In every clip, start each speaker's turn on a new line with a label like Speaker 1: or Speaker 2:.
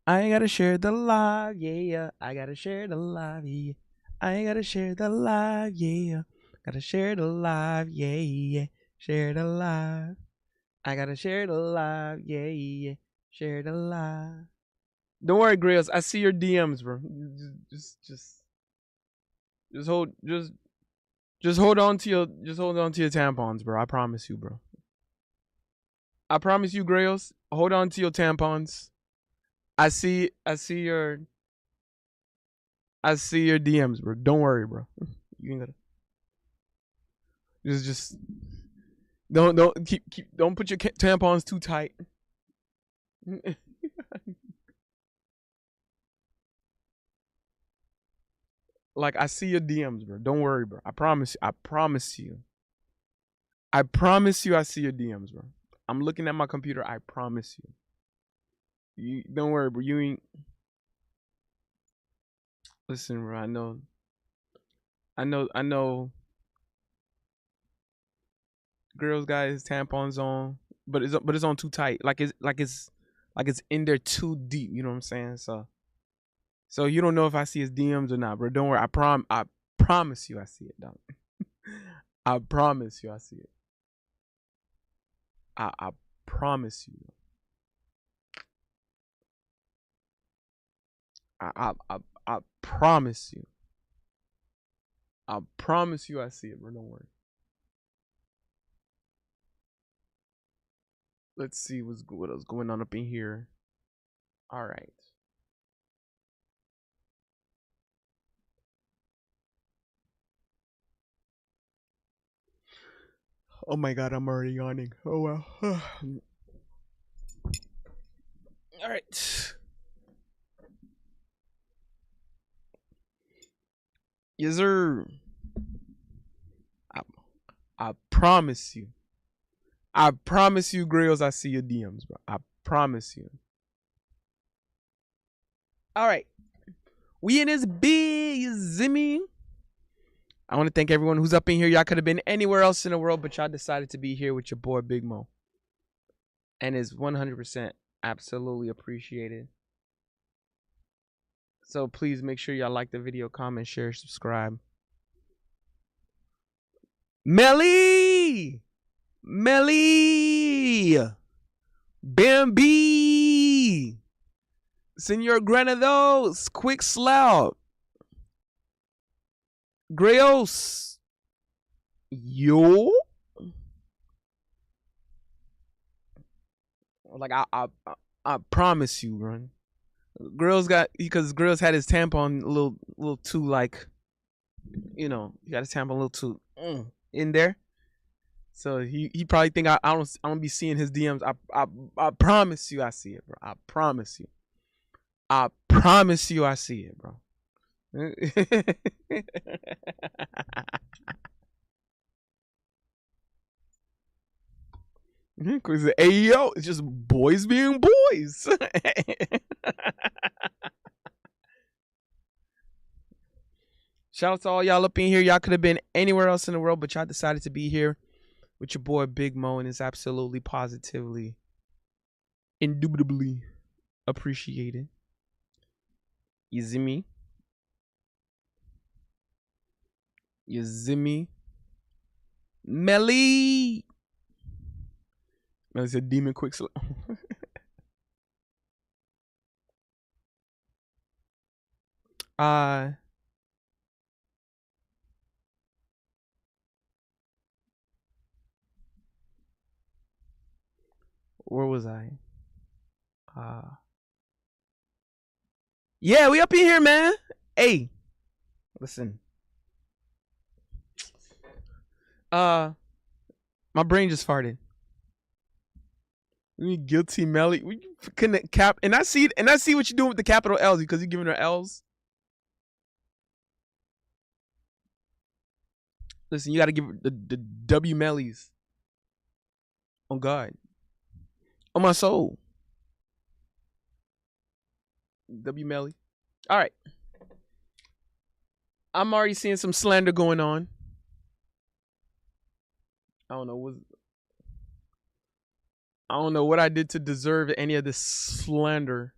Speaker 1: I gotta share the live, yeah. I gotta share the live, yeah. I gotta share the live, yeah. Gotta share the live, yeah. Share the live. I gotta share the live, yeah. Share the live. Don't worry, Grills. I see your DMs, bro. Just hold, just hold on to your tampons, bro. I promise you, bro. I promise you, Grails. Hold on to your tampons. I I see your DMs, bro. Don't worry, bro. You ain't gotta just don't put your tampons too tight. Like I see your DMs, bro. Don't worry, bro. I promise. I promise you. I promise you. I see your DMs, bro. I'm looking at my computer. I promise you. You don't worry, bro. You ain't. Listen, bro. I know. Girls got his tampons on, but it's on too tight. Like it's in there too deep. You know what I'm saying? So you don't know if I see his DMs or not, bro. Don't worry. I promise you I see it, dog. I promise you I see it. I promise you. I promise you. I promise you I see it, bro. Don't worry. Let's see what else going on up in here. All right. Oh my god, I'm already yawning. Oh well. All right. Yes, sir. I, I promise you. I promise you, Grails, I see your DMs, bro. I promise you. All right. We in this big Zimmy. I want to thank everyone who's up in here. Y'all could have been anywhere else in the world, but y'all decided to be here with your boy Big Mo. And is 100% absolutely appreciated. So please make sure y'all like the video, comment, share, subscribe. Melly! Melly! Bambi! Senor Granados! Quick Slout! Greos! Yo! Like I promise you, run. Grills got because Grills had his tampon a little too like, you know, he got his tampon a little too in there. So he probably think I don't be seeing his DMs. I promise you I see it, bro. I promise you. I promise you I see it, bro. Cause AEO, it's just boys being boys. Shout out to all y'all up in here. Y'all could have been anywhere else in the world, but y'all decided to be here with your boy Big Mo, and it's absolutely positively, indubitably appreciated. You see me? You see me? Melly! Melly said demon quick slow. uh where was I? Yeah, we up in here, man. Hey, listen. My brain just farted. We guilty Melly. We couldn't cap, and I see what you're doing with the capital L's because you're giving her L's. Listen, you got to give her the W Mellies. On God, on my soul. W Melly. All right. I'm already seeing some slander going on. I don't know. I don't know what I did to deserve any of this slander.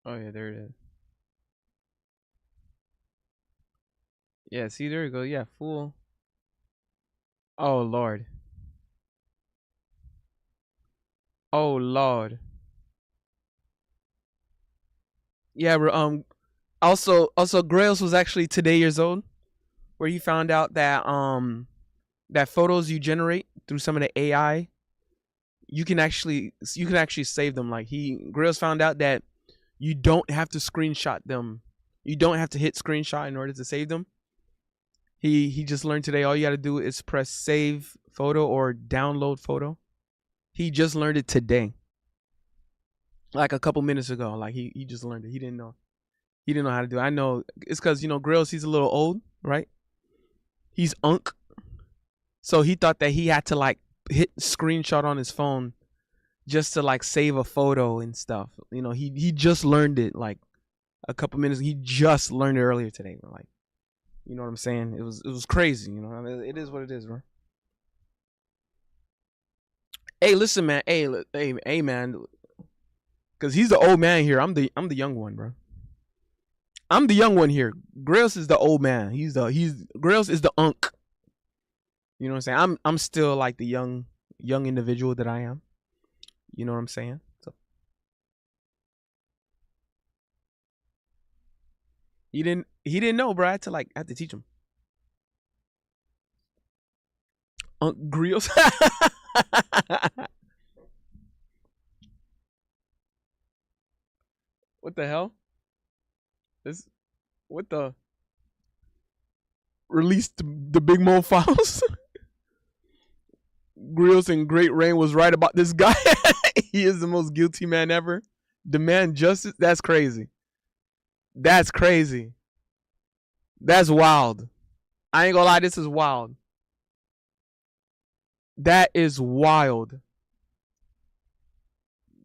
Speaker 1: Oh yeah, there it is. Yeah, see, there you go. Yeah, fool. Oh Lord. Oh Lord. Yeah, also Grails was actually today years old, where he found out that that photos you generate through some of the AI, you can actually save them. Like Grails found out that you don't have to screenshot them. You don't have to hit screenshot in order to save them. He just learned today all you got to do is press save photo or download photo. He just learned it today. Like a couple minutes ago. Like he just learned it. He didn't know. He didn't know how to do it. I know it's cuz Grills he's a little old, right? He's unk. So he thought that he had to like hit screenshot on his phone just to like save a photo and stuff. He just learned it like a couple minutes. He just learned it earlier today. Like, you know what I'm saying? It was crazy. It is what it is, bro. Hey, listen, man. Hey, man. Cause he's the old man here. I'm the young one, bro. I'm the young one here. Grills is the old man. He's Grills is the unk. You know what I'm saying? I'm still like the young individual that I am. You know what I'm saying? So he didn't know, bro. I had to teach him. Unk Grills. What the hell? This what the released the Big Mo files? Grills and Great Rain was right about this guy. He is the most guilty man ever. Demand justice. That's crazy. That's crazy. That's wild. I ain't gonna lie. This is wild. That is wild.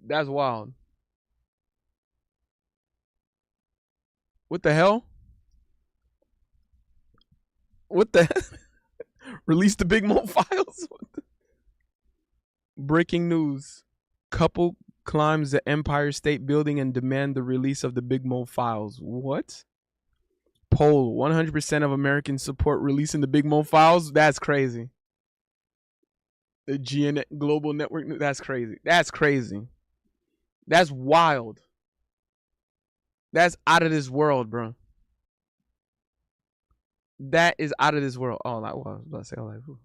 Speaker 1: That's wild. What the hell? What the release the Big Mo files? Breaking news. Couple climbs the Empire State Building and demand the release of the Big Mo files. What? Poll. 100% of Americans support releasing the Big Mo files. That's crazy. The GN Global Network. That's crazy. That's crazy. That's wild. That's out of this world, bro. That is out of this world. Oh, like what? I was about to say, oh, like, whew.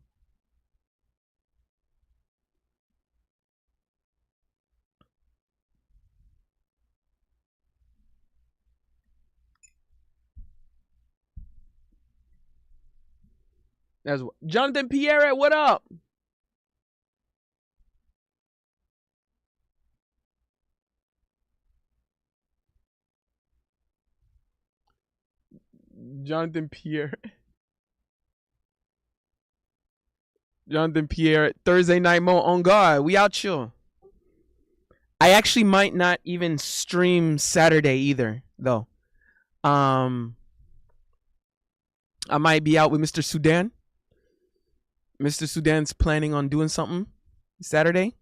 Speaker 1: That's Jonathan Pierre. What up? Jonathan Pierre. Jonathan Pierre. Thursday night mo on God. We out chill. I actually might not even stream Saturday either, though. Um, I might be out with Mr. Sudan. Mr. Sudan's planning on doing something Saturday,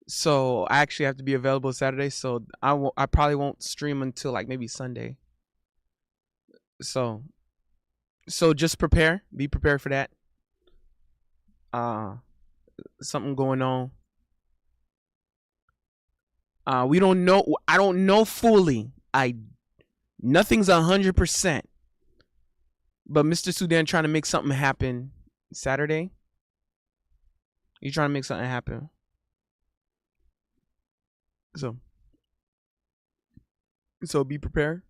Speaker 1: so I actually have to be available Saturday. So I probably won't stream until like maybe Sunday. So just prepare. Be prepared for that. Uh, Something going on. We don't know. I don't know fully. Nothing's 100%. But Mr. Sudan trying to make something happen Saturday. He's trying to make something happen. So be prepared.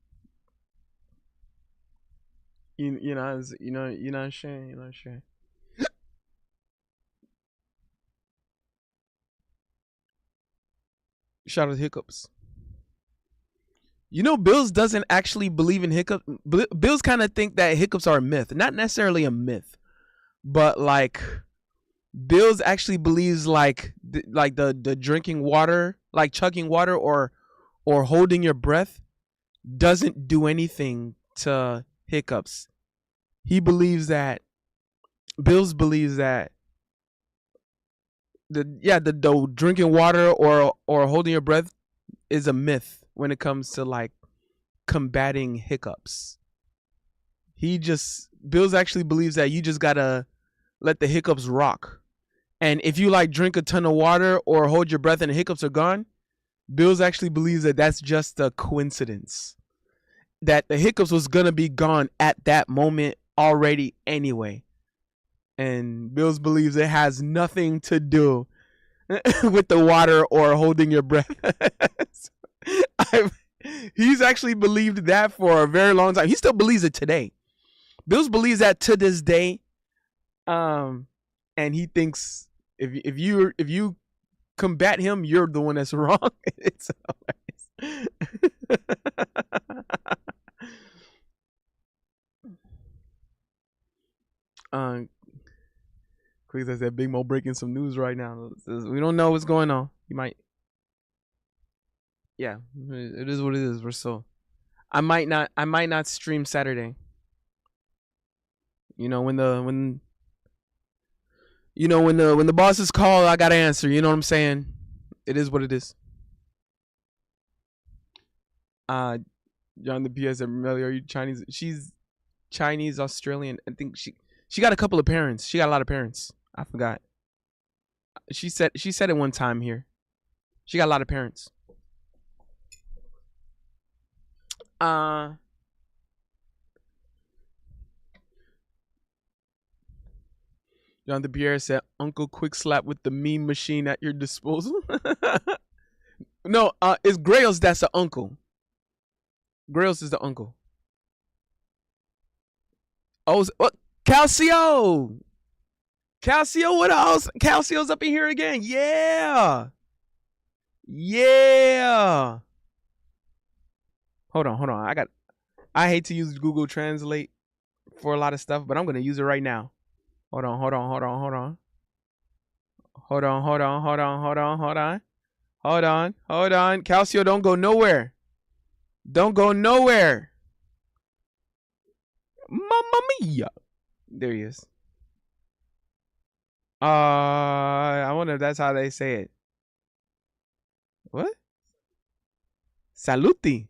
Speaker 1: You're not sharing. You're not sharing. Shout out to Hiccups. Bills doesn't actually believe in hiccups. Bills kind of think that hiccups are a myth. Not necessarily a myth, but like Bills actually believes like the drinking water, like chugging water or or holding your breath doesn't do anything to hiccups. He believes that Bills believes that the drinking water or holding your breath is a myth when it comes to like combating hiccups. Bills actually believes that you just gotta let the hiccups rock. And if you like drink a ton of water or hold your breath and the hiccups are gone, Bills actually believes that that's just a coincidence. That the hiccups was gonna be gone at that moment already anyway. And Bills believes it has nothing to do with the water or holding your breath. He's actually believed that for a very long time. He still believes it today. Bills believes that to this day. And he thinks if you combat him, you're the one that's wrong. It's hilarious. Quick says that Big Mo breaking some news right now. We don't know what's going on. He might. Yeah, it is what it is. We're so. I might not stream Saturday. You know when the bosses call, I gotta answer. You know what I'm saying? It is what it is. John the PS Melly, are you Chinese? She's Chinese Australian. I think she got a couple of parents. She got a lot of parents. I forgot. She said it one time here. She got a lot of parents. John the Pierre said, "Uncle Quick Slap with the meme machine at your disposal." No, it's Grails that's the uncle. Grails is the uncle. Oh, what? Calcio! Calcio, what else? Calcio's up in here again. Yeah. Yeah. Hold on. I hate to use Google Translate for a lot of stuff, but I'm gonna use it right now. Hold on. Calcio, don't go nowhere. Don't go nowhere. Mamma mia. There he is. I wonder if that's how they say it. What? Saluti.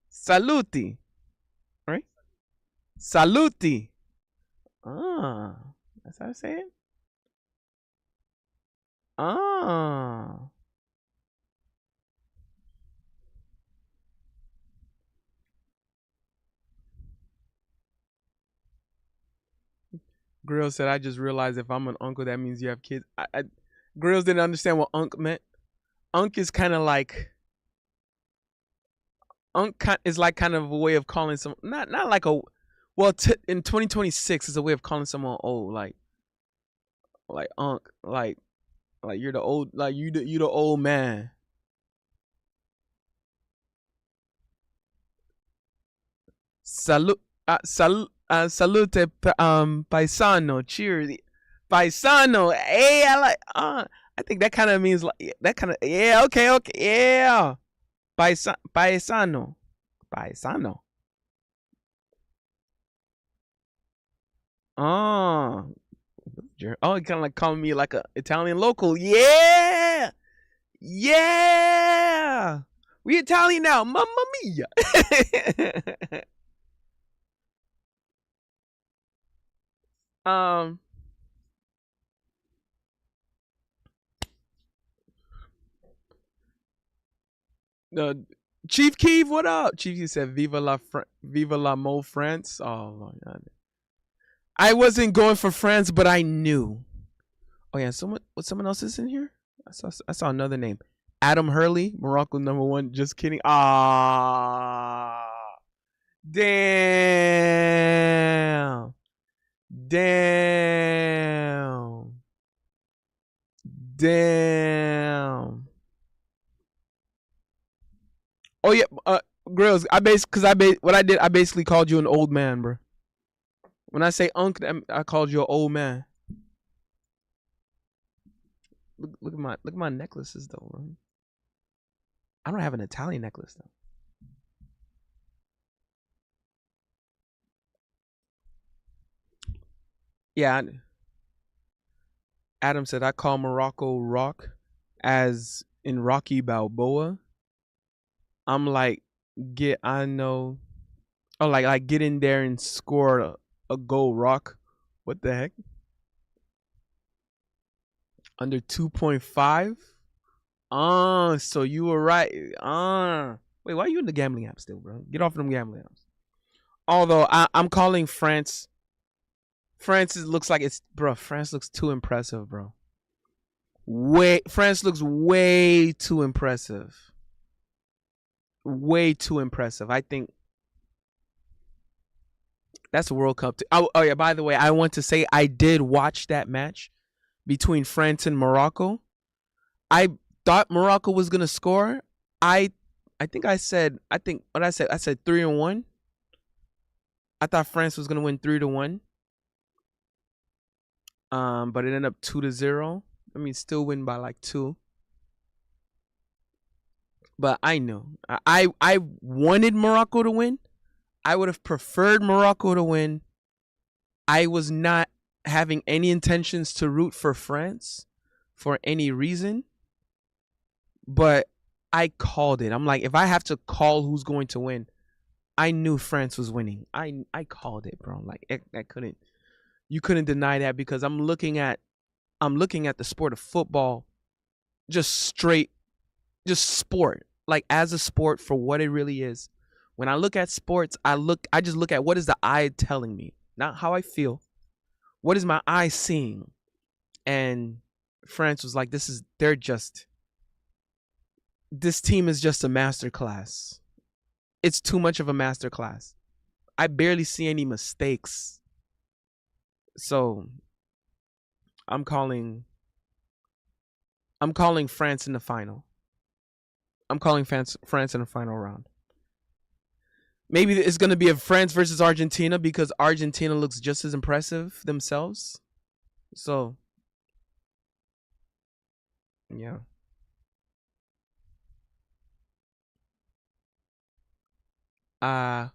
Speaker 1: Saluti. Right? Saluti. That's how I say it? Grills said, I just realized if I'm an uncle, that means you have kids. Grills didn't understand what unk meant. Unk is kind of like is like kind of a way of calling some not like a in 2026 is a way of calling someone old, like unk, like you're the old, like you the old man. Salute, salute, paisano, cheers, paisano. Hey, I like. I think that kind of means like that kind of. Yeah, okay, yeah. Paisano. Oh, he kind of like calling me like a Italian local. Yeah, yeah. We Italian now, mamma mia. Chief Keeve, what up? Chief Keeve said, Viva la Mo France." Oh Lord, I wasn't going for France, but I knew. Oh yeah, someone else is in here. I saw another name, Adam Hurley, Morocco #1. Just kidding. Ah, damn. Oh yeah, Grills. I basically called you an old man, bro. When I say unk, I called you an old man. Look at my necklaces though, bro. I don't have an Italian necklace though. Yeah, Adam said I call Morocco rock as in Rocky Balboa. I'm like, get I know. Oh, like get in there and score a goal rock. What the heck? Under 2.5? So you were right. Wait, why are you in the gambling app still, bro? Get off of them gambling apps. Although I'm calling France. France looks like it's bro. France looks too impressive, bro. Way France looks way too impressive. Way too impressive. I think that's a World Cup. Oh yeah. By the way, I want to say I did watch that match between France and Morocco. I thought Morocco was gonna score. I I think I think what I said 3-1. I thought France was gonna win 3-1. But it ended up 2-0. I mean, still win by like two. But I know I wanted Morocco to win. I would have preferred Morocco to win. I was not having any intentions to root for France for any reason, but I called it. I'm like, if I have to call who's going to win, I knew France was winning. I called it, bro. Like I couldn't you couldn't deny that because I'm looking at the sport of football just straight just sport. Like as a sport for what it really is. When I look at sports, I just look at what is the eye telling me, not how I feel. What is my eye seeing? And France was like, this team is just a masterclass. It's too much of a masterclass. I barely see any mistakes. So I'm calling I'm calling France in the final. I'm calling France in the final round. Maybe it's going to be a France versus Argentina because Argentina looks just as impressive themselves. So, yeah. Uh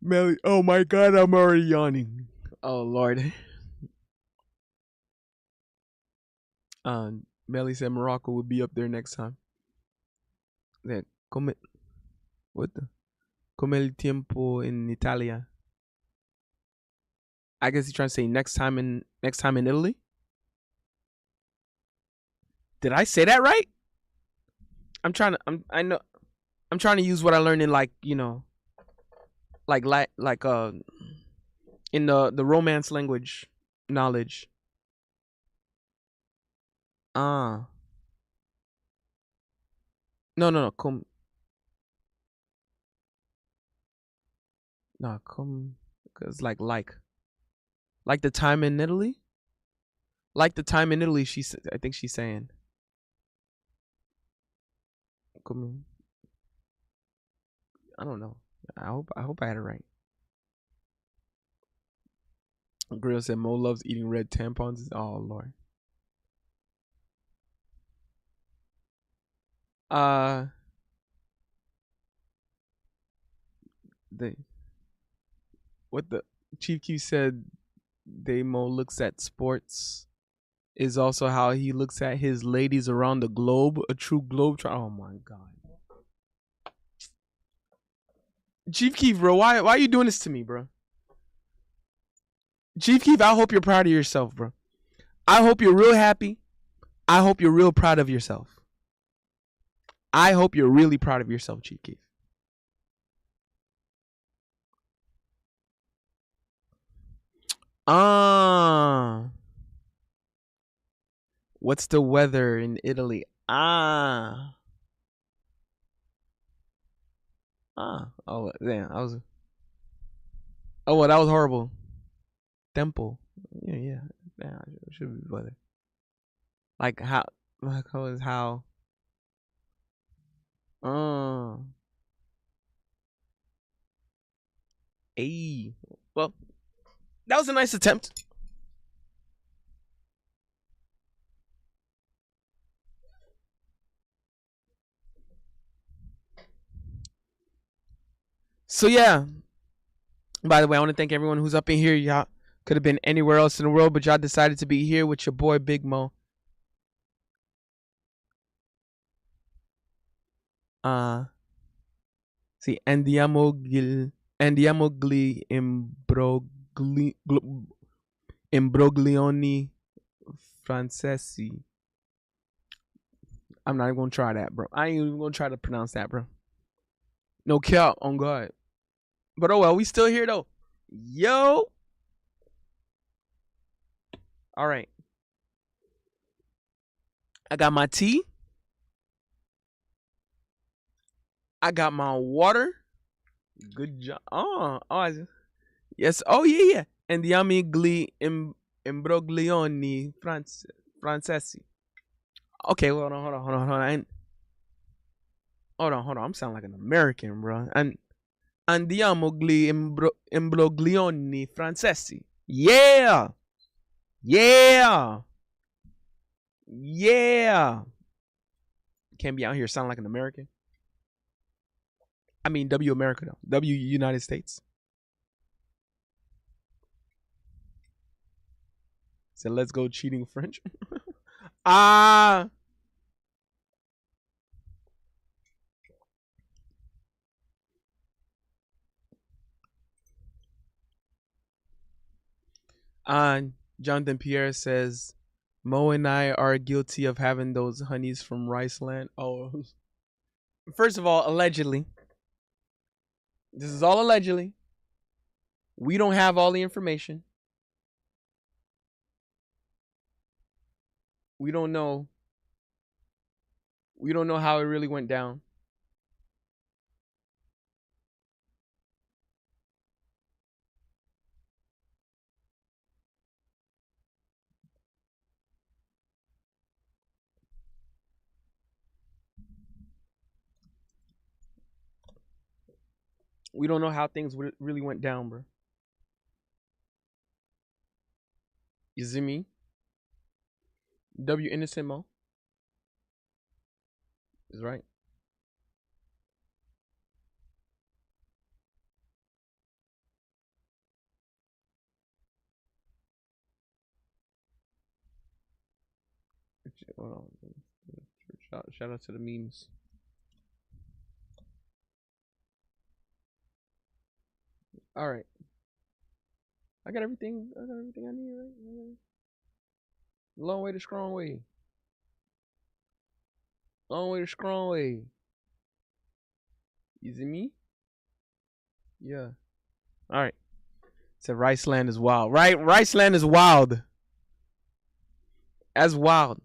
Speaker 1: Melly, oh my god, I'm already yawning. Oh lord. Melly said Morocco would be up there next time. That come what the come el tiempo in Italia. I guess he's trying to say next time in Italy. Did I say that right? I know I'm trying to use what I learned in like, like in the romance language knowledge. Ah. No, no, no. Come no, come cuz like the time in Italy? Like the time in Italy I think she's saying. Come I don't know. I hope I had it right. Grill said Mo loves eating red tampons. Oh lord. Uh the what the Chief Q said Mo looks at sports is also how he looks at his ladies around the globe. A true globe. Oh my god, Chief Keef, bro, why are you doing this to me, bro? Chief Keef, I hope you're proud of yourself, bro. I hope you're real happy. I hope you're real proud of yourself. I hope you're really proud of yourself, Chief Keef. Ah, what's the weather in Italy? Oh, damn, I was. Oh, well, that was horrible. Temple. Yeah, yeah. Yeah, it should be weather. Like how? Like how is how? Uh, hey. Well, that was a nice attempt. So yeah. By the way, I want to thank everyone who's up in here. Y'all could have been anywhere else in the world, but y'all decided to be here with your boy Big Mo. See, andiamo gli imbroglioni francesi. I'm not even gonna try that, bro. I ain't even gonna try to pronounce that, bro. No cap on God. But oh well, we still here though. Yo. All right. I got my tea. I got my water. Good job. Yes. Oh yeah. Andiamo gli imbroglioni francesi. Okay, hold on. Hold on. I'm sounding like an American, bro. And andiamo gli imbroglioni francesi. Yeah. Can't be out here sounding like an American. I mean, W America though. W United States. So let's go cheating French. Jonathan Pierre says, Mo and I are guilty of having those honeys from Riceland. Oh, first of all, allegedly. This is all allegedly. We don't have all the information. We don't know. We don't know how it really went down. We don't know how things really went down, bro. You see me? W innocent Mo is right. Hold on. Shout out to the memes. All right. I got everything. I need. Right? Long way to strong way. Long way to strong way. You see me? Yeah. All right. So Riceland is wild. Right? Riceland is wild. As wild.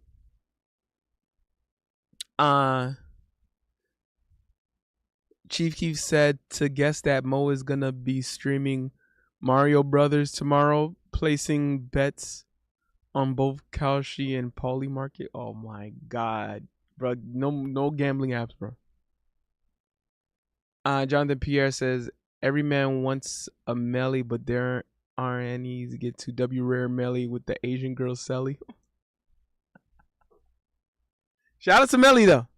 Speaker 1: Chief Keef said to guess that Mo is gonna be streaming Mario Brothers tomorrow, placing bets on both Kalshi and Pauly Market. Oh my god, bro! No gambling apps, bro. Jonathan Pierre says every man wants a Melly, but there aren't any to get to W Rare Melly with the Asian girl Sally. Shout out to Melly though.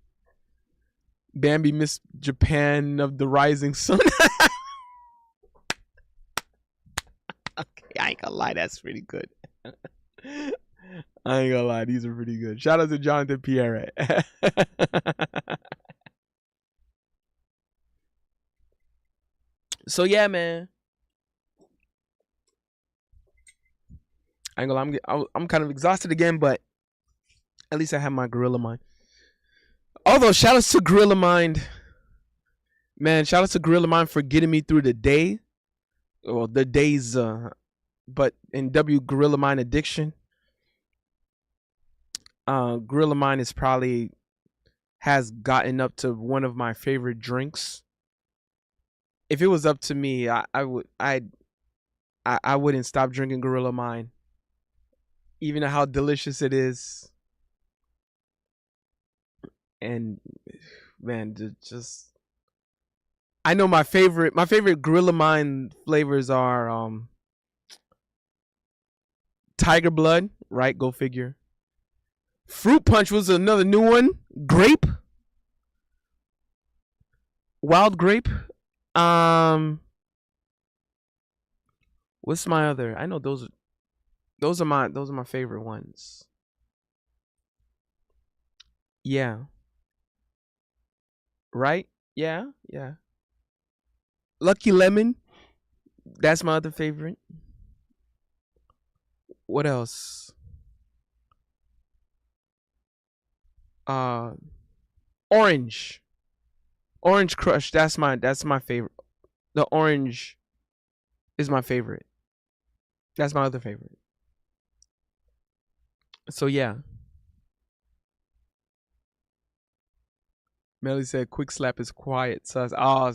Speaker 1: Bambi Miss Japan of the Rising Sun. Okay, I ain't gonna lie, that's pretty good. I ain't gonna lie, these are pretty good. Shout out to Jonathan Pierre. So yeah, man. I ain't gonna lie, I'm kind of exhausted again, but at least I have my gorilla mind. Although, shout out to Gorilla Mind. Man, shout out to Gorilla Mind for getting me through the day. Well, the days, but in W Gorilla Mind Addiction, Gorilla Mind is probably has gotten up to one of my favorite drinks. If it was up to me, I wouldn't stop drinking Gorilla Mind, even how delicious it is. And man, just I know my favorite Gorilla Mind flavors are Tiger Blood, right? Go figure. Fruit Punch was another new one. Grape, Wild Grape, Um, what's my other? I know those are my favorite ones. Yeah. Right? Yeah, yeah. Lucky Lemon, that's my other favorite. What else? Uh Orange. Orange Crush, that's my favorite. The orange is my favorite. That's my other favorite. So yeah. Melly said Quick Slap is quiet. So oh,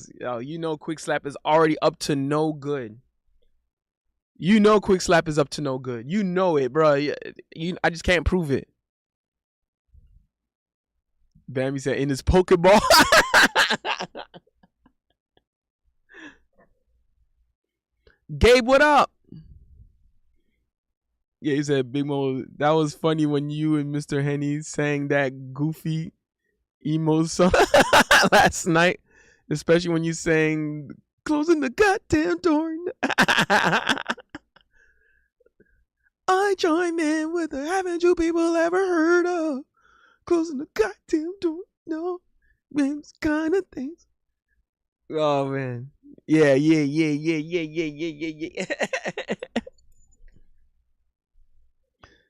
Speaker 1: Quick Slap is already up to no good. Quick Slap is up to no good. You know it, bro. I just can't prove it. Bambi said in his Pokeball. Gabe, what up? Yeah, he said Big Mo. That was funny when you and Mr. Henny sang that goofy emo song last night, especially when you sang "Closing the Goddamn Door." I chime in with the haven't you people ever heard of closing the goddamn door? No, those kind of things. Oh man, yeah.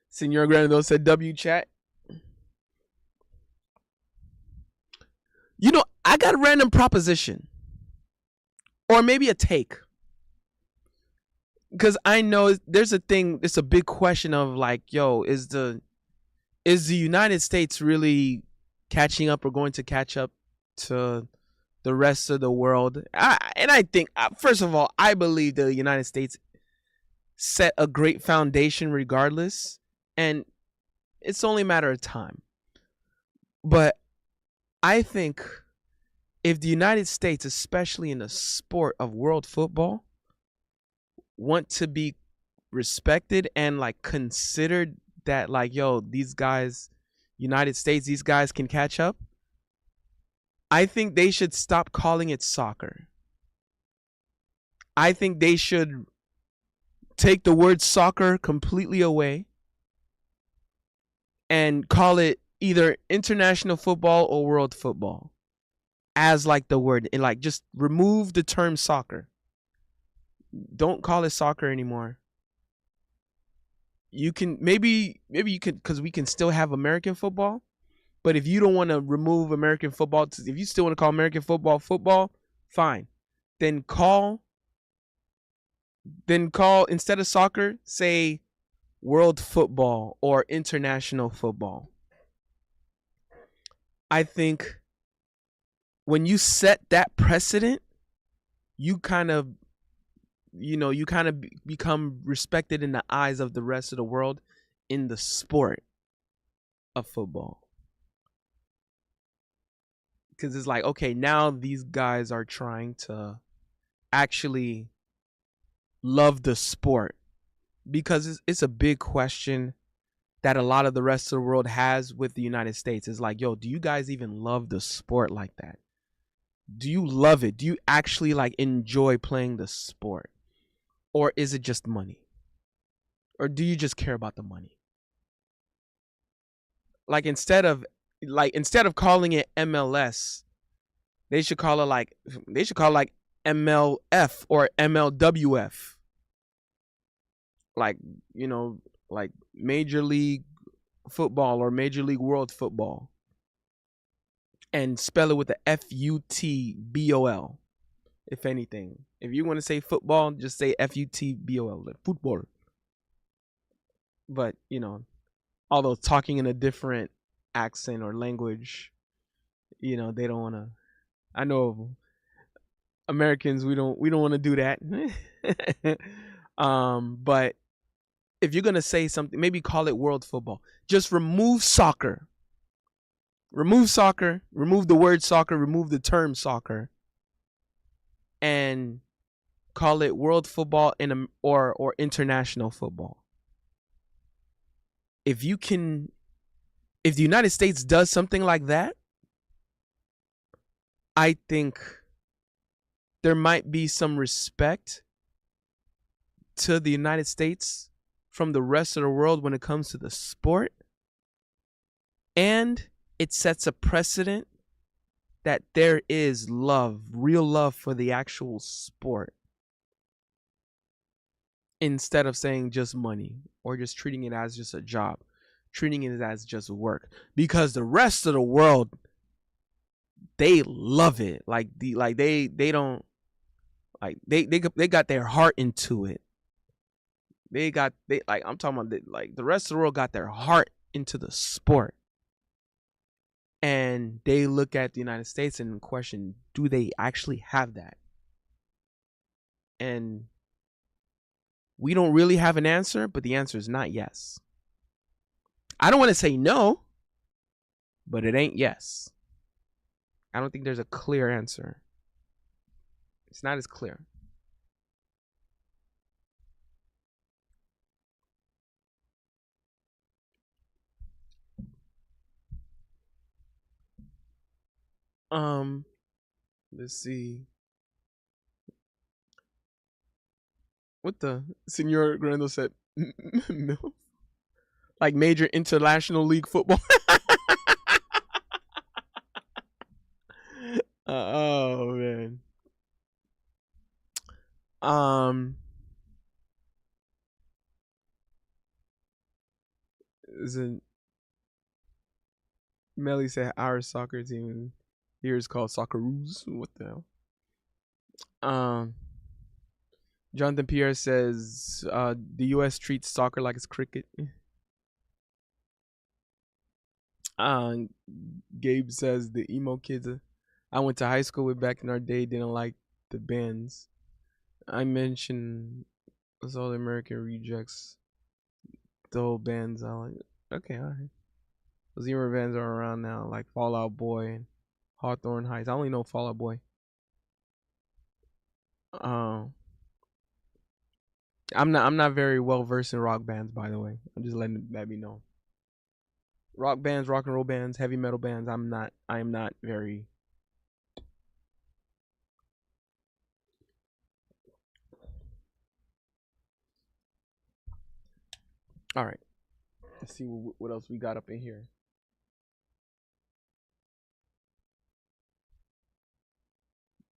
Speaker 1: Senor Granado said W chat. I got a random proposition, or maybe a take, because I know there's a thing. It's a big question of like, yo, is the United States really catching up or going to catch up to the rest of the world? And I think, first of all, I believe the United States set a great foundation regardless, and it's only a matter of time. But I think if the United States, especially in the sport of world football, want to be respected and like considered that like, yo, these guys, United States, these guys can catch up, I think they should stop calling it soccer. I think they should take the word soccer completely away and call it either international football or world football as like the word, and like just remove the term soccer. Don't call it soccer anymore. You can maybe you can, because we can still have American football. But if you don't want to remove American football, if you still want to call American football football, fine. Then call instead of soccer, say world football or international football. I think when you set that precedent, you kind of become respected in the eyes of the rest of the world in the sport of football. Because it's like, okay, now these guys are trying to actually love the sport, because it's a big question that a lot of the rest of the world has with the United States. Is like, yo, do you guys even love the sport like that? Do you love it? Do you actually like enjoy playing the sport? Or is it just money? Or do you just care about the money? Like instead of calling it MLS, they should call it like MLF or MLWF. Like, like Major League Football or Major League World Football. And spell it with the FUTBOL. If anything, if you want to say football, just say FUTBOL, like football. But although talking in a different accent or language, they don't want to. I know Americans, we don't want to do that. But if you're gonna say something, maybe call it world football. Just remove soccer. Remove soccer. Remove the word soccer. Remove the term soccer. And call it world football or international football. If the United States does something like that, I think there might be some respect to the United States from the rest of the world when it comes to the sport, and it sets a precedent that there is love, real love for the actual sport, instead of saying just money or just treating it as just a job, treating it as just work. Because the rest of the world, they love it. They don't they got their heart into it. They like, I'm talking about like the rest of the world got their heart into the sport. And they look at the United States and question, do they actually have that? And we don't really have an answer, but the answer is not yes. I don't want to say no, but it ain't yes. I don't think there's a clear answer. It's not as clear. Let's see. What the Senor Grando said? Like major international league football. Oh man. Isn't Melly said our soccer team here is called Socceroos? What the hell? Jonathan Pierre says the U.S. treats soccer like it's cricket. Gabe says the emo kids I went to high school with back in our day didn't like the bands. I mentioned all the American Rejects, the whole bands. I like. Okay, all right. Those emo bands are around now, like Fall Out Boy and Hawthorne Heights. I only know Fall Out Boy. I'm not very well versed in rock bands, by the way. I'm just letting that be known. Rock bands, rock and roll bands, heavy metal bands. I am not very. All right. Let's see what else we got up in here.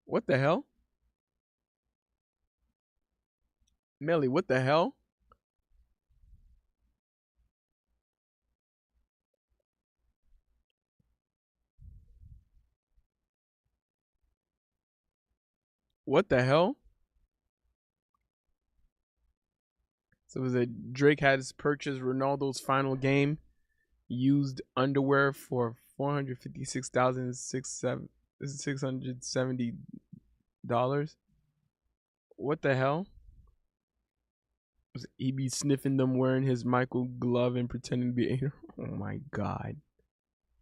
Speaker 1: What the hell? Melly, what the hell? What the hell? So it was a Drake has purchased Ronaldo's final game used underwear for $456,670. What the hell? He be sniffing them wearing his Michael glove and pretending to be anal. Oh my god,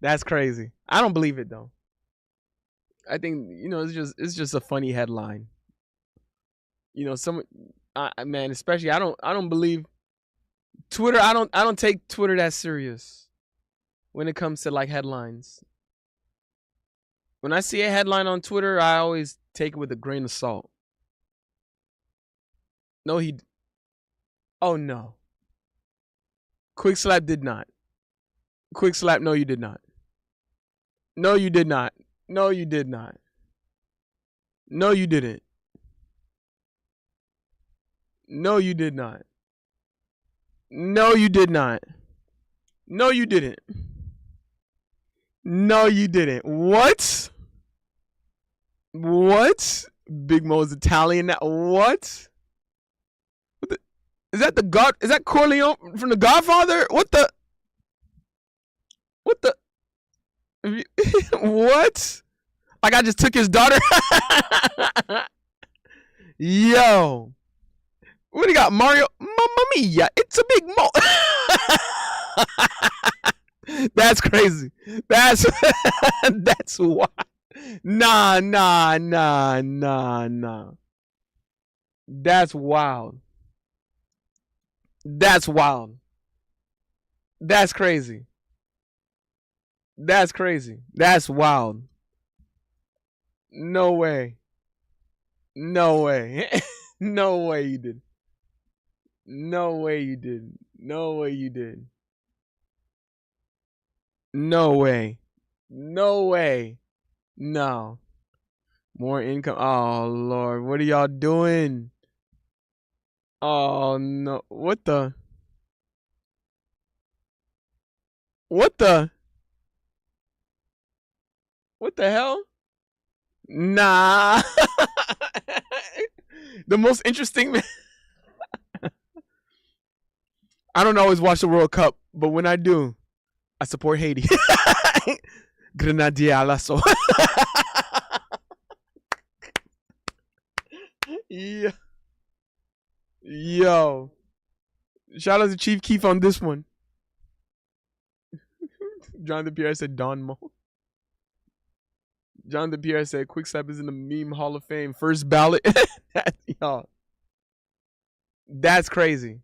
Speaker 1: that's crazy. I don't believe it though. I think it's just a funny headline. Some man, especially I don't believe Twitter. I don't take Twitter that serious when it comes to like headlines. When I see a headline on Twitter, I always take it with a grain of salt. No, oh no. Quick Slap did not. Quick Slap, no, you did not. No, you did not. No, you did not. No, you didn't. No, you did not. No, you did not. No, you didn't. No, you didn't. What? What? Big Mo's Italian now. What? Is that the God? Is that Corleone from The Godfather? What the? What the? What? Like I just took his daughter? Yo. What do you got? Mario? Mamma mia. It's a big Mo. That's crazy. That's wild. Nah. That's wild. That's wild. That's crazy. That's crazy. That's wild. No way. No way. No way you did. No way you did. No way you did. No way. No way. No. More income. Oh Lord, what are y'all doing? Oh no. What the? What the? What the hell? Nah. The most interesting. I don't always watch the World Cup, but when I do, I support Haiti. Grenadier à l'assaut. Yeah. Yo. Shout out to Chief Keef on this one. Jonathan Pierre said Don Mo. Jonathan Pierre said Quickstep is in the meme Hall of Fame. First ballot. Yo. That's crazy.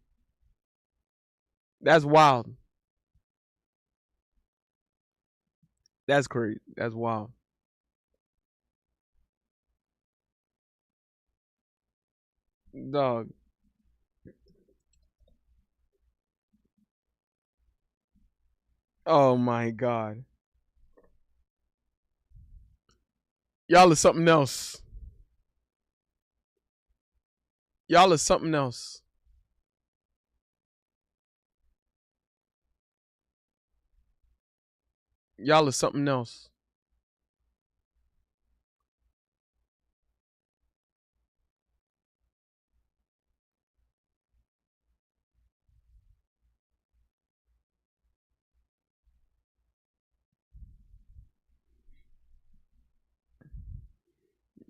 Speaker 1: That's wild. That's crazy. That's wild. Dog. Oh my god. Y'all are something else. Y'all are something else. Y'all are something else.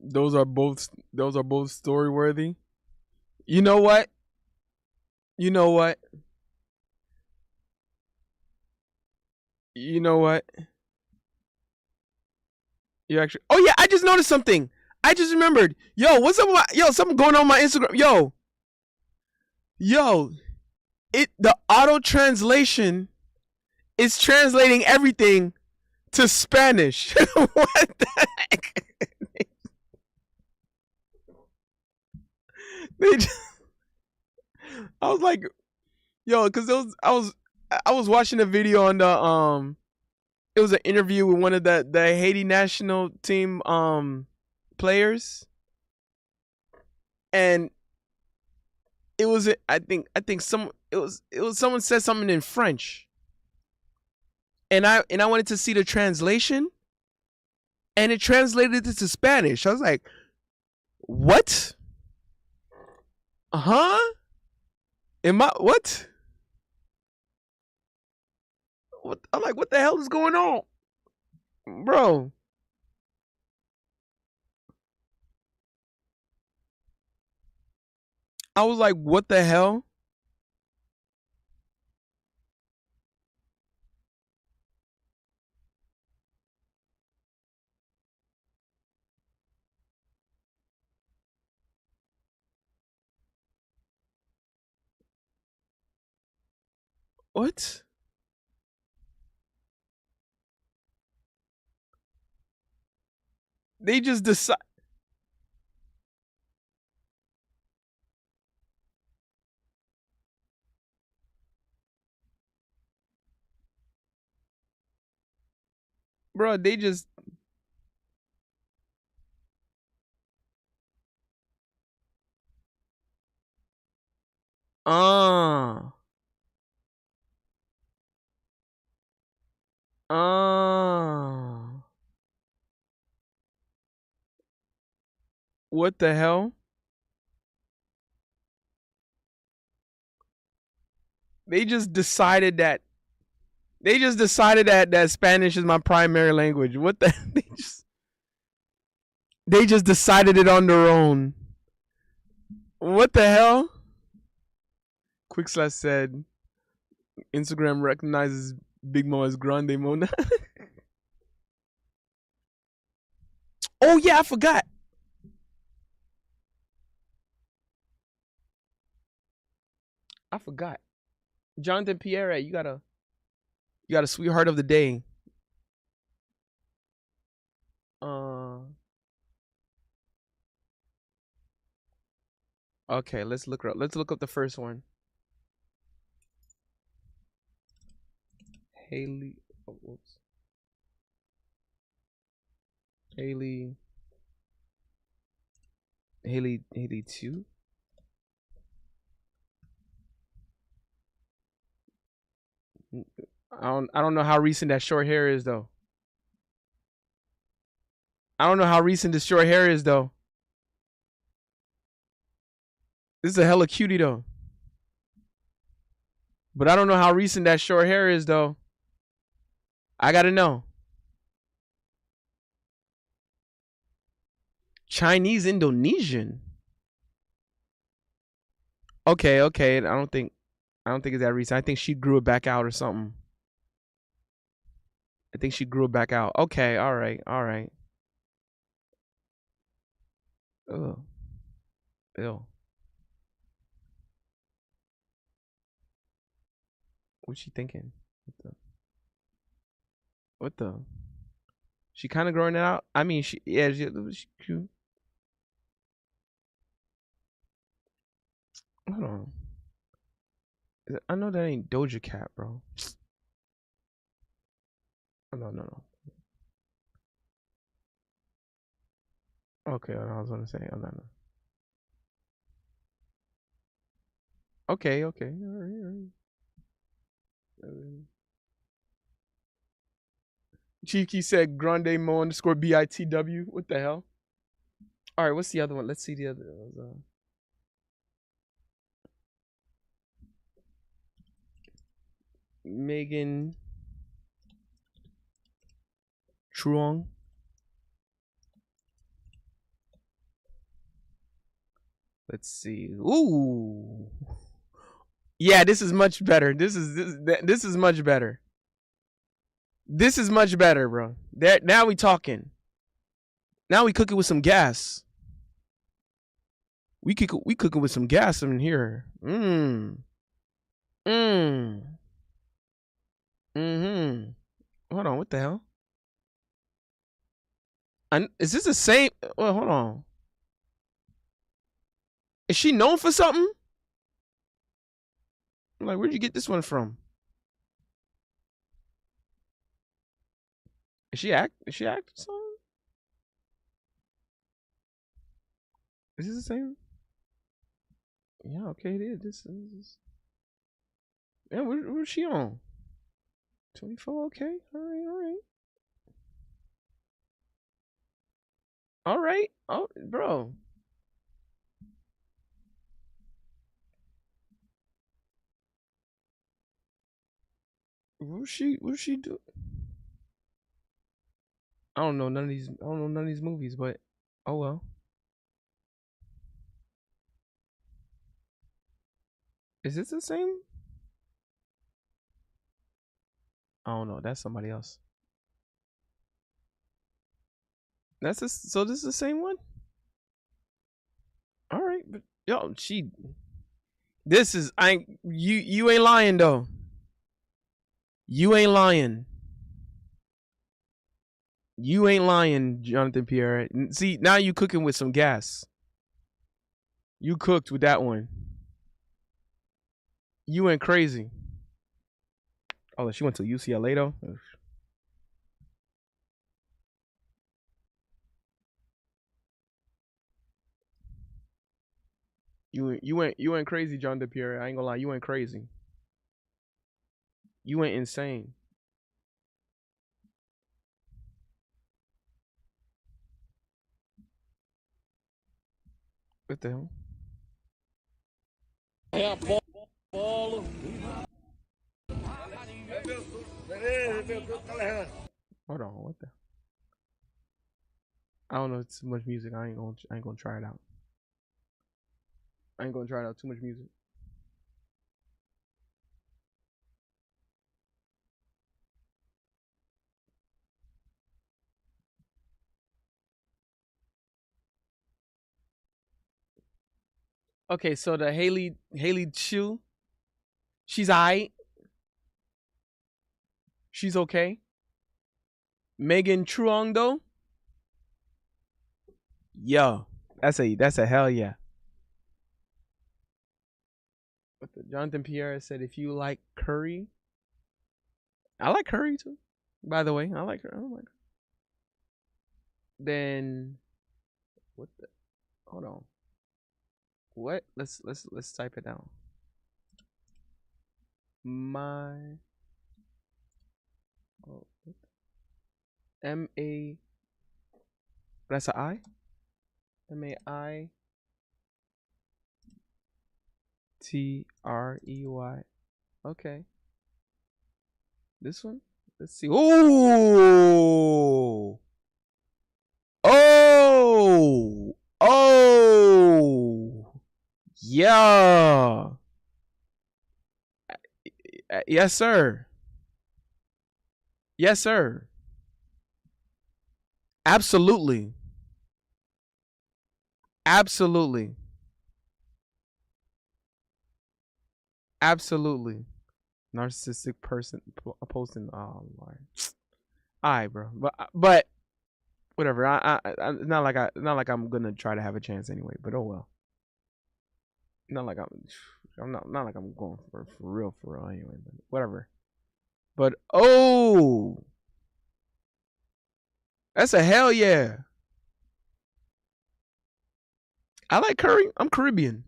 Speaker 1: Those are both story worthy. You know what? You know what? You know what? You actually. Oh yeah, I just noticed something. I just remembered. Yo, what's up? Yo, something going on my Instagram. Yo. The auto translation is translating everything to Spanish. What the heck? They just, I was like, yo, because I was watching a video on the. It was an interview with one of the Haiti national team players, and it was I think some it was someone said something in French, and I wanted to see the translation, and it translated it to Spanish. I was like, what? Huh? Am I what? What? I'm like, what the hell is going on, bro? I was like, what the hell? What? They just decide, bro. They just uh uh what the hell? They just decided that that Spanish is my primary language. What the they just decided it on their own. What the hell? Quickslash said Instagram recognizes Big Mo as Grande Mona. Oh yeah, I forgot. I forgot. Jonathan Pierre, you got a sweetheart of the day. Uh Okay, let's look her up. Let's look up the first one. Haley. Oh, whoops. Haley. Haley 2. I don't know how recent that short hair is though. I don't know how recent this short hair is though. This is a hella cutie though. But I don't know how recent that short hair is though. I gotta know. Chinese Indonesian. Okay, okay. I don't think it's that recent. I think she grew it back out or something. I think she grew it back out. Okay, all right, all right. Ugh. Ew. What's she thinking? What the? She kind of growing it out. I mean, she cute. Hold on. I know that ain't Doja Cat, bro. Oh, no, no, no. Okay, I was gonna say, oh, no, no. Okay, okay, all right, all right. Cheeky said Grande Mo underscore BITW. What the hell? All right, what's the other one? Let's see the other. Megan Truong. Let's see. Ooh. Yeah, this is much better. This is much better. This is much better, bro. Now we talking. Now we cooking with some gas. We cooking with some gas in here. Mmm. Mmm. Mm-hmm. Hold on, what the hell? Is this the same? Well, hold on. Is she known for something? I'm like, where'd you get this one from? Is she acting something? Is this the same? Yeah, okay, it is. This is. Yeah, where's she on? 24. Okay, all right, all right, all right. Oh, bro. What's she do? I don't know none of these. I don't know none of these movies, but oh well. Is this the same? I don't know. That's somebody else. So this is the same one. All right, but yo, This is I. You ain't lying though. You ain't lying. You ain't lying, Jonathan Pierre. See, now you cooking with some gas. You cooked with that one. You went crazy. Oh, she went to UCLA though. You went crazy, John DePierre. I ain't gonna lie, you went crazy. You went insane. What the hell? Hold on, what the? I don't know. It's too much music. I ain't gonna try it out. I ain't gonna try it out. Too much music. Okay, so the Haley Chu, she's alright. She's okay. Megan Truong though, yo, that's a hell yeah. But Jonathan Pierre said, if you like curry, I like curry too. By the way, I like her. I like her. Then what the? Hold on. What? Let's type it down. My oh, M-A. That's an I. MAITREY. Okay. This one. Let's see. Oh. Oh. Oh. Yeah. Yes, sir. Yes, sir. Absolutely. Absolutely. Absolutely. Narcissistic person posting. Oh Lord. All right, bro. But whatever. Not like I'm gonna try to have a chance anyway. But oh well. Not like I'm not like I'm going for real anyway. But whatever. But oh, that's a hell yeah. I like curry. I'm Caribbean.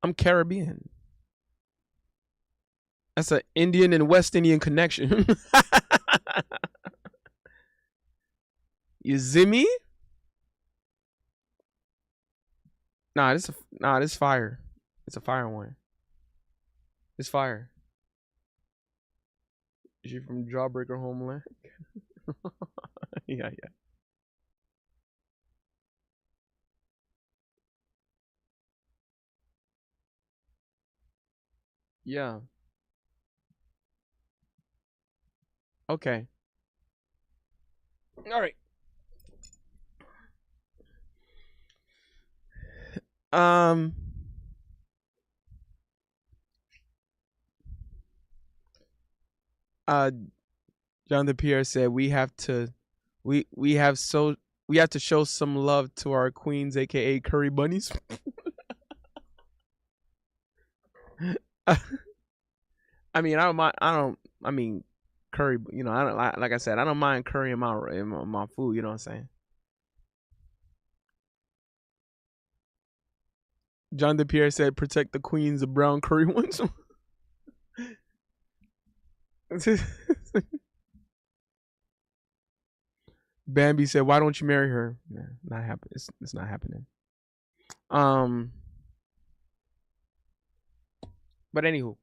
Speaker 1: I'm Caribbean. That's an Indian and West Indian connection. You zimmy? This fire. It's a fire one. It's fire. Is she from Jawbreaker Homeland? Yeah, yeah. Yeah. Okay. All right. Um. Uh. Jonathan Pierre said we have so we have to show some love to our queens, aka curry bunnies. I mean, I don't mind. I don't. I mean, curry. You know, I don't like I said. I don't mind curry in my food. You know what I'm saying? Jonathan Pierre said, "Protect the queens, the brown curry ones." Bambi said, "Why don't you marry her?" Nah, not happen. It's not happening. Um, but anywho,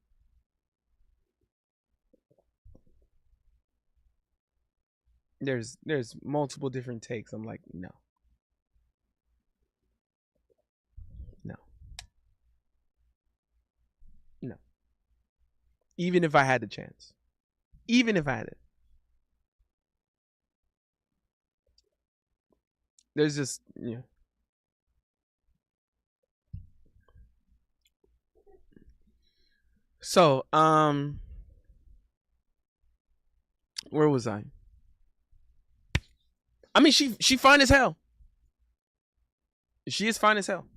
Speaker 1: there's multiple different takes. I'm like, no, no, no. Even if I had the chance, even if I had it, there's just yeah. So where was I? I mean, she fine as hell. She is fine as hell.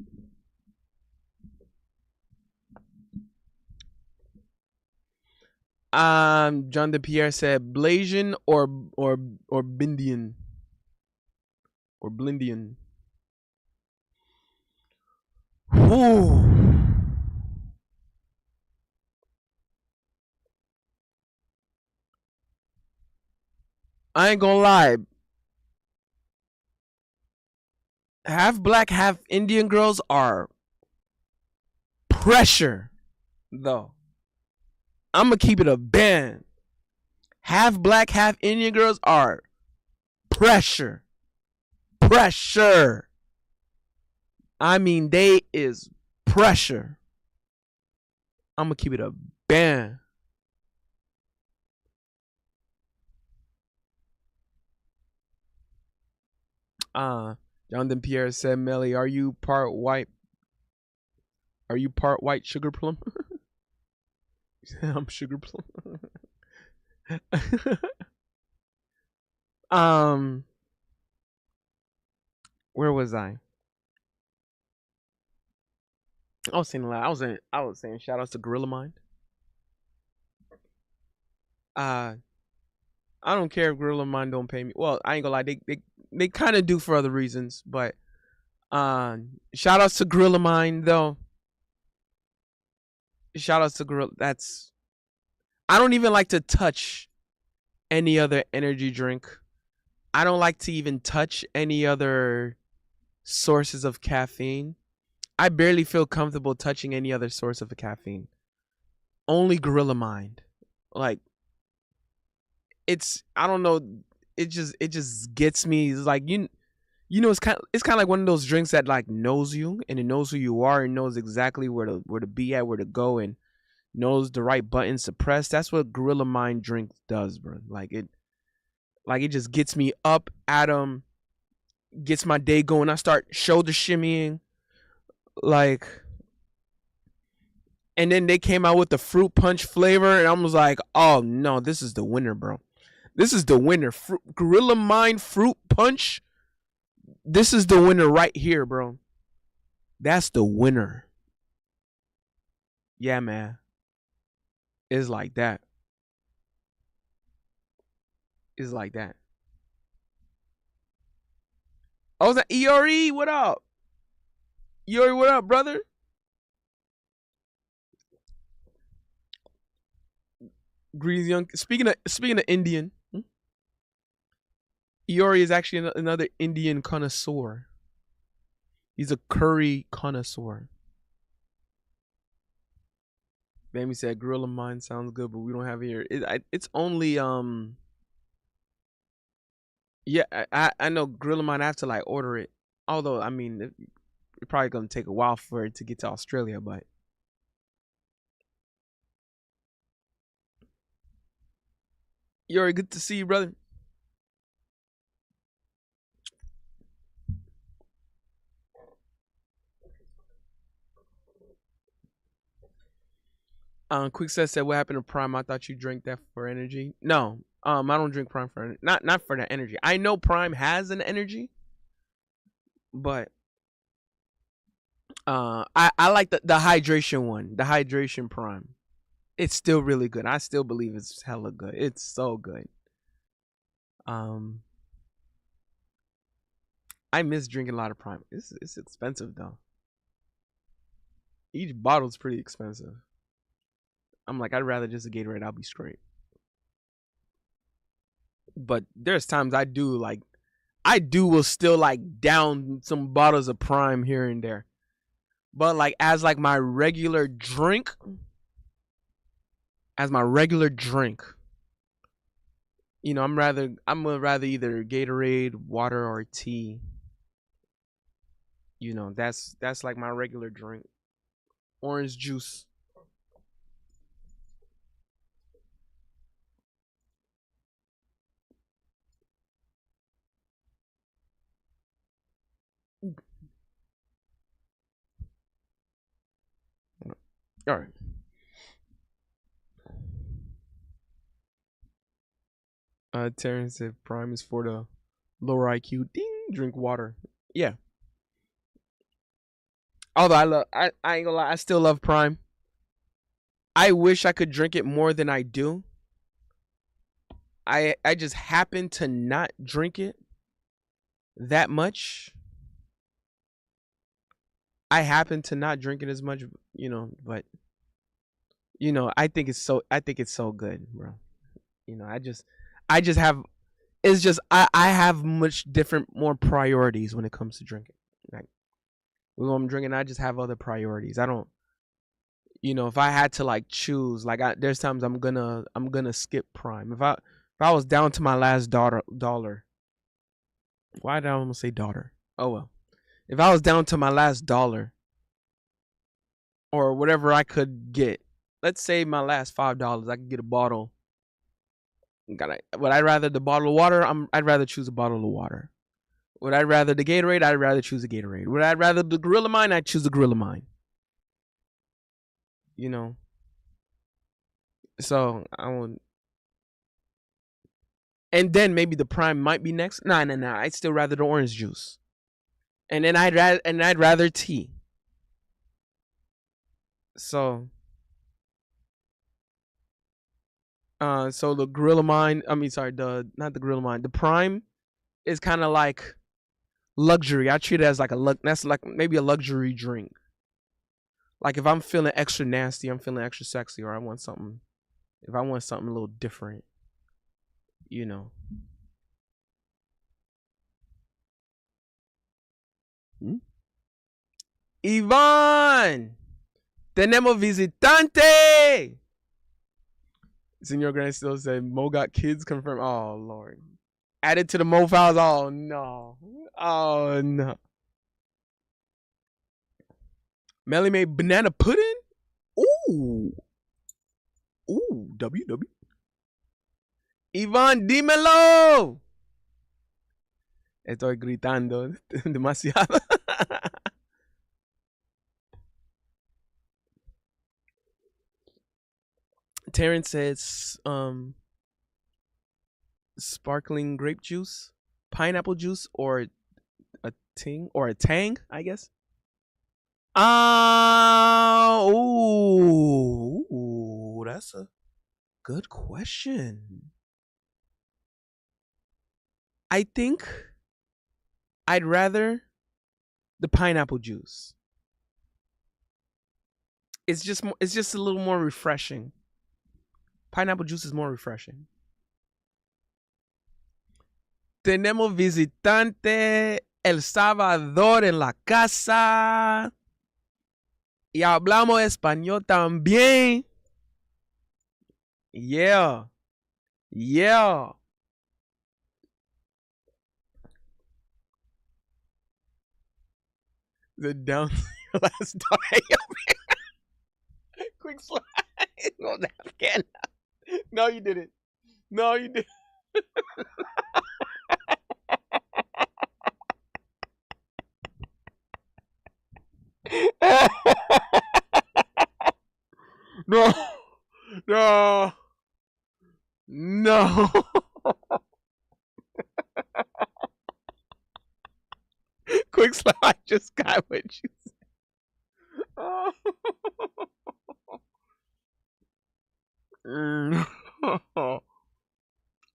Speaker 1: John de Pierre said Blasian or Bindian or Blindian. Whew. I ain't gonna lie. Half black, half Indian girls are pressure, though. I'm gonna keep it a band. Half black, half Indian girls are pressure. Pressure. I mean, they is pressure. I'm gonna keep it a band. Jonathan Pierre said, Melly, are you part white? Are you part white sugar plum? I'm sugar plum. um, where was I? I was saying a lot. I was saying shout outs to Gorilla Mind. Uh I don't care if Gorilla Mind don't pay me. Well, I ain't gonna lie, they kind of do for other reasons, but shout outs to Gorilla Mind though. Shout outs to Gorilla. That's I don't even like to touch any other energy drink. I don't like to even touch any other sources of caffeine. I barely feel comfortable touching any other source of caffeine. Only Gorilla Mind. Like it's I don't know. It just gets me. It's like you know it's kind of like one of those drinks that like knows you and it knows who you are and knows exactly where to be at, where to go, and knows the right buttons to press. That's what Gorilla Mind drink does, bro. Like it just gets me up at 'em, gets my day going. I start shoulder shimmying, like, and then they came out with the fruit punch flavor, and I was like, oh no, this is the winner, bro. This is the winner. Gorilla Mind fruit punch. This is the winner right here, bro. That's the winner. Yeah, man. It's like that. It's like that. Oh, is that ERE? What up? ERE, what up, brother? Greasy young. Speaking of Indian, ERE is actually another Indian connoisseur. He's a curry connoisseur. Bambi said Gorilla Mind sounds good, but we don't have it here. It's only yeah, I know Gorilla Mind. I have to like order it. Although I mean, it's probably gonna take a while for it to get to Australia, but Yuri, good to see you, brother. Quick said, "What happened to Prime? I thought you drank that for energy." No, I don't drink Prime for not for the energy. I know Prime has an energy, but I like the hydration one, the hydration Prime. It's still really good. I still believe it's hella good. It's so good. Um, I miss drinking a lot of Prime. It's expensive though. Each bottle's pretty expensive. I'm like, I'd rather just a Gatorade. I'll be straight. But there's times I do will still like down some bottles of Prime here and there. But like as like my regular drink, as my regular drink, you know, I'm gonna rather either Gatorade, water, or tea. You know, that's like my regular drink. Orange juice. All right. Terrence said Prime is for the lower IQ. Ding, drink water. Yeah. Although I ain't gonna lie, I still love Prime. I wish I could drink it more than I do. I just happen to not drink it that much. I happen to not drink it as much, you know, but you know, I think it's so good, bro. You know, I just have it's just I have much different more priorities when it comes to drinking. Like when I'm drinking, I just have other priorities. I don't, you know, if I had to like choose, like there's times I'm gonna skip Prime. If I was down to my last dollar, why did I almost say daughter? Oh well. If I was down to my last dollar or whatever I could get, let's say my last $5, I could get a bottle. Would I rather the bottle of water? I'd rather choose a bottle of water. Would I rather the Gatorade? I'd rather choose a Gatorade. Would I rather the Gorilla Mine? I'd choose the Gorilla Mine. You know, so I would, and then maybe the Prime might be next. Nah, nah, nah. I'd still rather the orange juice, and then I'd rather tea. So, so the Gorilla Mine. I mean, sorry, the not the Gorilla Mine. The Prime is kind of like luxury. I treat it as like that's like maybe a luxury drink. Like if I'm feeling extra nasty, I'm feeling extra sexy, or I want something. If I want something a little different, you know. Hmm? Iván, tenemos visitante. Senor Grant still said Mo got kids confirmed. Oh Lord. Added to the Mo files. Oh no. Oh no. Melly made banana pudding? Ooh. Ooh. WW. Iván, dímelo. Estoy gritando demasiado. Terrence says sparkling grape juice, pineapple juice, or a tang, I guess. Ooh, that's a good question. I think I'd rather the pineapple juice. It's just a little more refreshing. Pineapple juice is more refreshing. Tenemos visitante El Salvador en la casa. Y hablamos español también. Yeah. Yeah. The down your last die. Quick slide. No, Afghan. No, you didn't. No, you didn't. No. No. No. Quick slide. I just got what you said. Oh.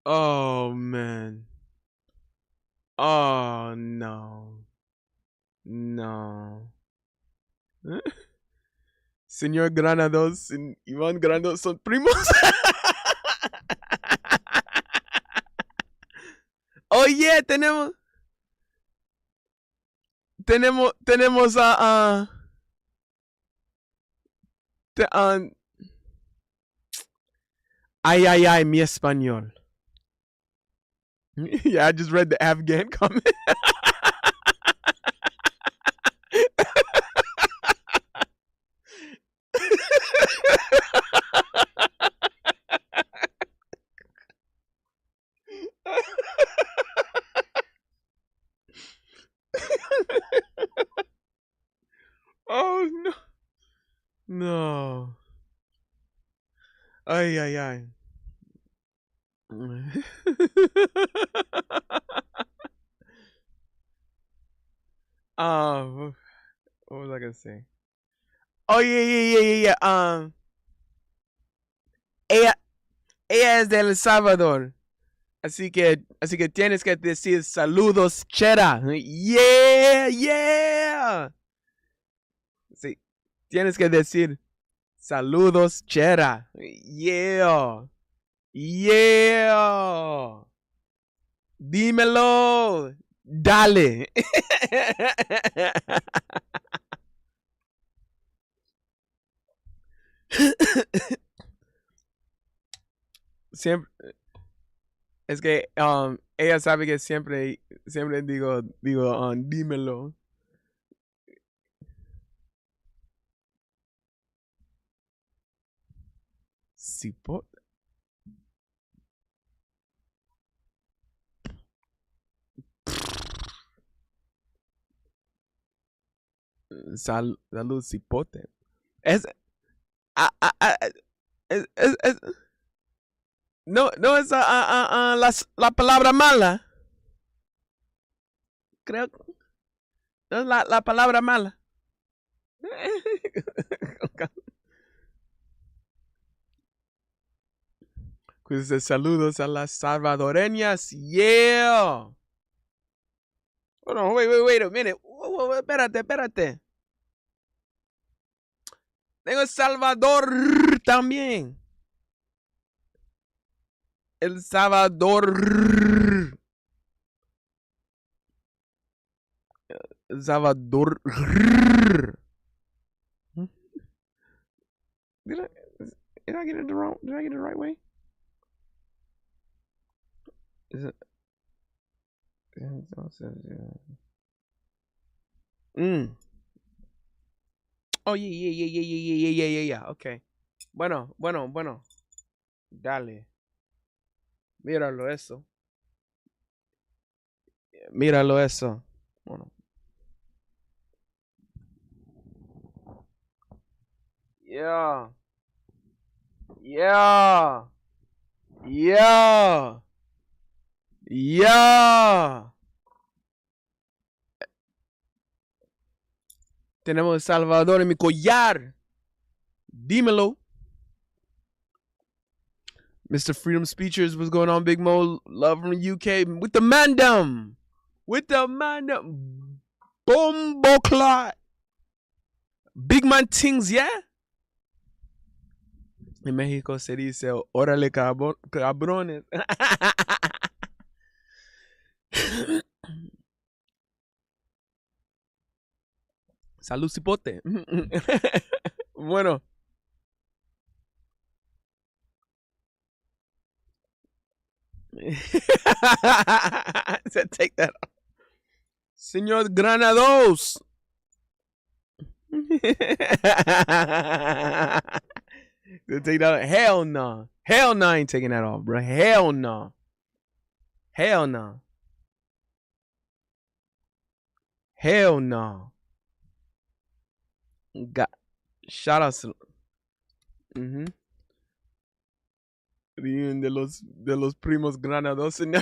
Speaker 1: Oh man. Oh no. No. Señor Granados y Iván Granados son primos. Oye, tenemos a ay ay ay mi español. Yeah, I just read the Afghan comment. Oh no. No. Ay ay ay. What was I gonna say? Oh yeah. Ella, ella es de El Salvador. Así que tienes que decir saludos, Chera. Yeah. Sí, tienes que decir saludos, Chera. Yeah. Dímelo. Dale. Siempre, es que ella sabe que siempre digo, dímelo. Cipote. Salud, cipote. Es, es, no es la palabra mala. Creo que no es la palabra mala. Pues saludos a las salvadoreñas. Yeah. Hold on, wait a minute. Espérate. Tengo El Salvador también. El Salvador. El Salvador. Did I, did I get it the wrong? Did I get it the right way? Is it? Mm. Oh yeah. Okay. Bueno. Dale. Míralo eso. Míralo eso. Bueno. Yeah. Yeah. Yeah. Yeah. Tenemos El Salvador en mi collar. Dímelo. Mr. Freedom Speechers, what's going on, Big Mo? Love from the UK. With the mandem. Bombo clot. Big man things, yeah? En México se dice, órale cabrones. Salud cipote. Bueno. Take that off. Señor Granados. Take that off. Hell no. Hell no, I ain't taking that off, bro. Hell no. Hell no. Hell no. Got shout out to de los primos granados en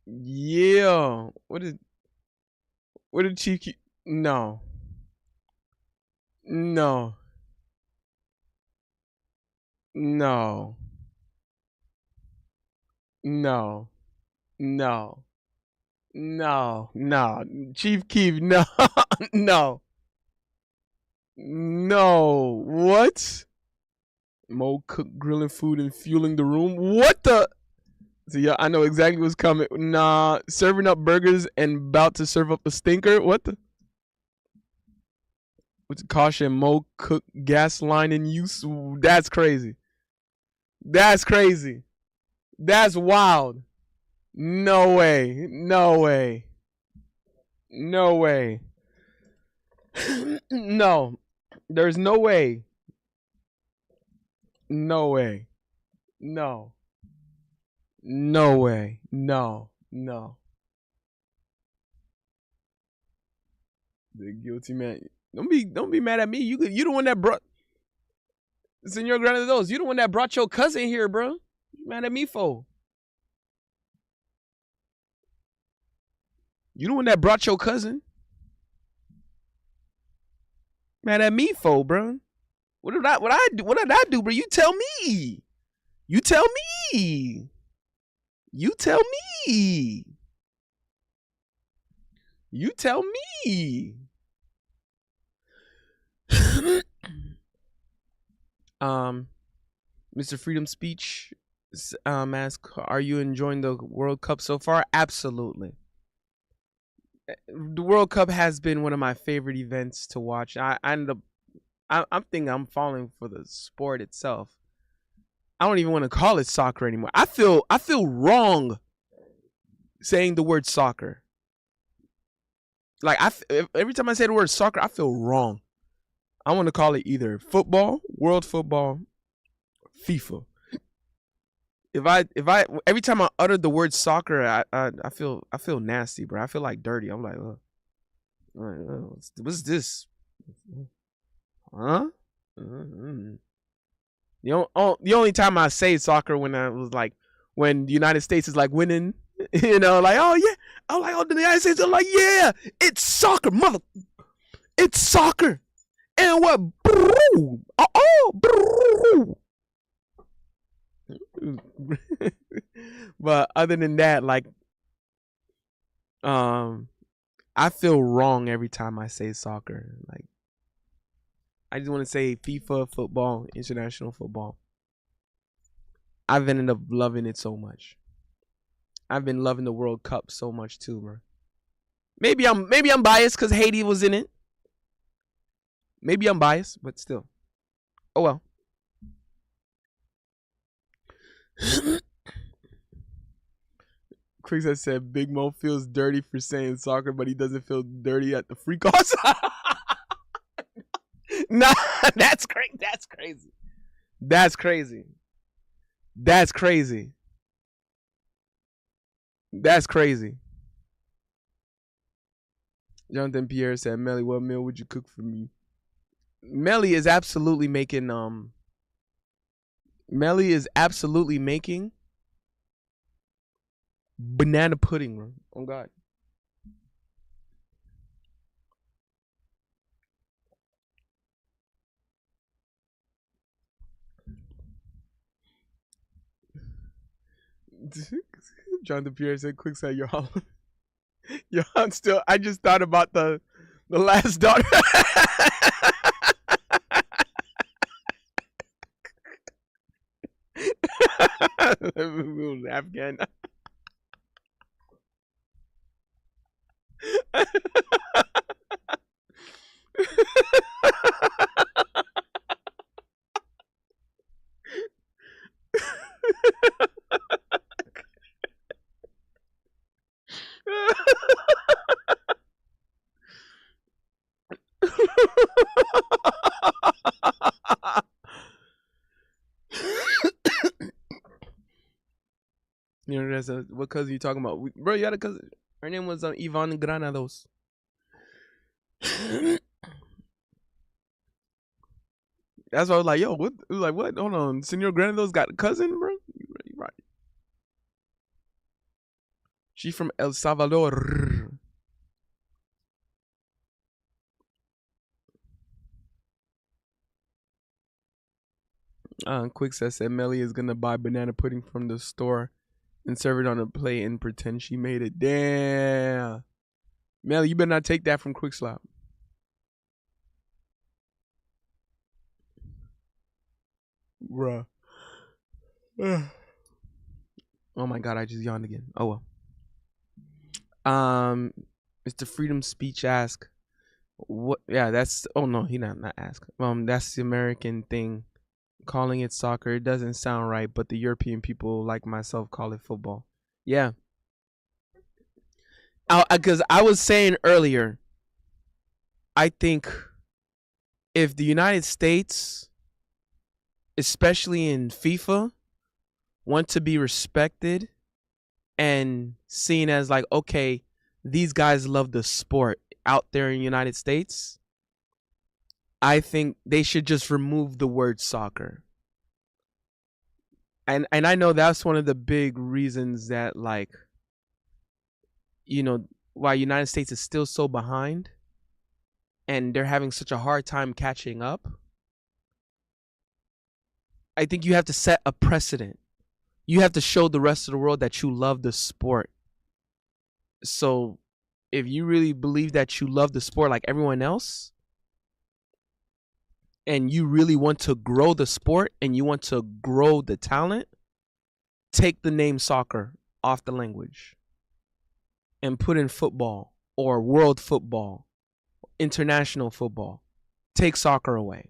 Speaker 1: Yeah. What did Chief keep? No. No. No. No. No. No. No. Chief Keef, no. No. No. What? Mo cook grilling food and fueling the room. What the? So yeah, I know exactly what's coming. Nah, serving up burgers and about to serve up a stinker. What the? With caution, Mo cook gas line in use. That's crazy. That's crazy. That's wild. No way. No way. No way. No. There's no way. No way. No. No way. No. No. The guilty man. Don't be mad at me. You the one that brought Senor Granados. You the one that brought your cousin here, bro. You mad at me for? You the one that brought your cousin. Mad at me for, bro. What did I do, bro? You tell me. You tell me. You tell me. You tell me. Mr. Freedom Speech asks, are you enjoying the World Cup so far? Absolutely. The World Cup has been one of my favorite events to watch. I'm thinking I'm falling for the sport itself. I don't even want to call it soccer anymore. I feel wrong saying the word soccer. Like every time I say the word soccer, I feel wrong. I want to call it either football, world football, FIFA. If I every time I utter the word soccer, I feel nasty, bro. I feel like dirty. I'm like, what's this? Huh? Mm-hmm. The only time I say soccer when I was like when the United States is like winning Like, oh yeah, I'm like, oh, the United States are like, yeah, it's soccer, mother, it's soccer, and what, but other than that, like, um, I feel wrong every time I say soccer. Like, I just want to say FIFA, football, international football. I've ended up loving it so much. I've been loving the World Cup so much too, bro. Maybe I'm biased because Haiti was in it. Maybe I'm biased, but still. Oh well. Chris has said Big Mo feels dirty for saying soccer, but he doesn't feel dirty at the free calls. Nah, that's crazy. That's crazy. That's crazy. That's crazy. That's crazy. Jonathan Pierre said, Melly, what meal would you cook for me? Melly is absolutely making banana pudding, bro. Oh God. Jonathan Pierre said, quick side, your home. Yo, I'm still. I just thought about the last daughter. Afghan. That's what cousin you talking about, bro? You had a cousin. Her name was Yvonne Granados. That's why I was like, yo, what? It was like, what? Hold on, Senor Granados got a cousin, bro? You right? She from El Salvador. Quick says Melly is gonna buy banana pudding from the store and serve it on a plate and pretend she made it. Damn, Melly, you better not take that from Quick Slap. Bruh. Oh my god, I just yawned again. Oh well. Mr. Freedom Speech ask, what? Yeah, that's. Oh no, he not ask. That's the American thing. Calling it soccer, it doesn't sound right, but the European people like myself call it football. Yeah, because I was saying earlier, I think if the United States, especially in FIFA, want to be respected and seen as like, okay, these guys love the sport out there in the United States, I think they should just remove the word soccer. And I know that's one of the big reasons that, like, why United States is still so behind and they're having such a hard time catching up. I think you have to set a precedent. You have to show the rest of the world that you love the sport. So if you really believe that you love the sport like everyone else, and you really want to grow the sport and you want to grow the talent, take the name soccer off the language and put in football or world football, international football. Take soccer away.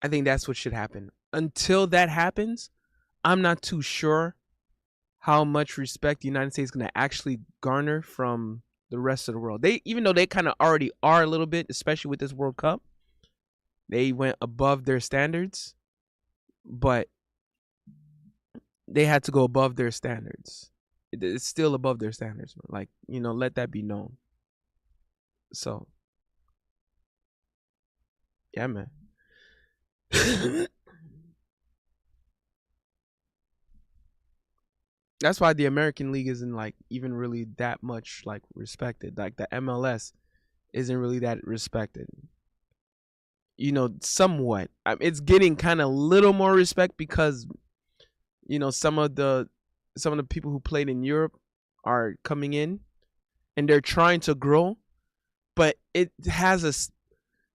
Speaker 1: I think that's what should happen. Until that happens, I'm not too sure how much respect the United States is going to actually garner from the rest of the world. Even though they kind of already are a little bit, especially with this World Cup, they went above their standards, but they had to go above their standards. It's still above their standards. Like, let that be known. So, yeah, man. That's why the American League isn't like even really that much like respected. Like the MLS isn't really that respected. Somewhat. It's getting kind of little more respect because some of the people who played in Europe are coming in and they're trying to grow, but it has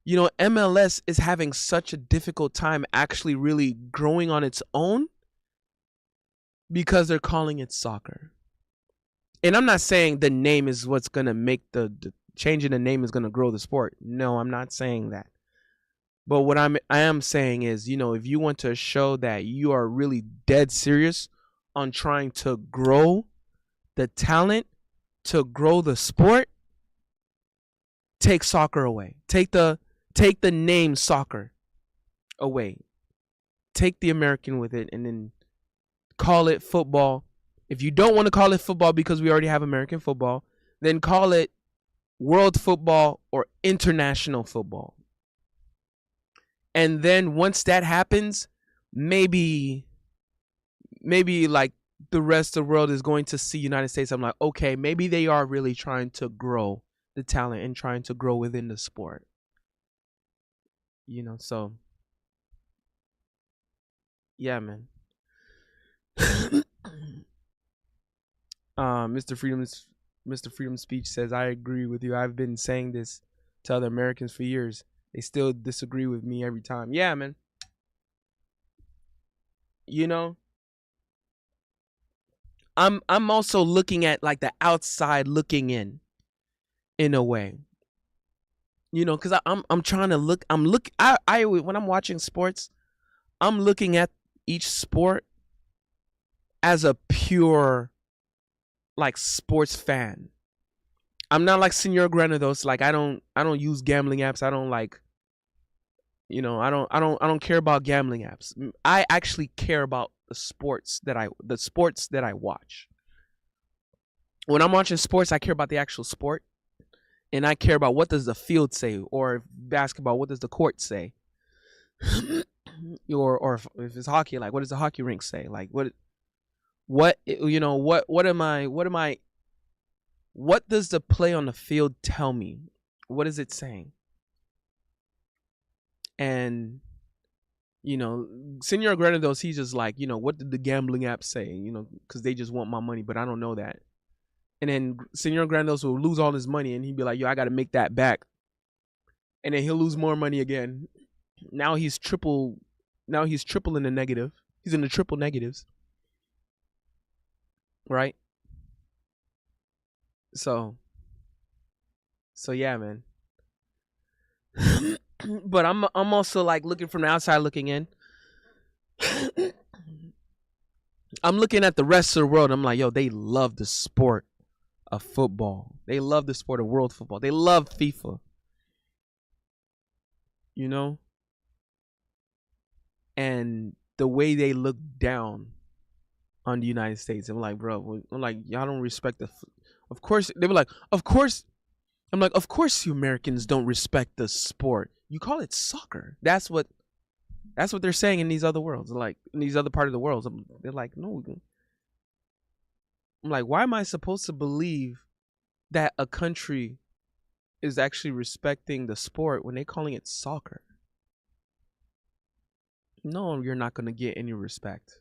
Speaker 1: MLS is having such a difficult time actually really growing on its own because they're calling it soccer. And I'm not saying the name is what's going to make the changing the name is going to grow the sport. No, I'm not saying that. But what I am saying is, if you want to show that you are really dead serious on trying to grow the talent, to grow the sport, take soccer away. Take the name soccer away. Take the American with it and then call it football. If you don't want to call it football because we already have American football, then call it world football or international football. And then once that happens, maybe like the rest of the world is going to see United States. I'm like, okay, maybe they are really trying to grow the talent and trying to grow within the sport. So yeah, man. Mr. Freedom Speech says, I agree with you. I've been saying this to other Americans for years. They still disagree with me every time. Yeah, man. I'm also looking at like the outside looking in a way. Because I'm trying to look. I when I'm watching sports, I'm looking at each sport as a pure like sports fan. I'm not like Senor Granados. Like I don't use gambling apps. I don't like. I don't care about gambling apps. I actually care about the sports that I watch. When I'm watching sports, I care about the actual sport, and I care about what does the field say, or basketball, what does the court say, or if it's hockey, like what does the hockey rink say? Like what does the play on the field tell me? What is it saying? And Senor Granados, he's just like, what did the gambling app say? Because they just want my money, but I don't know that. And then Senor Granados will lose all his money, and he'd be like, yo, I got to make that back. And then he'll lose more money again. Now he's triple in the negative. He's in the triple negatives. Right? So yeah, man. But I'm also like looking from the outside looking in. I'm looking at the rest of the world. I'm like, yo, they love the sport of football. They love the sport of world football. They love FIFA. And the way they look down on the United States. I'm like, bro, y'all don't respect of course, they were like, of course. I'm like, of course you Americans don't respect the sport. You call it soccer. That's what they're saying in these other worlds. Like in these other part of the world. They're like, no. I'm like, why am I supposed to believe that a country is actually respecting the sport when they're calling it soccer? No, you're not going to get any respect.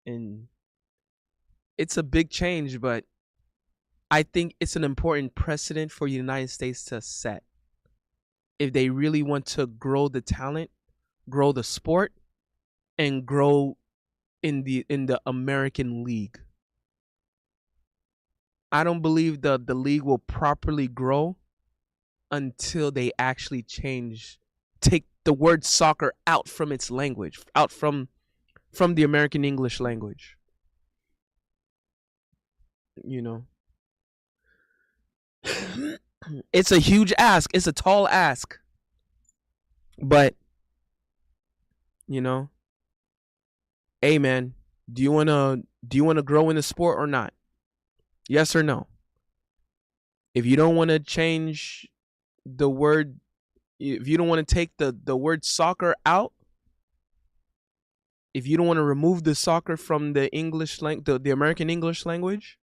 Speaker 1: And it's a big change, but I think it's an important precedent for the United States to set. If they really want to grow the talent, grow the sport, and grow in the American League. I don't believe the league will properly grow until they actually take the word soccer out from its language, out from the American English language. It's a huge ask. It's a tall ask. But hey man, do you want to grow in the sport or not? Yes or no? If you don't want to change the word, if you don't want to take the word soccer out, if you don't want to remove the soccer from the the American English language,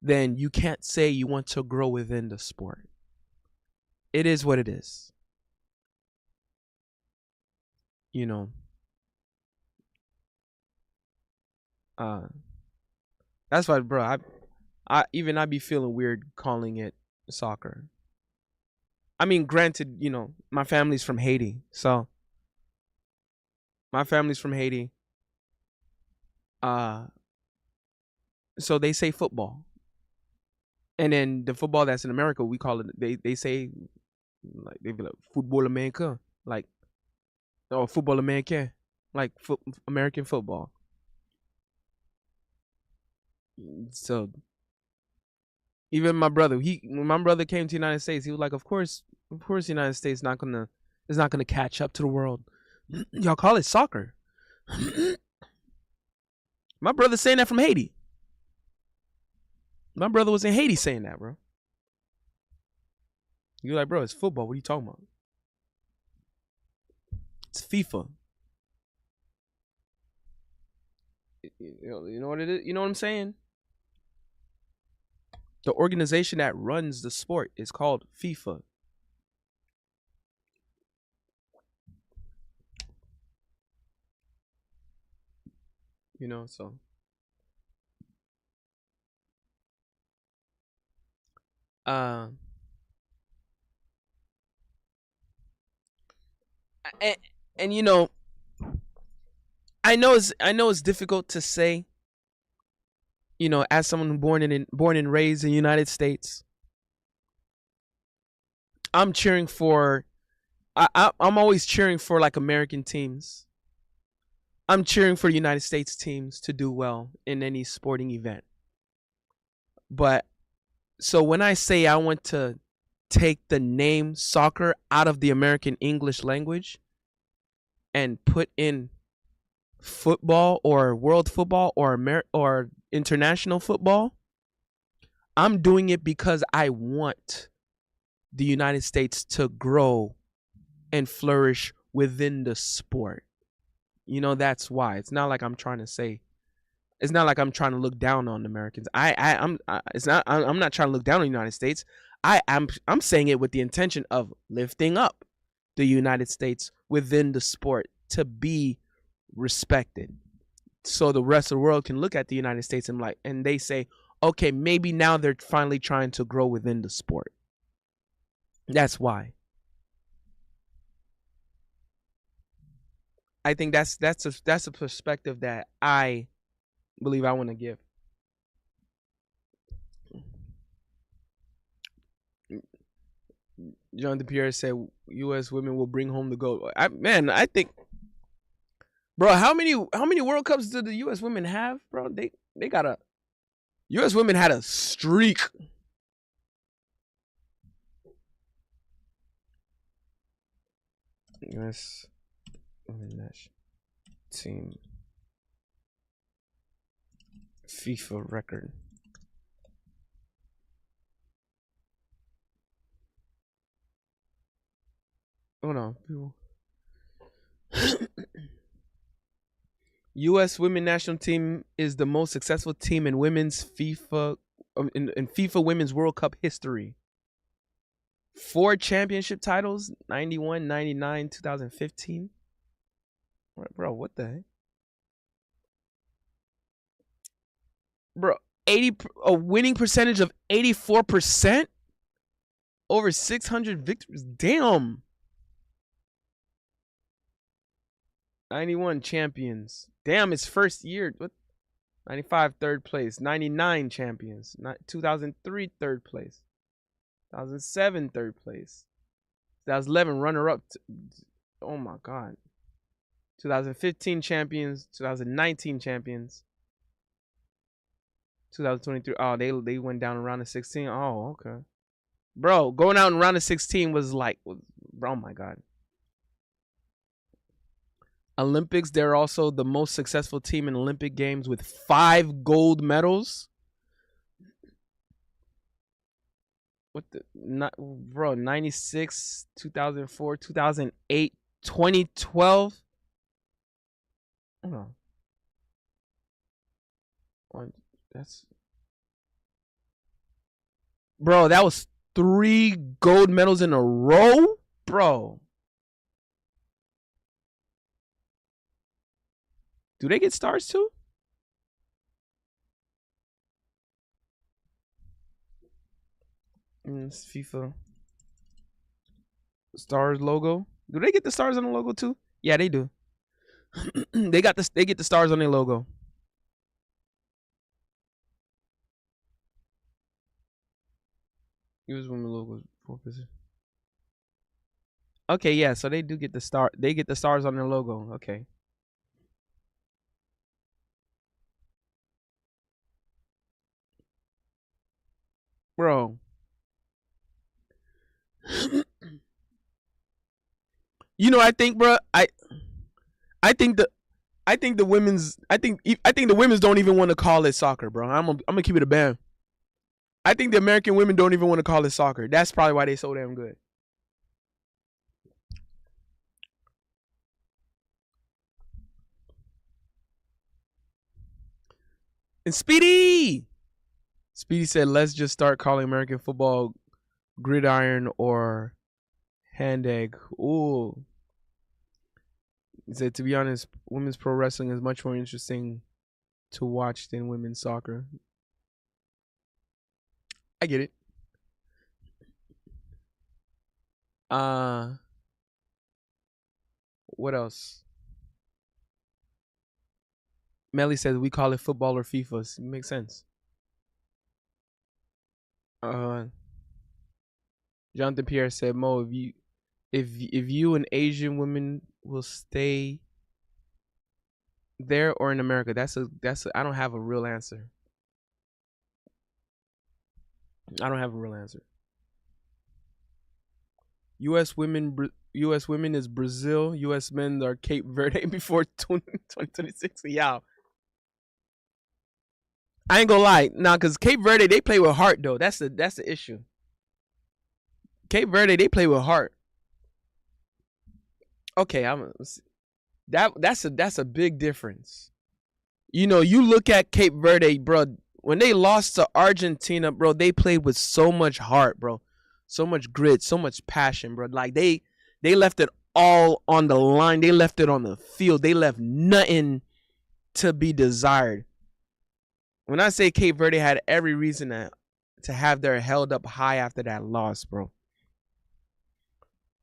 Speaker 1: then you can't say you want to grow within the sport. It is what it is. You know, uh, that's why, bro. I be feeling weird calling it soccer. I mean, granted, my family's from Haiti, so my family's from Haiti. Uh, so they say football, and then the football that's in America, we call it. They say like they be like football America, like or football American, like American football. So even my brother, when my brother came to the United States, he was like, of course, the United States not gonna is not gonna catch up to the world. Y'all call it soccer. My brother saying that from Haiti. My brother was in Haiti saying that, bro. You're like, bro, it's football. What are you talking about? It's FIFA. You know what it is? You know what I'm saying? The organization that runs the sport is called FIFA. So uh and, and I know it's difficult to say, as someone born and raised in the United States. I'm cheering for I'm always cheering for like American teams. I'm cheering for United States teams to do well in any sporting event. But so when I say I want to take the name soccer out of the American English language and put in football or world football or international football, I'm doing it because I want the United States to grow and flourish within the sport. That's why. It's not like I'm trying to say. It's not like I'm trying to look down on Americans. It's not. I'm not trying to look down on the United States. I'm saying it with the intention of lifting up the United States within the sport to be respected, so the rest of the world can look at the United States and they say, okay, maybe now they're finally trying to grow within the sport. That's why. I think that's a perspective that I believe I want to give. Jonathan Pierre said U.S. women will bring home the gold. I think, bro, how many World Cups did the U.S. women have, bro? They got a U.S. women had a streak. U.S. women national team FIFA record. Hold on, people. U.S. women national team is the most successful team in women's FIFA in FIFA Women's World Cup history. 4 championship titles: 91, 99, 2015. Bro, what the heck, bro? A winning percentage of 84%, over 600 victories. Damn. 91 champions. Damn, it's first year. What? 95 third place. 99 champions. 2003 third place. 2007 third place. 2011 runner up. Oh my god. 2015 champions. 2019 champions. 2023. Oh, they went down in round of 16. Oh, okay. Bro, going out in round of 16 was like, oh my god. Olympics, they're also the most successful team in Olympic Games with 5 gold medals. What the not bro, 96, 2004, 2008, 2012. No, that's bro. That was 3 gold medals in a row, bro. Do they get stars too? It's FIFA stars logo. Do they get the stars on the logo too? Yeah, they do. They got this. They get the stars on their logo. Use women logos for position. Okay, yeah. So they do get the star. They get the stars on their logo. Okay, bro. I think, bro. I think the I think the women's I think the women's don't even want to call it soccer, bro. I'm gonna keep it a band. I think the American women don't even want to call it soccer. That's probably why they so damn good. And Speedy said, let's just start calling American football gridiron or hand egg. Ooh. He said, to be honest, women's pro wrestling is much more interesting to watch than women's soccer. I get it. Uh, what else? Melly says we call it football or FIFA. Makes sense. Uh, Jonathan Pierre said, Mo, if you and Asian women will stay there or in America, I don't have a real answer. I don't have a real answer. U.S. women is Brazil. U.S. men are Cape Verde before 2026. Yeah, I ain't gonna lie, nah, cause Cape Verde they play with heart though. That's the issue. Cape Verde they play with heart. Okay, that's a big difference. You look at Cape Verde, bro. When they lost to Argentina, bro, they played with so much heart, bro, so much grit, so much passion, bro. Like they left it all on the line. They left it on the field. They left nothing to be desired. When I say Cape Verde had every reason to have their held up high after that loss, bro.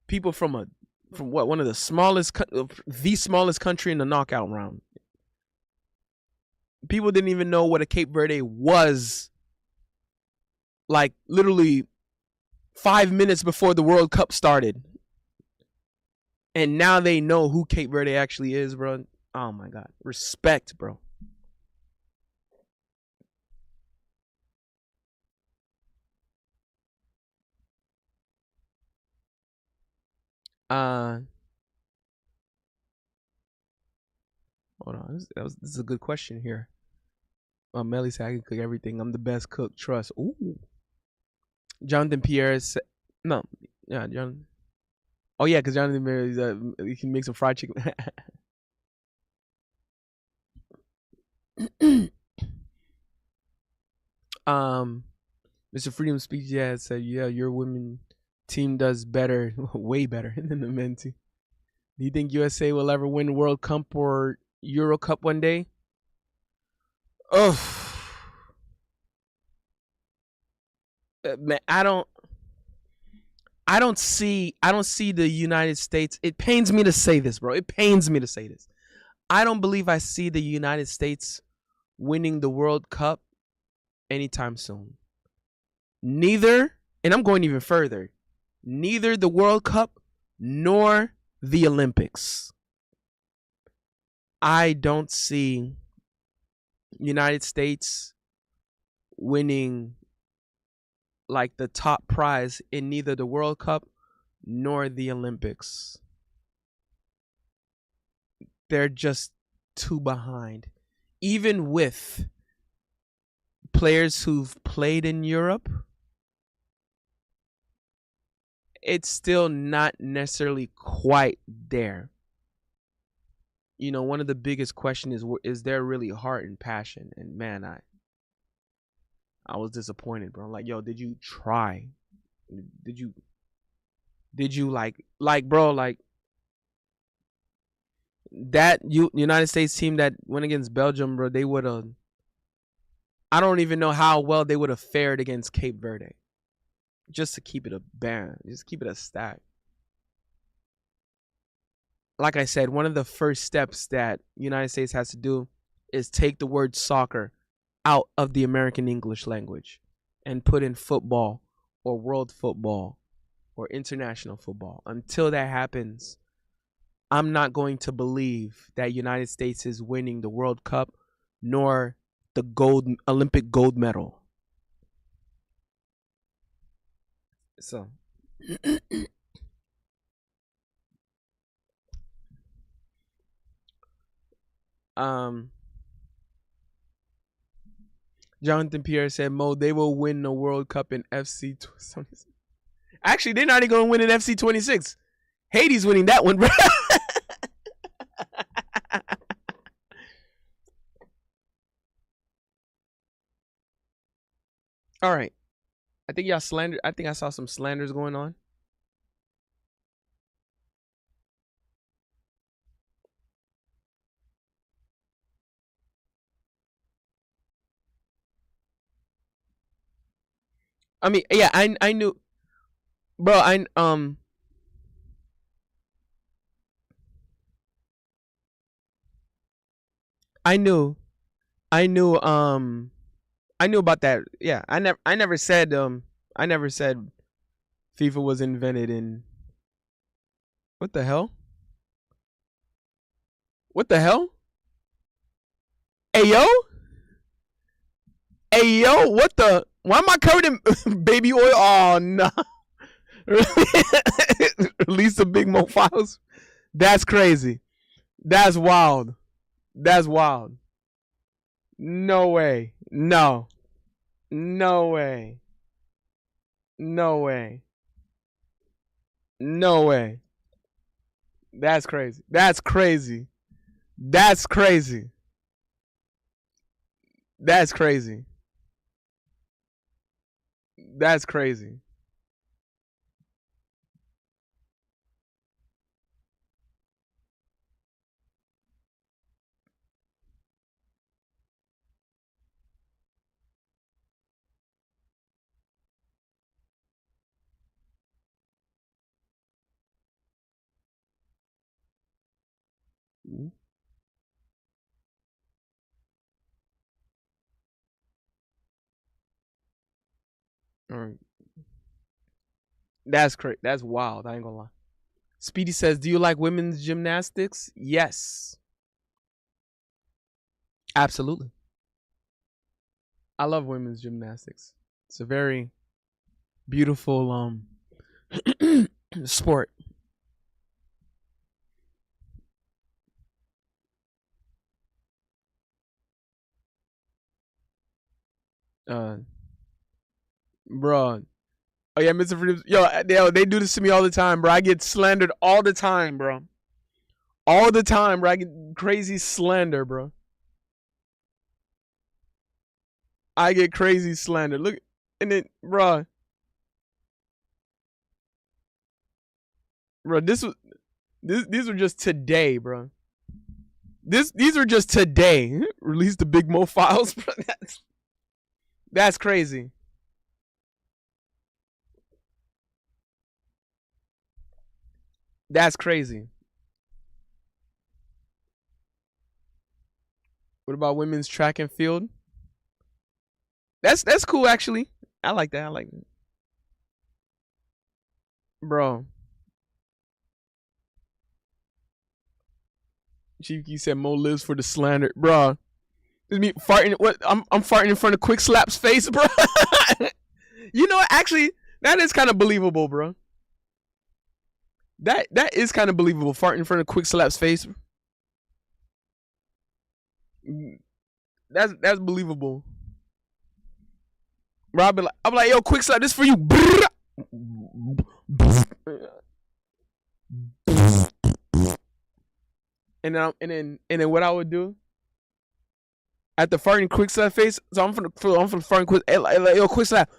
Speaker 1: People from what, one of the smallest country in the knockout round. People didn't even know what a Cape Verde was, like literally 5 minutes before the World Cup started, and now they know who Cape Verde actually is, bro. Oh my God, respect, bro. Uh, Hold on, this is a good question here. Melly said I can cook everything. I'm the best cook. Trust. Ooh. Jonathan Pierre said, no, yeah, John. Oh yeah, because Jonathan Pierre he can make some fried chicken. um, Mr. Freedom Speech, yeah, said, yeah, your women team does better, way better than the men team. Do you think USA will ever win World Cup or Euro Cup one day? Oh, man, I don't see the United States. It pains me to say this, bro. It pains me to say this. I don't believe I see the United States winning the World Cup anytime soon. Neither, and I'm going even further, neither the World Cup nor the Olympics. I don't see United States winning like the top prize in neither the World Cup nor the Olympics. They're just too behind. Even with players who've played in Europe, it's still not necessarily quite there. one of the biggest question is there really heart and passion? And man, I was disappointed, bro. I'm like, yo, did you try? Did you like bro, like that United States team that went against Belgium, bro, they would have I don't even know how well they would have fared against Cape Verde. Just to keep it a band, just keep it a stack. Like I said, one of the first steps that United States has to do is take the word soccer out of the American English language and put in football or world football or international football. Until that happens, I'm not going to believe that United States is winning the World Cup nor the Olympic gold medal. So Jonathan Pierre said, Mo, they will win the World Cup in FC 26. Actually, they're not even going to win in FC 26. Haiti's winning that one, bro. All right. I think y'all slander. I think I saw some slanders going on. I mean, yeah, I knew, bro. I knew, I knew, I knew about that. Yeah, I never said, I never said FIFA was invented in. What the hell? What the hell? Hey yo, hey yo, what the? Why am I covered in baby oil? Oh no! Release the big mo files. That's crazy. That's wild. That's wild. No way. No. No way. No way. No way. That's crazy. That's crazy. That's crazy. That's crazy. That's crazy. All right. That's crazy. That's wild. I ain't gonna lie. Speedy says, "Do you like women's gymnastics?" Yes, absolutely. I love women's gymnastics. It's a very beautiful sport. Uh, bro. Oh yeah, Mr. Freedom. Yo, they do this to me all the time, bro. I get slandered all the time, bro. All the time, bro. I get crazy slander, bro. I get crazy slander. Look, and then, bro, these were just today, bro. These were just today. Release the big mo files, bro. That's crazy. That's crazy. What about women's track and field? That's cool actually. I like that. I like that. Bro. Chief said Mo lives for the slander. Bro. This me farting what I'm farting in front of Quick Slap's face, bro. You know what? Actually, that is kind of believable, bro. That is kind of believable. Farting in front of Quick Slap's face. That's believable. Bro, I'm like, yo, Quick Slap, this for you. And then what I would do at the farting quick slap face. So I'm from the farting quick. Yo, quick slap,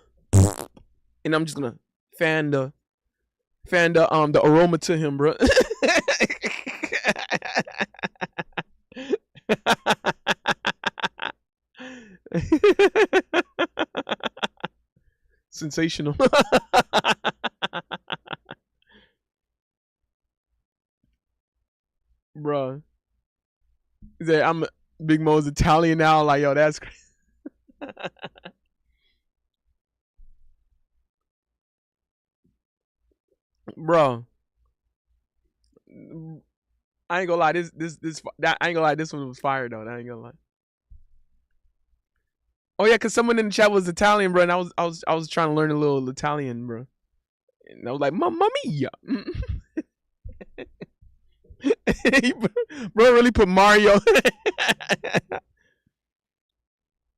Speaker 1: and I'm just gonna fan the the aroma to him, bro. Sensational. Bro. He said, I'm Big Mo's Italian now. Like, yo, that's crazy. Bro. I ain't gonna lie, that I ain't gonna lie, this one was fire though. I ain't gonna lie. Oh yeah, cause someone in the chat was Italian, bro, and I was trying to learn a little Italian, bro. And I was like, Mamma mia. Bro really put Mario.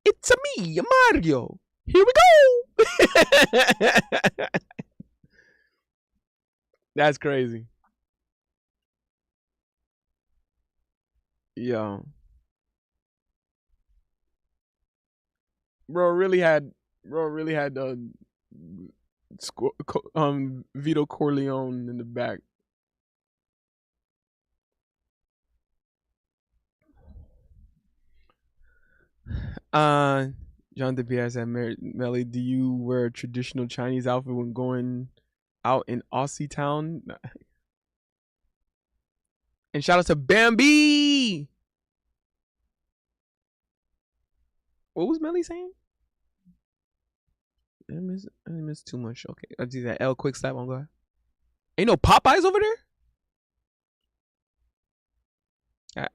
Speaker 1: It's a me, Mario. Here we go. That's crazy. Yo. Bro really had Vito Corleone in the back. Uh, John DePierre said, Melly, do you wear a traditional Chinese outfit when going out in Aussie town? And shout out to Bambi. What was Melly saying? I miss too much. Okay, I do that. L quick slap on guy. Ain't no Popeyes over there?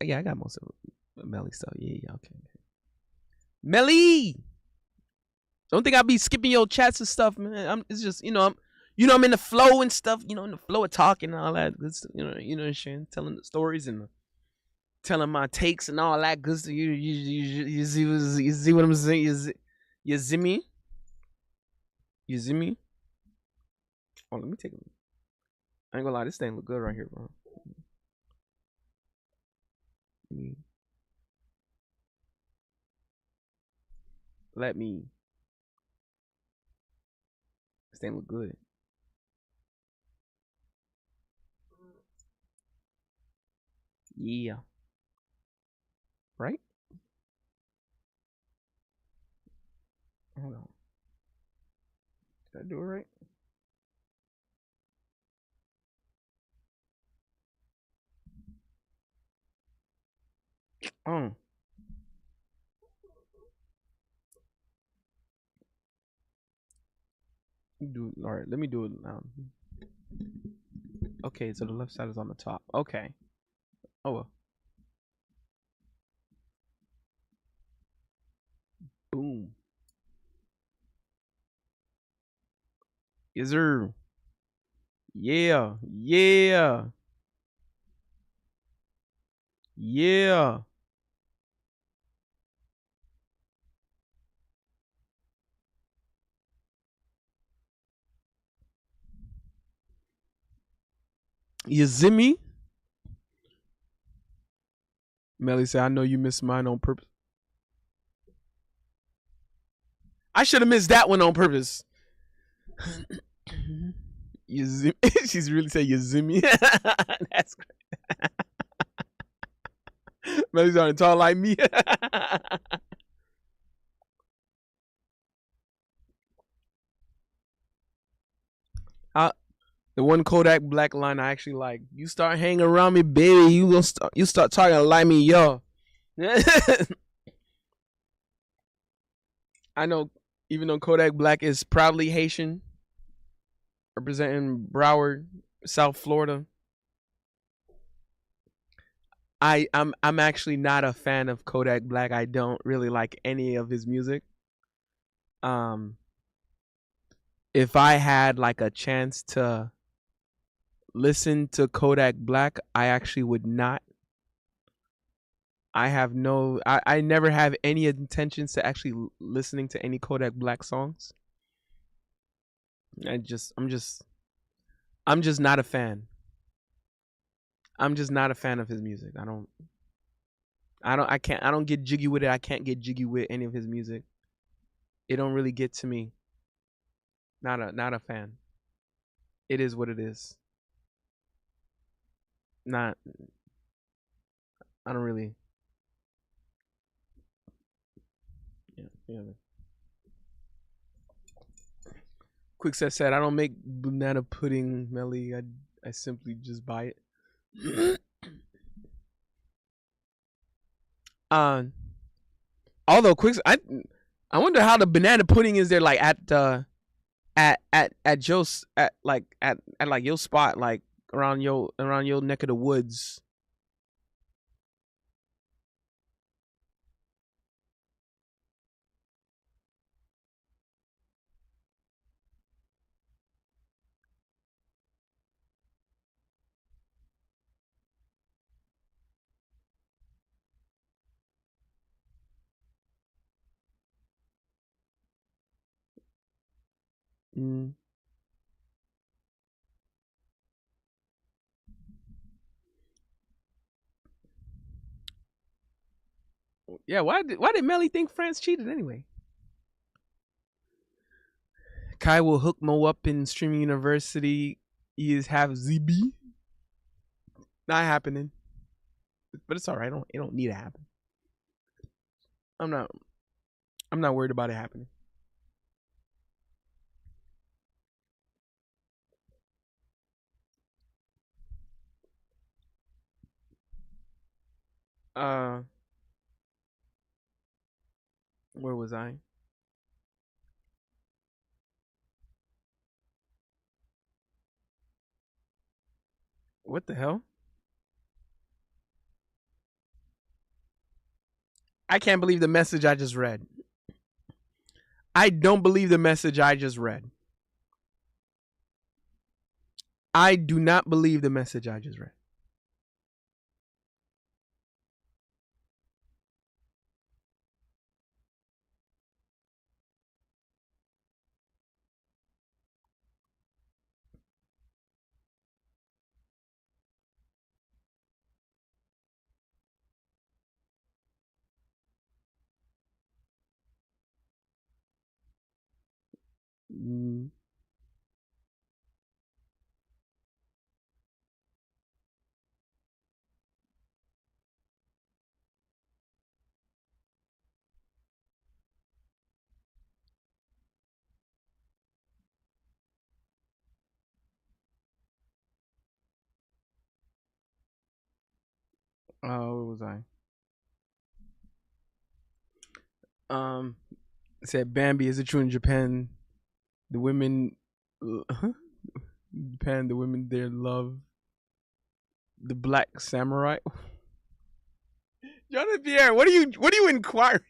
Speaker 1: Yeah, I got most of Melly stuff. Yeah, okay. Melly, don't think I be skipping your chats and stuff, man. It's just I'm in the flow and stuff. In the flow of talking and all that good stuff. Sharing, telling the stories and telling my takes and all that good stuff. You see what I'm saying? You see me? You see me? Oh, let me take a look. I ain't gonna lie, this thing look good right here, bro. Let me. This thing look good. Yeah. Right? Hold on. Did I do it right? Oh. All right, let me do it. Okay, so the left side is on the top. Okay. Oh well. Boom. Yes, sir. Yeah. Yeah. Yeah. You see me? Melly said, I know you missed mine on purpose. I should have missed that one on purpose. You zoom. She's really saying you zoom me. That's great. Melly's on tall like me. The one Kodak Black line I actually like. You start hanging around me, baby. You start talking like me, yo. I know, even though Kodak Black is proudly Haitian, representing Broward, South Florida. I'm actually not a fan of Kodak Black. I don't really like any of his music. If I had like a chance to listen to Kodak Black, I actually would not. I never have any intentions to actually listening to any Kodak Black songs. I'm just not a fan. I'm just not a fan of his music. I don't get jiggy with it. I can't get jiggy with any of his music. It don't really get to me. Not a fan. It is what it is. Not I don't really yeah, yeah. Quickset said I don't make banana pudding, Melly. I simply just buy it. uh although quick I wonder how the banana pudding is there like at Joe's at like your spot like around your neck of the woods. Mm. Yeah, why did Melly think France cheated anyway? Kai will hook Mo up in streaming university. He is half ZB. Not happening. But it's alright. It don't need to happen. I'm not I'm not worried about it happening. Uh where was I? What the hell? I can't believe the message I just read. I don't believe the message I just read. I do not believe the message I just read. Mm, where was I? It said Bambi, is it true in Japan the women Japan the women there love the black samurai? Jonathan Pierre, what are you inquiring?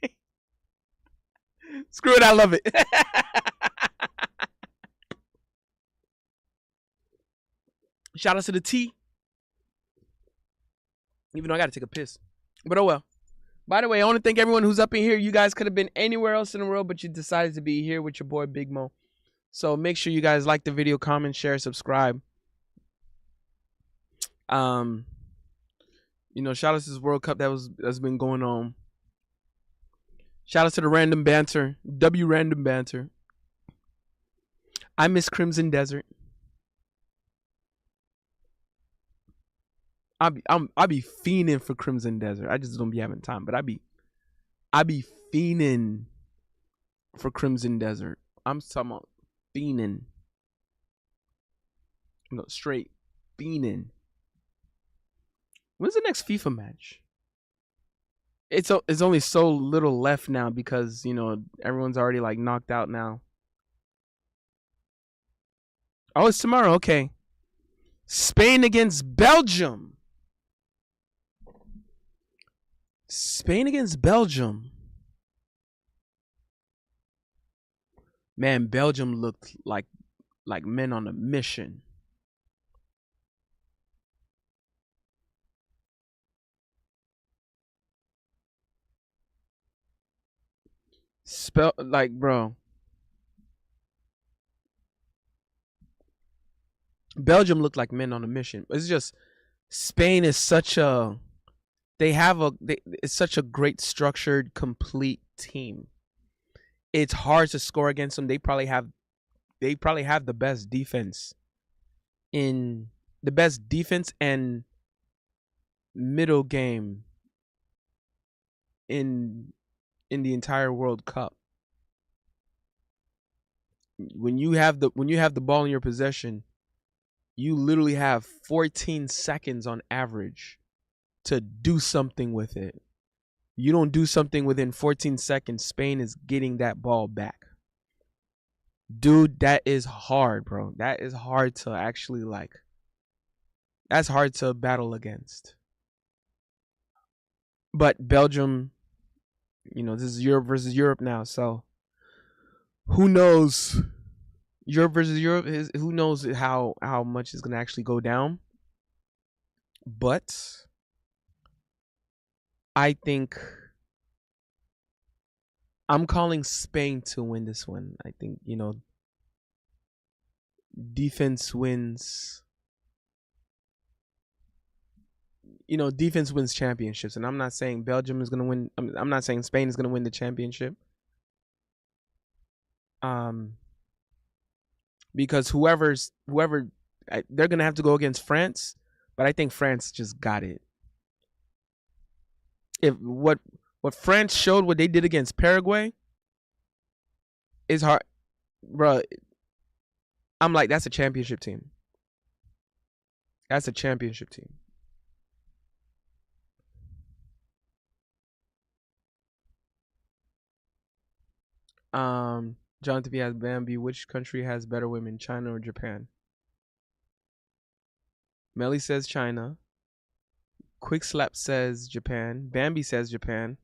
Speaker 1: Screw it, I love it. Shout out to the T. Even though I gotta take a piss. But oh well. By the way, I want to thank everyone who's up in here. You guys could have been anywhere else in the world, but you decided to be here with your boy Big Mo. So make sure you guys like the video, comment, share, subscribe. Um, shout out to this World Cup that's been going on. Shout out to the random banter, random banter. I miss Crimson Desert. I be fiending for Crimson Desert. I just don't be having time, but I be fiending for Crimson Desert. I'm talking about fiending. Straight fiending. When's the next FIFA match? It's only so little left now because everyone's already like knocked out now. Oh, it's tomorrow. Okay. Spain against Belgium. Spain against Belgium. Man, Belgium looked like men on a mission. Bro. Belgium looked like men on a mission. It's just Spain is such a it's such a great structured complete team. It's hard to score against them. They probably have in the best defense and middle game in the entire World Cup. When you have the ball in your possession, you literally have 14 seconds on average to do something with it. You don't do something within 14 seconds, Spain is getting that ball back. Dude, that is hard, bro. That is hard to actually that's hard to battle against. But Belgium, this is Europe versus Europe now, so who knows? Europe versus Europe is who knows how much is going to actually go down. But I think I'm calling Spain to win this one. I think, defense wins. Defense wins championships, and I'm not saying Belgium is going to win. I'm not saying Spain is going to win the championship. Because whoever they're going to have to go against France, but I think France just got it. If what France showed, what they did against Paraguay, is hard, bro. I'm like, that's a championship team. That's a championship team. Jonathan P has Bambi. Which country has better women, China or Japan? Melly says China. Quick Slap says Japan. Bambi says Japan.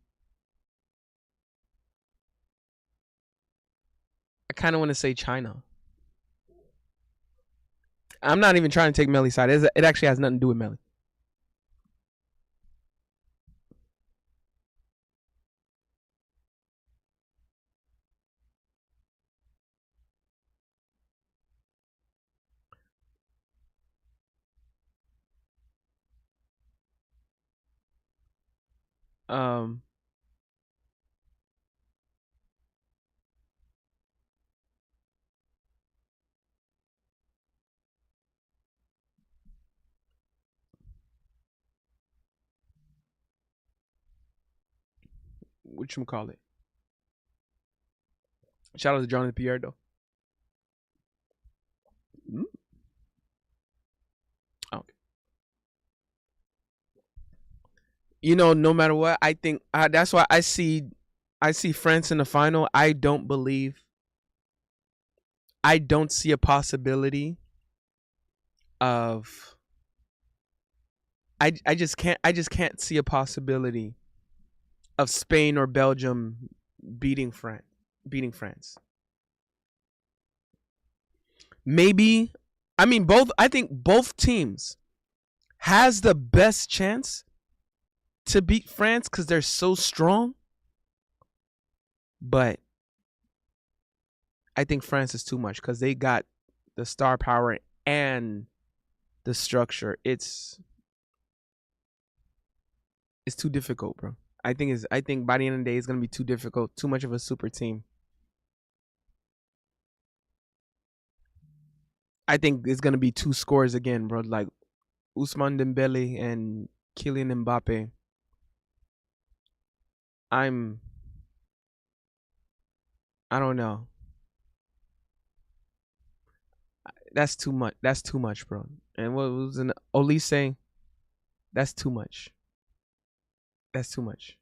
Speaker 1: I kind of want to say China. I'm not even trying to take Melly's side. It actually has nothing to do with Melly. Um, whatchamacallit? Shout out to Jonathan Pierre though. Okay. No matter what, I think that's why I see France in the final. I don't see a possibility of I just can't see a possibility of Spain or Belgium beating France. Maybe, I think both teams has the best chance to beat France cuz they're so strong. But I think France is too much cuz they got the star power and the structure. It's too difficult, bro. I think by the end of the day it's gonna be too difficult. Too much of a super team. I think it's gonna be 2 scores again, bro. Like Ousmane Dembele and Kylian Mbappe. I don't know. That's too much. That's too much, bro. And what was an Oli saying? That's too much. That's too much.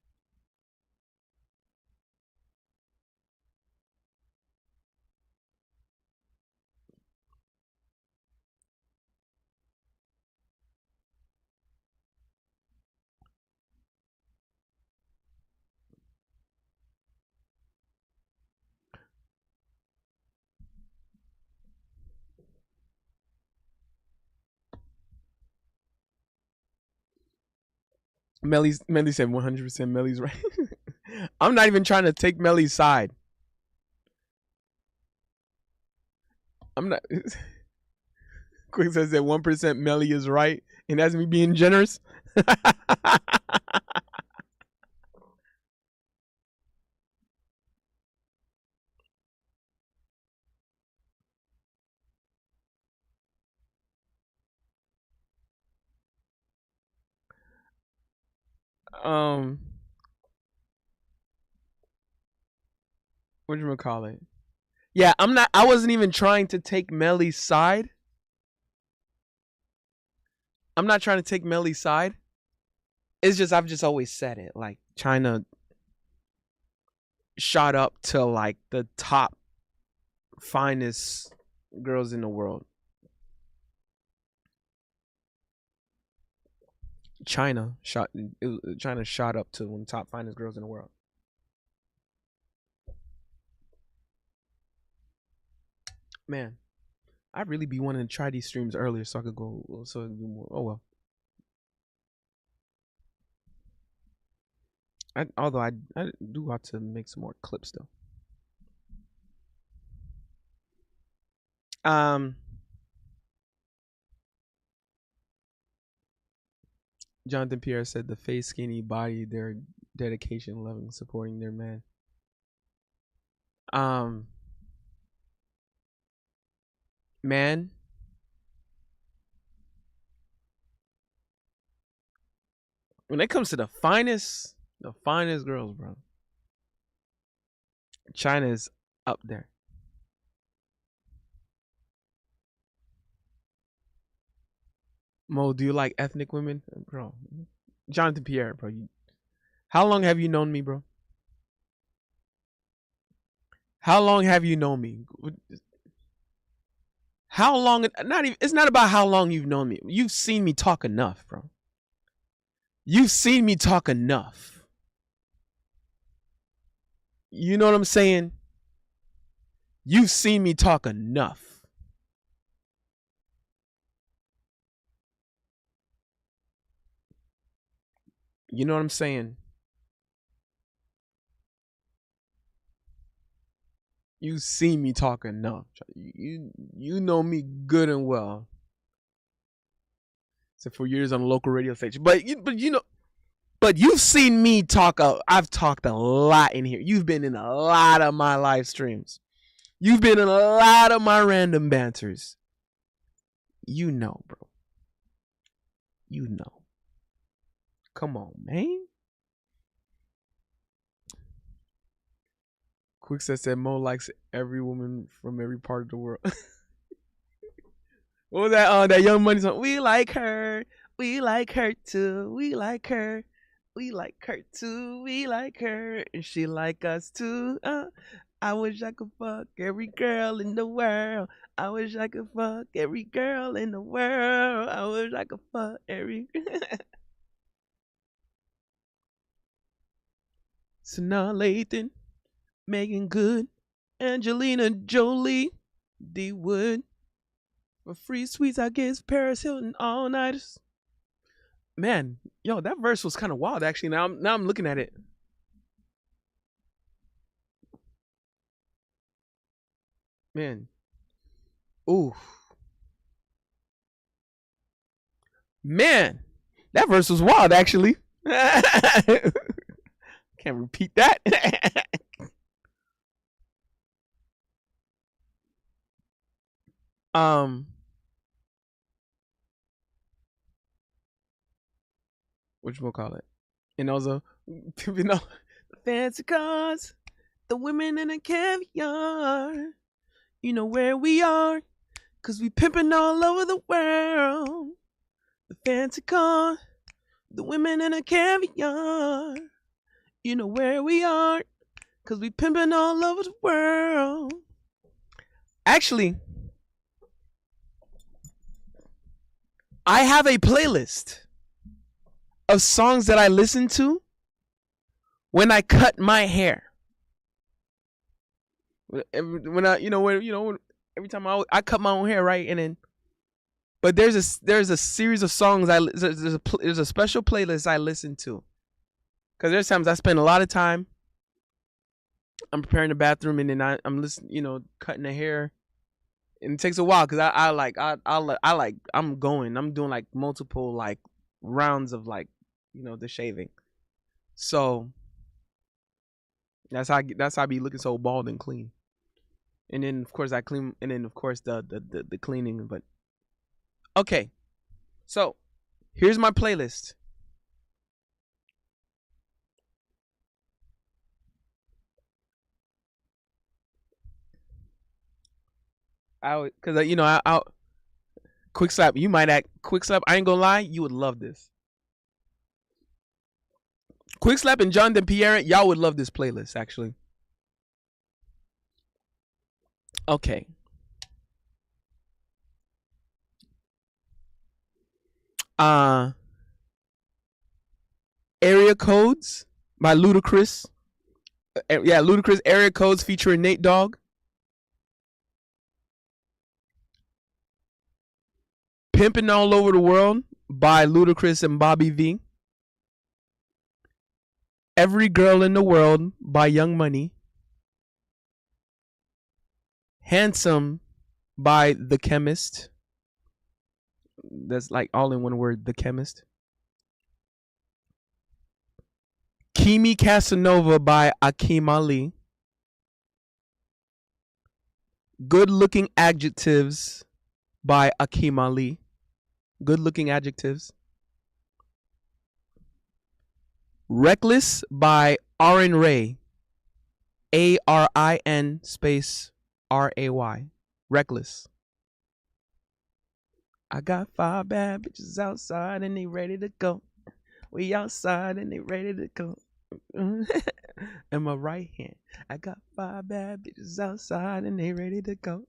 Speaker 1: Melly said 100% Melly's right. I'm not even trying to take Melly's side. I'm not. Quick says that 1% Melly is right And that's me being generous. um, what you call it? Yeah, I'm not. I wasn't even trying to take Melly's side. I'm not trying to take Melly's side. It's just I've just always said it. Like China shot up to like the top finest girls in the world. China shot up to one of the top finest girls in the world. Man, I'd really be wanting to try these streams earlier so I could go so I could do more. Oh well. Although I do have to make some more clips though. Um, Jonathan Pierre said the face skinny body, their dedication, loving, supporting their man. Um, man, when it comes to the finest girls, bro, China is up there. Mo, do you like ethnic women, bro? Jonathan Pierre, bro. How long have you known me, bro? How long have you known me? How long? Not even. It's not about how long you've known me. You've seen me talk enough, bro. You've seen me talk enough. You know what I'm saying? You've seen me talk enough. You know what I'm saying? You see me talk enough. You know me good and well. Except for years on a local radio station. But you've seen me talk. I've talked a lot in here. You've been in a lot of my live streams. You've been in a lot of my random banters. You know, bro. You know. Come on, man. Quickset said Mo likes every woman from every part of the world. What was that? That Young Money song. We like her. We like her too. We like her. We like her too. We like her. And she like us too. I wish I could fuck every girl in the world. I wish I could fuck every girl in the world. I wish I could fuck every. Sanaa Lathan, Megan Good, Angelina Jolie, D Wood. For free sweets, I guess Paris Hilton all nighters. Man, yo, that verse was kind of wild. Actually, now I'm looking at it. Man, ooh, man, that verse was wild. Actually, can't repeat that. Which we'll call it, and also, you know, the fancy cars, the women in the caviar. You know where we are, cause we pimping all over the world. The fancy car, the women in the caviar. You know where we are, cause we pimping all over the world. Actually, I have a playlist of songs that I listen to when I cut my hair. When every time I cut my own hair, right, and then, but there's a series of songs there's a special playlist I listen to, because there's times I spend a lot of time. I'm preparing the bathroom, and then I'm listening, cutting the hair, And it takes a while because I'm doing like multiple like rounds of like the shaving. So that's how I be looking so bald and clean. And then of course I clean, and then of course the cleaning. But okay, so here's my playlist. Because I quick slap. You might act quick slap. I ain't gonna lie, you would love this. Quick slap and John Pierre, y'all would love this playlist actually. Okay. Uh Area Codes by Ludacris. Yeah, Ludacris Area Codes featuring Nate Dogg. Pimpin' All Over the World by Ludacris and Bobby V. Every Girl in the World by Young Money. Handsome by The Chemist. That's like all in one word, The Chemist. Kimi Casanova by Akeem Ali. Good Looking Adjectives by Akeem Ali. Good Looking Adjectives. Reckless by Arin Ray. ARIN space RAY. Reckless. I got 5 bad bitches outside and they ready to go. We outside and they ready to go. In my right hand, I got 5 bad bitches outside and they ready to go.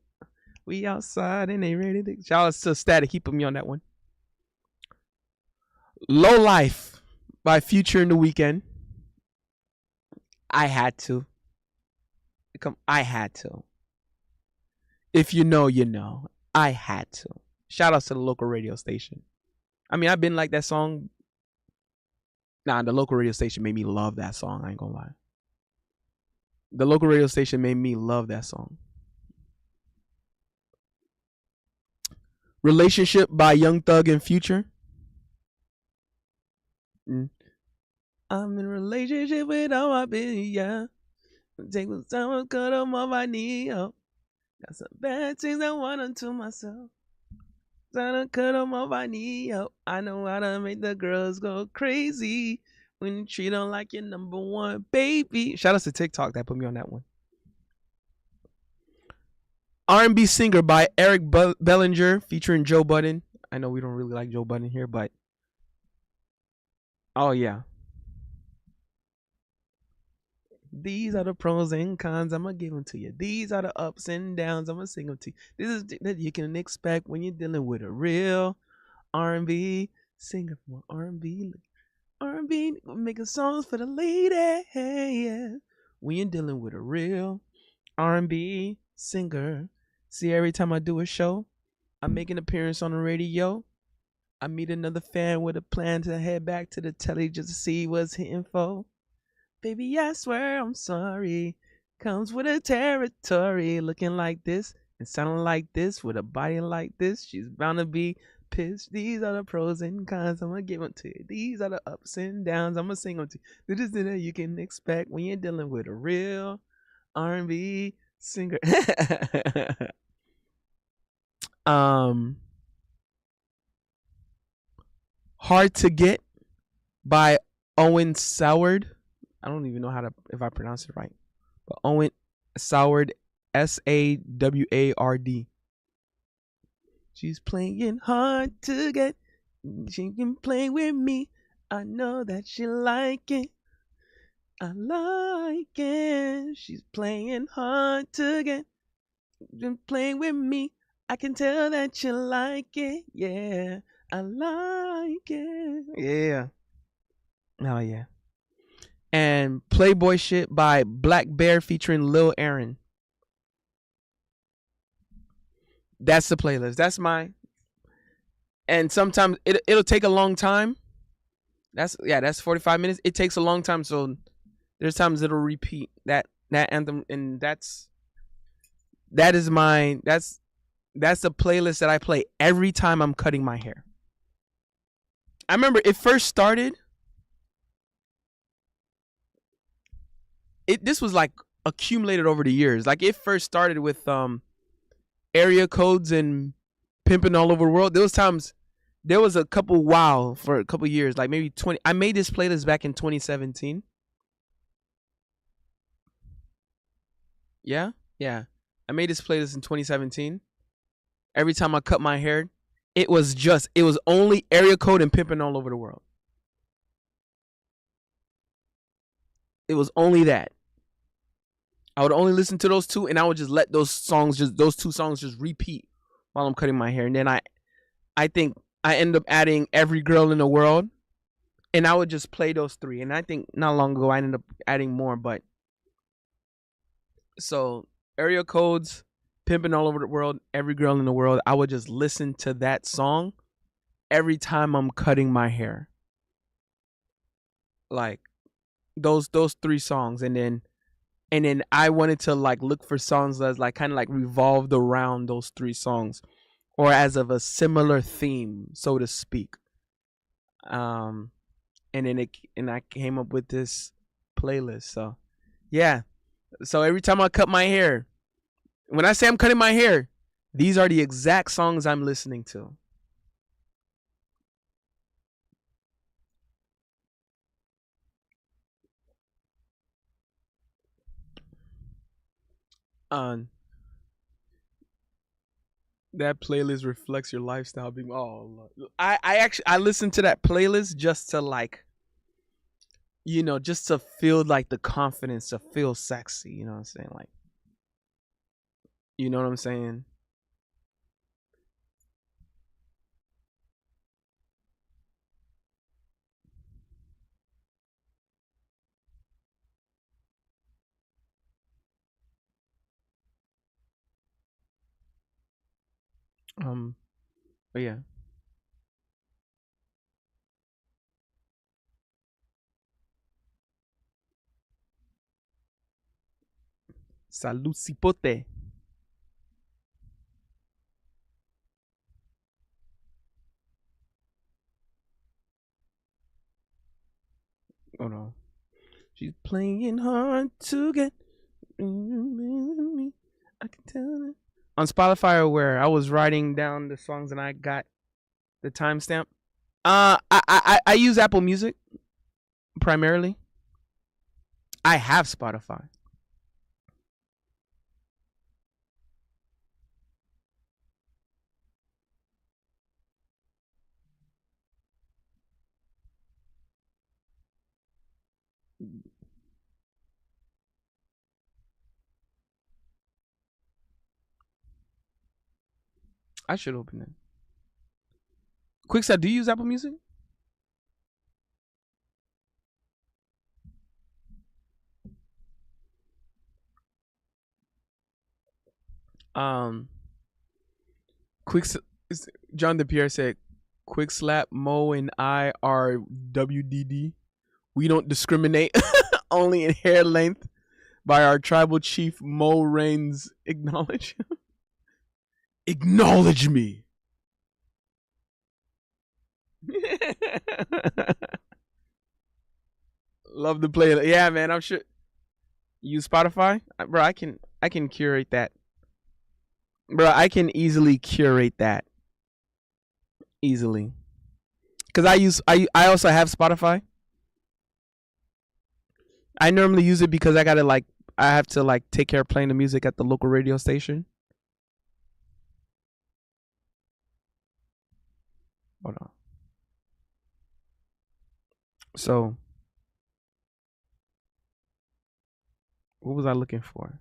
Speaker 1: We outside and they ready to. Shout out to Static. He put me on that one. Low Life by Future in the Weekend. I had to. I had to. If you know, you know. I had to. Shout out to the local radio station. I mean, I've been like that song. Nah, the local radio station made me love that song. I ain't gonna lie. The local radio station made me love that song. Relationship by Young Thug and Future. I'm in a relationship with all my baby, yeah. Take some time to cut them off, I need help. Got some bad things I want unto myself. Trying to cut them off, I need help. I know how to make the girls go crazy when you treat them like your number one baby. Shout out to TikTok that put me on that one. R&B Singer by Eric Bellinger featuring Joe Budden. I know we don't really like Joe Budden here, but oh yeah. These are the pros and cons. I'm going to give them to you. These are the ups and downs. I'm going to sing them to you. This is that you can expect when you're dealing with a real R&B singer from R&B. R&B making songs for the lady. Yeah. When you're dealing with a real R&B singer. See, every time I do a show, I make an appearance on the radio. I meet another fan with a plan to head back to the telly just to see what's hitting for. Baby, I swear I'm sorry. Comes with a territory. Looking like this and sounding like this with a body like this. She's bound to be pissed. These are the pros and cons. I'm going to give them to you. These are the ups and downs. I'm going to sing them to you. This is what you can expect when you're dealing with a real R&B singer. Hard to Get by Owen Soward. I don't even know if I pronounce it right. But Owen Soward, Saward. She's playing hard to get. She can play with me. I know that she like it. I like it. She's playing hard to get. Been playing with me. I can tell that you like it. Yeah, I like it. Yeah. Oh yeah. And Playboy Shit by Black Bear featuring Lil Aaron. That's the playlist. That's mine. And sometimes it'll take a long time. That's 45 minutes. It takes a long time, so there's times it'll repeat that anthem, and that is mine. That's the playlist that I play every time I'm cutting my hair. I remember it first started. This was like accumulated over the years. Like it first started with area codes and pimping all over the world. Those times there was a couple for a couple years, like maybe 20. I made this playlist back in 2017. Yeah, yeah. I made this playlist in 2017. Every time I cut my hair, it was only area code and pimping all over the world. It was only that. I would only listen to those two, and I would just let those two songs just repeat while I'm cutting my hair. And then I think I end up adding every girl in the world, and I would just play those three. And I think not long ago I ended up adding more, but so area codes, pimping all over the world, every girl in the world. I would just listen to that song every time I'm cutting my hair, like those three songs, and then I wanted to like look for songs that's like kind of like revolved around those three songs, or as of a similar theme, so to speak. Um, and I came up with this playlist. So yeah, so every time I cut my hair, when I say I'm cutting my hair, these are the exact songs I'm listening to. Um, that playlist reflects your lifestyle. Being I actually I listen to that playlist just to like just to feel like the confidence to feel sexy. You know what I'm saying? Like you know what I'm saying? Um, but yeah, salud cipote. Oh no, she's playing hard to get. I can tell it. On Spotify or where I was writing down the songs and I got the timestamp. I use Apple Music primarily. I have Spotify. I should open it. Quickstep, do you use Apple Music? Um, Quick John DePierre said, "Quick slap Mo and I are WDD. We don't discriminate, only in hair length. By our tribal chief Mo Reigns, acknowledge acknowledge me." Love to play it. Yeah, man. I'm sure. Use Spotify, bro. I can curate that, bro. I can easily curate that easily because I also have Spotify. I normally use it because I have to like take care of playing the music at the local radio station. Hold on. So what was I looking for?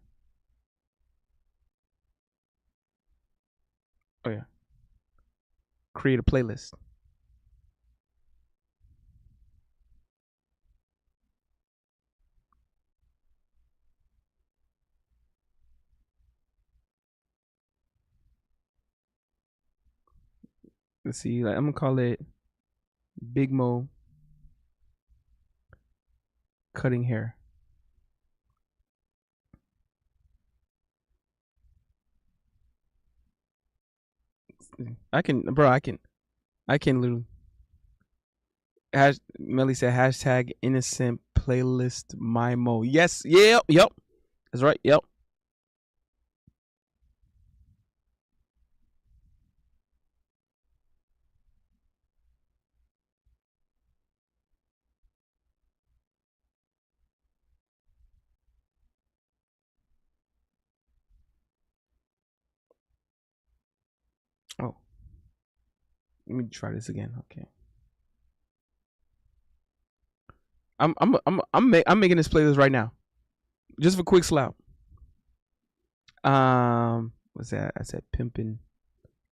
Speaker 1: Oh yeah, create a playlist. Let's see. Like I'm gonna call it Big Mo cutting hair. I can, bro. I can literally. Melly said hashtag innocent playlist Mimo. Yes, yep. That's right. Yep. Oh, let me try this again. Okay. I'm making this playlist right now. Just for quick slap. What's that? I said pimping.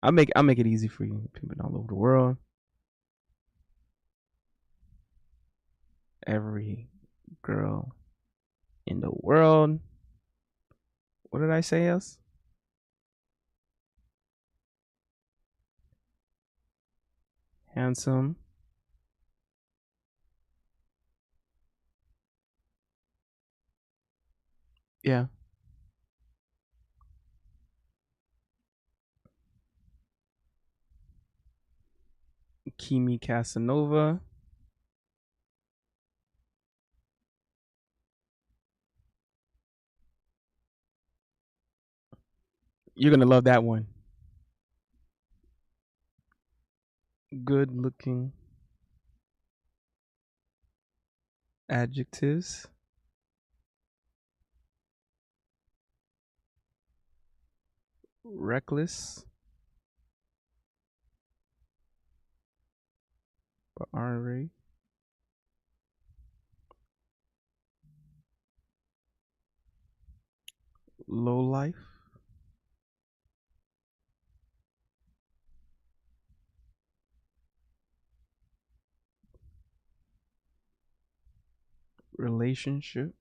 Speaker 1: I'll make it easy for you. Pimping all over the world. Every girl in the world. What did I say else? Handsome. Yeah. Kimi Casanova. You're gonna love that one. Good looking adjectives. Reckless. But Ari. Low life. Relationship.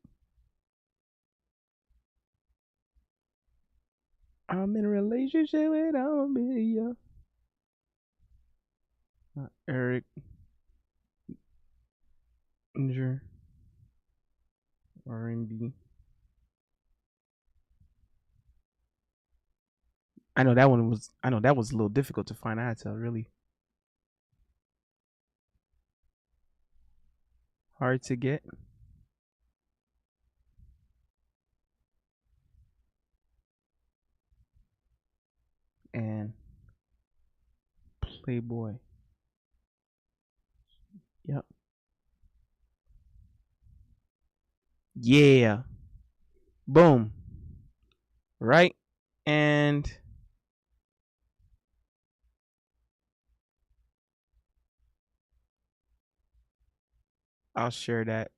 Speaker 1: I'm in a relationship with Amelia. Eric Injure. R&B. I know that one was. I know that was a little difficult to find. I had to really hard to get. And Playboy. Yep. Yeah. Boom. Right. And I'll share that.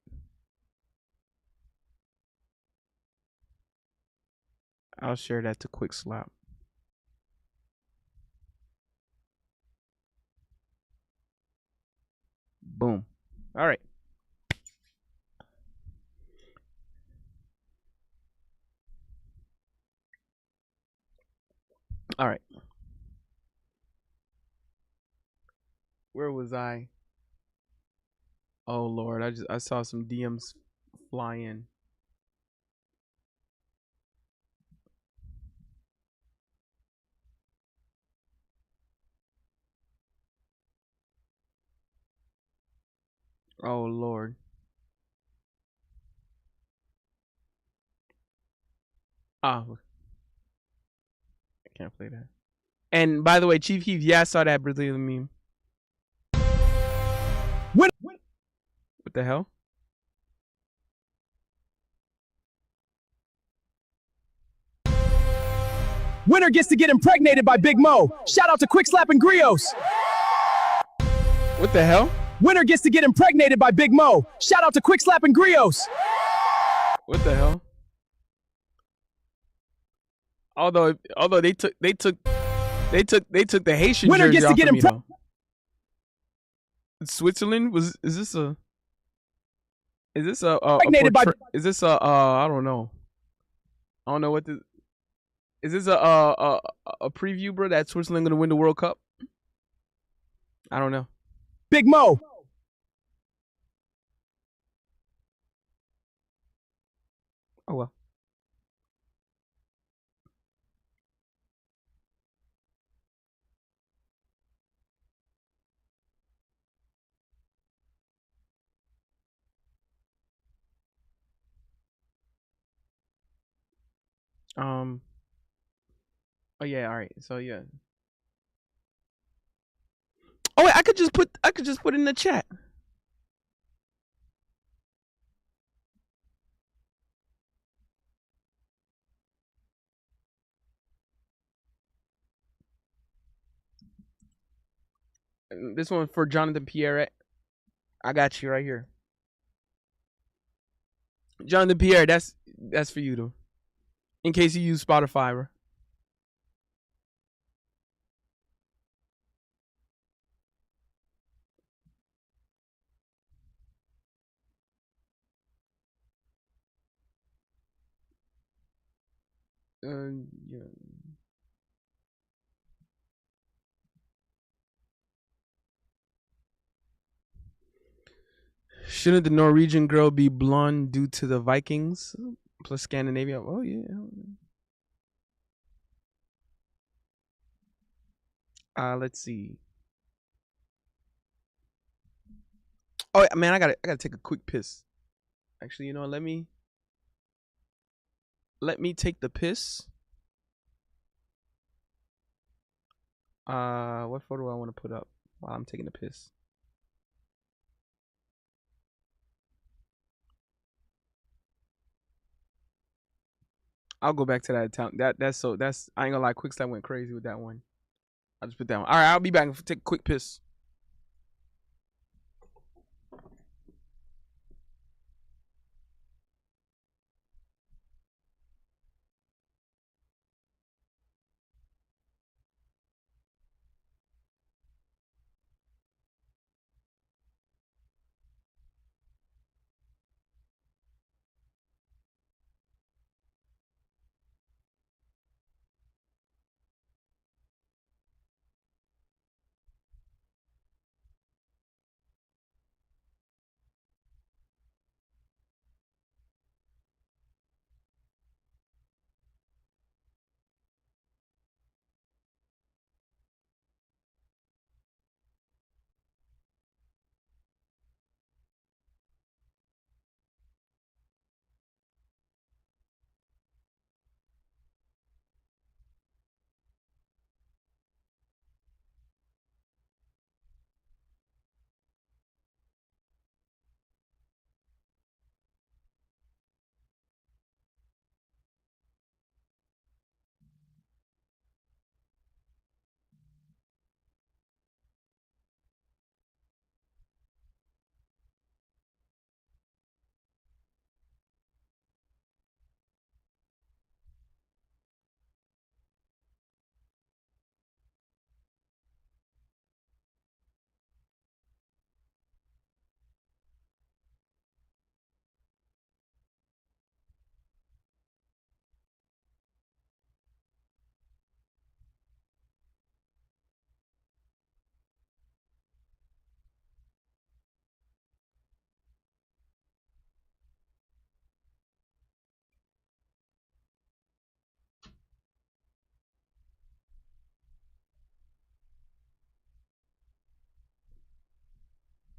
Speaker 1: I'll share that to Quick Slap. Boom. All right. All right. Where was I? Oh Lord, I saw some DMs fly in. Oh Lord. Ah, I can't play that. And by the way, Chief Keef, yeah, I saw that Brazilian meme. What the hell?
Speaker 2: Winner gets to get impregnated by Big Mo. Shout out to Quick Slap and Grios.
Speaker 1: What the hell?
Speaker 2: Winner gets to get impregnated by Big Mo. Shout out to Quick Slap and Grios.
Speaker 1: What the hell? Although they took the Haitian
Speaker 2: Winner
Speaker 1: jersey
Speaker 2: gets to
Speaker 1: off
Speaker 2: get
Speaker 1: of me though. Switzerland was is this a
Speaker 2: impregnated by
Speaker 1: is this a I don't know. I don't know what this is this a preview, bro, that Switzerland gonna win the World Cup? I don't know.
Speaker 2: Big Mo.
Speaker 1: Oh well. Um. Oh yeah. All right. So yeah. Oh wait, I could just put it in the chat. This one for Jonathan Pierre. I got you right here. Jonathan Pierre, that's for you though. In case you use Spotify, bro. Yeah. Shouldn't the Norwegian girl be blonde due to the Vikings plus Scandinavia? Oh yeah. Let's see. Oh man, I gotta take a quick piss. Actually, let me take the piss. What photo I want to put up while I'm taking the piss? I'll go back to that account. That's I ain't gonna lie. Quickstep went crazy with that one. I'll just put that one. All right, I'll be back and take a quick piss.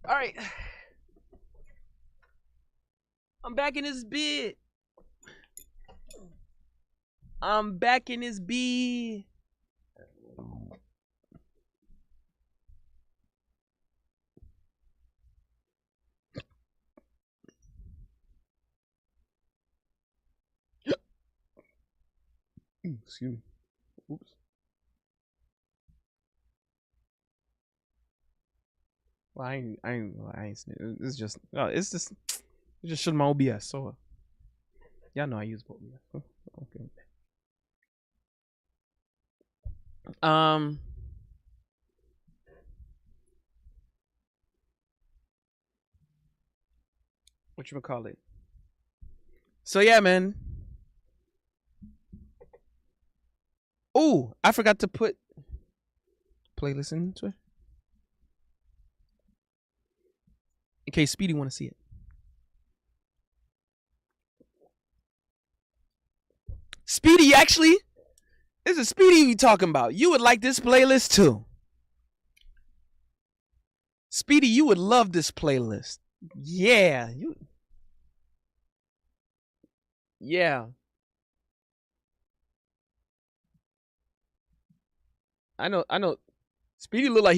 Speaker 1: All right, I'm back in this bed. I'm back in this bed. Excuse me. Oops. Well, It's just, it just showed my OBS. So, y'all know I use OBS. Okay. Um. What you call it? So yeah, man. Oh, I forgot to put playlist into it in case Speedy want to see it. Speedy, actually, this is Speedy we talking about. You would like this playlist too. Speedy, you would love this playlist. Yeah, yeah. I know. Speedy look like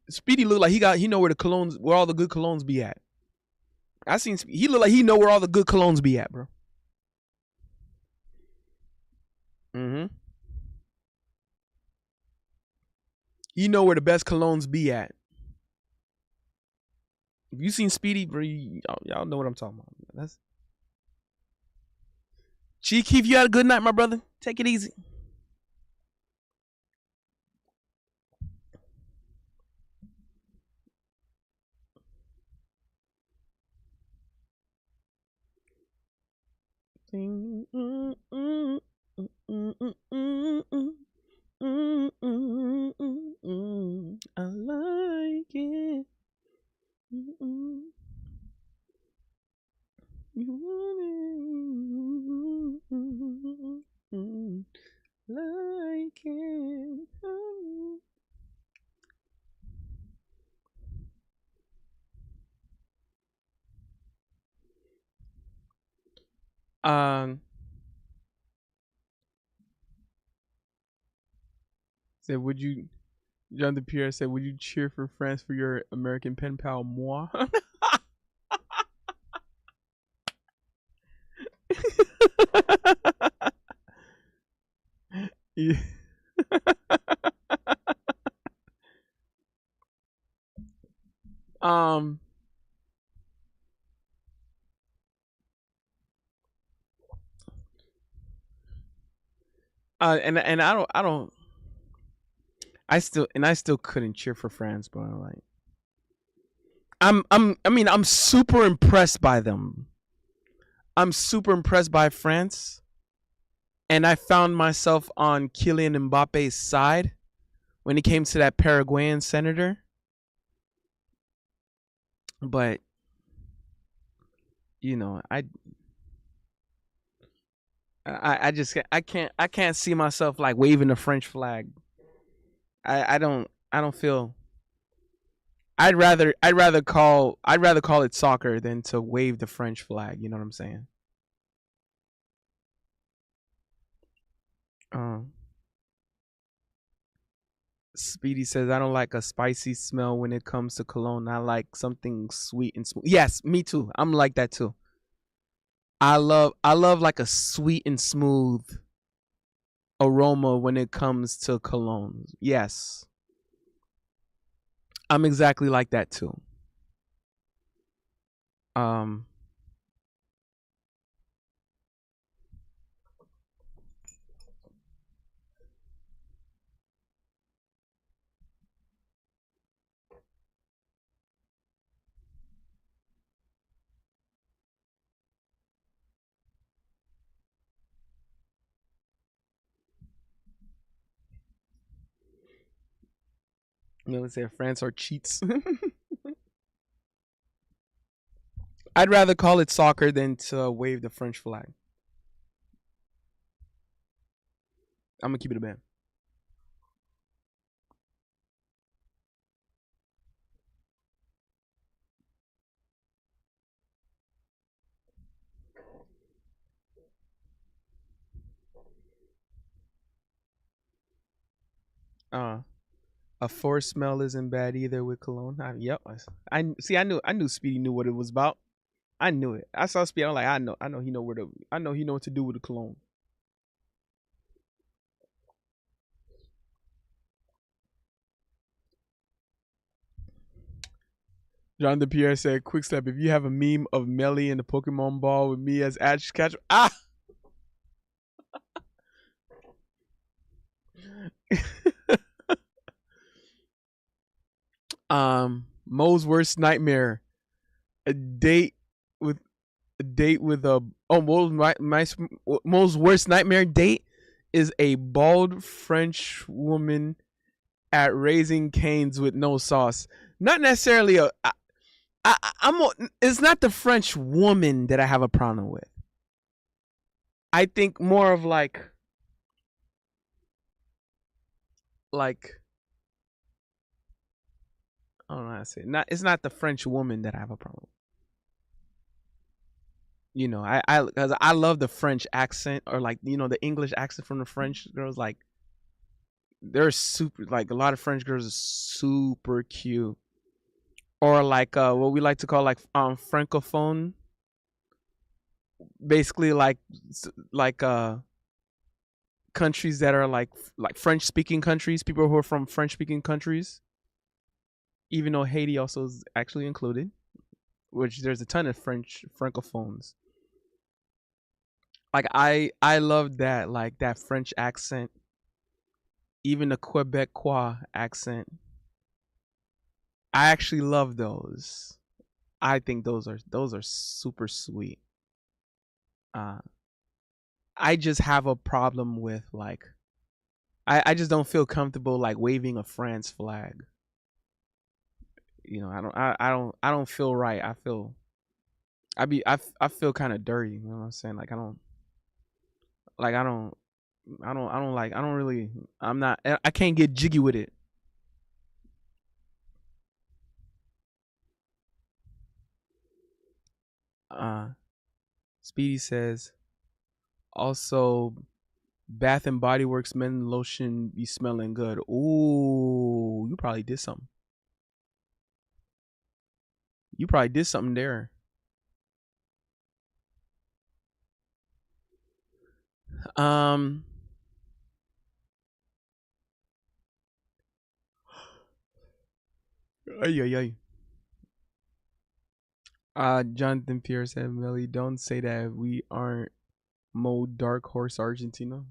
Speaker 1: Speedy look like he know where the colognes where all the good colognes be at. I seen he look like he know where all the good colognes be at, bro. Mm-hmm. He know where the best colognes be at. If you seen Speedy, bro, y'all know what I'm talking about. That's G Keith, you had a good night, my brother. Take it easy. I like it. You want it. Like it. Um, said, would you, John the Pierre said, would you cheer for France for your American pen pal, moi? Yeah. um, and I still couldn't cheer for France, bro. Like, I mean, I'm super impressed by them. I'm super impressed by France, and I found myself on Kylian Mbappe's side when it came to that Paraguayan senator. But you know, I just I can't see myself like waving the French flag. I don't feel. I'd rather call it soccer than to wave the French flag. You know what I'm saying? Um, Speedy says I don't like a spicy smell when it comes to cologne. I like something sweet and smooth. Yes, me too. I'm like that too. I love like a sweet and smooth aroma when it comes to colognes. Yes. I'm exactly like that too. Um you know, say France or cheats. I'd rather call it soccer than to wave the French flag. I'm gonna keep it a band. Uh a force smell isn't bad either with cologne. Yep. I see. I knew Speedy knew what it was about. I knew it. I saw Speedy. I'm like, I know he know where to. I know he know what to do with the cologne. John DePierre said, "Quick step. If you have a meme of Melly and the Pokemon ball with me as Ash Catcher, Mo's worst nightmare: a date with a Mo's worst nightmare date is a bald French woman at Raising Canes with no sauce. Not necessarily a. It's not the French woman that I have a problem with. I think more of like I don't know how to say it. Not it's not the French woman that I have a problem with. You know, because I love the French accent or like you know the English accent from the French girls. Like they're super, like a lot of French girls are super cute. Or like what we like to call like francophone, basically like like countries that are like French speaking countries, people who are from French speaking countries, even though Haiti also is actually included, which there's a ton of French francophones. Like I love that, like that French accent, even the Quebecois accent. I actually love those. I think those are super sweet. Uh I just have a problem with like I just don't feel comfortable like waving a France flag. You know, I don't feel right. I feel kind of dirty, you know what I'm saying? Like like I don't really I'm not I can't get jiggy with it. Uh Speedy says also Bath and Body Works men lotion be smelling good. Ooh, you probably did something. You probably did something there. Um ay, ay, ay. Jonathan Pierce said, Millie, don't say that we aren't Mo Dark Horse Argentina.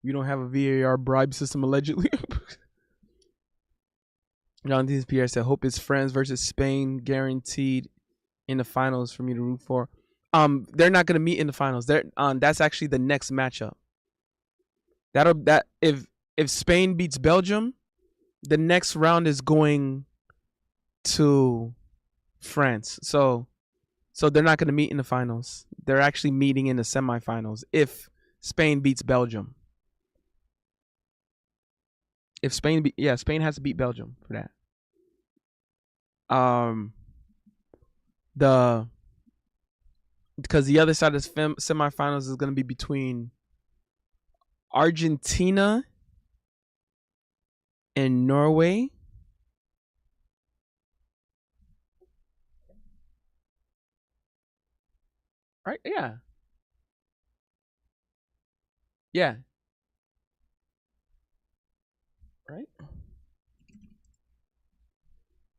Speaker 1: We don't have a VAR bribe system allegedly. Jonathan Pierre said, "Hope it's France versus Spain, guaranteed in the finals for me to root for." They're not gonna meet in the finals. They're that's actually the next matchup. That if Spain beats Belgium, the next round is going to France. So they're not gonna meet in the finals. They're actually meeting in the semifinals if Spain beats Belgium. If Spain has to beat Belgium for that. Um, the because the other side of the semifinals is going to be between Argentina and Norway. Right? Yeah. Yeah. Right?